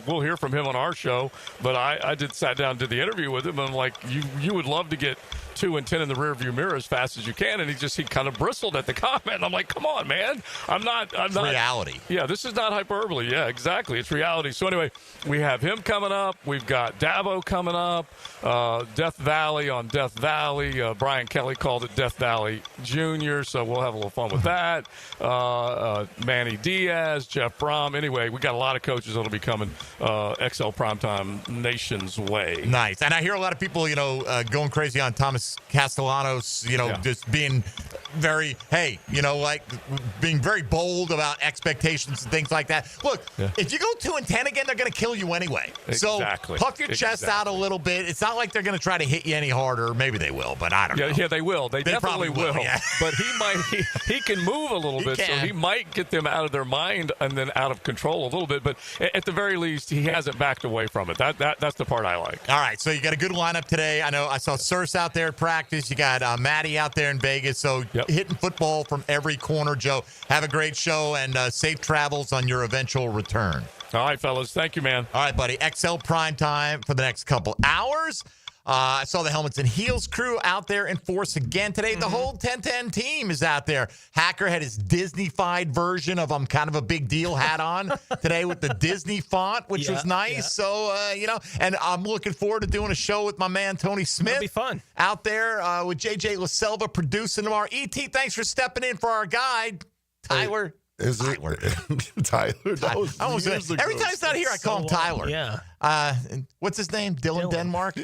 we'll hear from him on our show. But I sat down and did the interview with him. And I'm like, you would love to get 2 and 10 in the rearview mirror as fast as you can, and he kind of bristled at the comment. I'm like, come on, man. I'm not reality. Yeah, this is not hyperbole. Yeah, exactly. It's reality. So anyway, we have him coming up. We've got Dabo coming up. Death Valley on Death Valley. Brian Kelly called it Death Valley Jr., so we'll have a little fun with that. Manny Diaz, Jeff Brom. Anyway, we got a lot of coaches that'll be coming XL Primetime Nation's way. Nice. And I hear a lot of people, going crazy on Thomas Castellanos, just being very, being very bold about expectations and things like that. Look, if you go 2 and 10 again, they're going to kill you anyway. Exactly. So puff your chest out a little bit. It's not like they're going to try to hit you any harder. Maybe they will, but I don't know. Yeah, they will. They definitely will. Yeah. But he can move a little bit, so he might get them out of their mind and then out of control a little bit. But at the very least, he hasn't backed away from it. That's the part I like. All right, so you got a good lineup today. I know I saw Surse out there at practice. You got Maddie out there in Vegas. So hitting football from every corner, Joe. Have a great show and safe travels on your eventual return. All right, fellas. Thank you, man. All right, buddy. XL Primetime for the next couple hours. I saw the Helmets and Heels crew out there in force again today. The whole 1010 team is out there. Hacker had his Disney-fied version of I'm kind of a big deal hat on today with the Disney font, which was nice. Yeah. So, and I'm looking forward to doing a show with my man Tony Smith. It'll be fun. Out there with JJ LaSelva producing tomorrow. E.T., thanks for stepping in for our guide. Tyler. Is it Tyler? That was I almost said, years ago. every time he's not here, I call him Tyler. Yeah. What's his name? Dylan Denmark?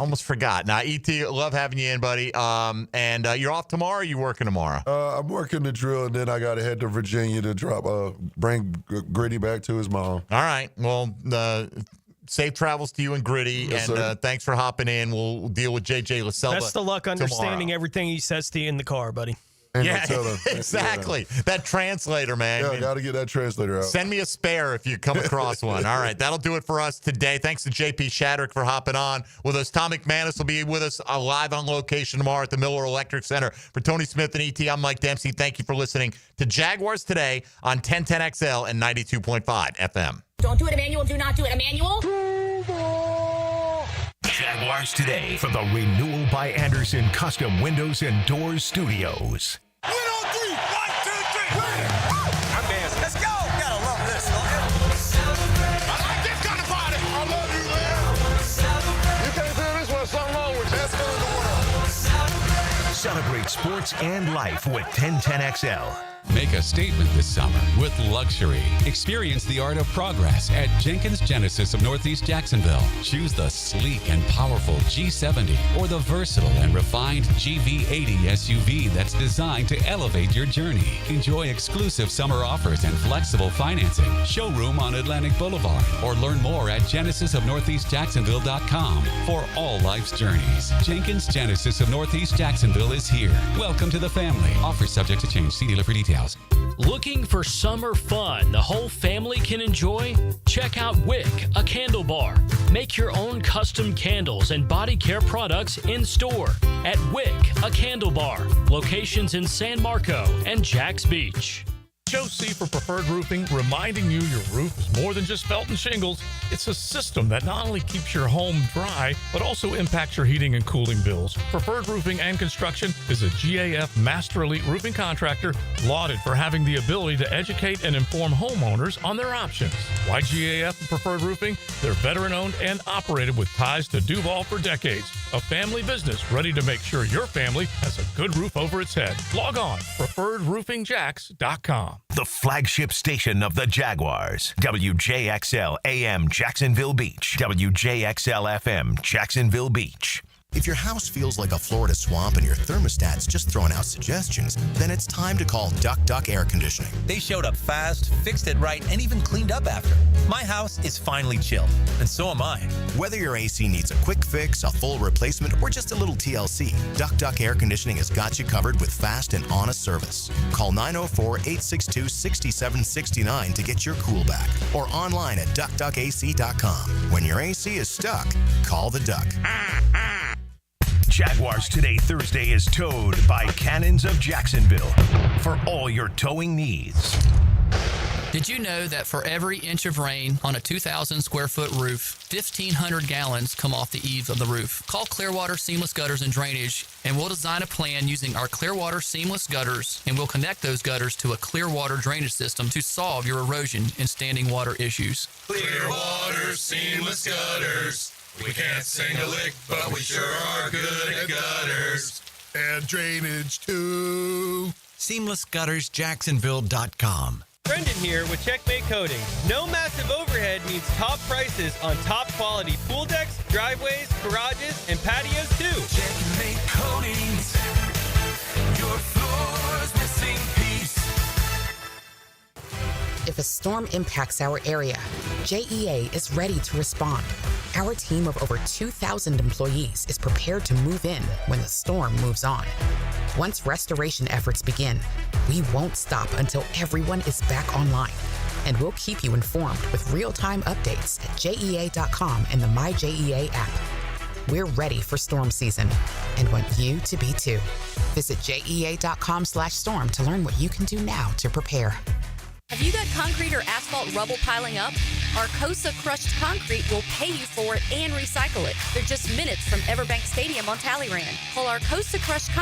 Almost forgot. Now, E.T., love having you in, buddy. And you're off tomorrow, or are you working tomorrow? I'm working the drill, and then I got to head to Virginia to bring Gritty back to his mom. All right. Well, safe travels to you and Gritty, Yes, and sir. thanks for hopping in. We'll deal with J.J. LaSelva Best of luck understanding tomorrow. everything he says to you in the car, buddy. Yeah, exactly. That translator, man. Yeah, I got to get that translator out. Send me a spare if you come across one. All right, that'll do it for us today. Thanks to JP Shadrick for hopping on with us. Tom McManus will be with us live on location tomorrow at the Miller Electric Center. For Tony Smith and ET, I'm Mike Dempsey. Thank you for listening to Jaguars Today on 1010XL and 92.5 FM. Don't do it, Emmanuel. Do not do it, Emmanuel. Jaguars Today from the Renewal by Anderson Custom Windows and Doors Studios. Win on three. 1, 2, 3. I'm dancing. Let's go. Gotta love this. I like this kind of party. I love you, man. You can't feel this one. Something wrong with you. That's good in the world. Celebrate sports and life with 1010XL. Make a statement this summer with luxury. Experience the art of progress at Jenkins Genesis of Northeast Jacksonville. Choose the sleek and powerful G70 or the versatile and refined GV80 SUV that's designed to elevate your journey. Enjoy exclusive summer offers and flexible financing. Showroom on Atlantic Boulevard or learn more at genesisofnortheastjacksonville.com for all life's journeys. Jenkins Genesis of Northeast Jacksonville is here. Welcome to the family. Offer subject to change. See dealer for details. Looking for summer fun the whole family can enjoy? Check out Wick, a candle bar. Make your own custom candles and body care products in store at Wick, a candle bar. Locations in San Marco and Jacks Beach. Joe C. for Preferred Roofing, reminding you your roof is more than just felt and shingles. It's a system that not only keeps your home dry, but also impacts your heating and cooling bills. Preferred Roofing and Construction is a GAF Master Elite Roofing Contractor, lauded for having the ability to educate and inform homeowners on their options. Why GAF and Preferred Roofing? They're veteran-owned and operated with ties to Duval for decades. A family business ready to make sure your family has a good roof over its head. Log on, preferredroofingjacks.com. The flagship station of the Jaguars. WJXL AM Jacksonville Beach. WJXL FM Jacksonville Beach. If your house feels like a Florida swamp and your thermostat's just throwing out suggestions, then it's time to call Duck Duck Air Conditioning. They showed up fast, fixed it right, and even cleaned up after. My house is finally chilled, and so am I. Whether your AC needs a quick fix, a full replacement, or just a little TLC, Duck Duck Air Conditioning has got you covered with fast and honest service. Call 904-862-6769 to get your cool back, or online at duckduckac.com. When your AC is stuck, call the Duck. Jaguars Today Thursday is towed by Cannons of Jacksonville for all your towing needs. Did you know that for every inch of rain on a 2,000 square foot roof, 1,500 gallons come off the eaves of the roof? Call Clearwater Seamless Gutters and Drainage, and we'll design a plan using our Clearwater Seamless Gutters, and we'll connect those gutters to a Clearwater drainage system to solve your erosion and standing water issues. Clearwater Seamless Gutters. We can't sing a lick, but we sure are good at gutters. And drainage, too. SeamlessGuttersJacksonville.com. Brendan here with Checkmate Coating. No massive overhead means top prices on top quality pool decks, driveways, garages, and patios, too. Checkmate Coatings. Your floor's missing piece. If a storm impacts our area, JEA is ready to respond. Our team of over 2,000 employees is prepared to move in when the storm moves on. Once restoration efforts begin, we won't stop until everyone is back online. And we'll keep you informed with real-time updates at JEA.com and the MyJEA app. We're ready for storm season and want you to be too. Visit JEA.com/storm to learn what you can do now to prepare. Have you got concrete or asphalt rubble piling up? Arcosa Crushed Concrete will pay you for it and recycle it. They're just minutes from Everbank Stadium on Talleyrand. Call Arcosa Crushed Concrete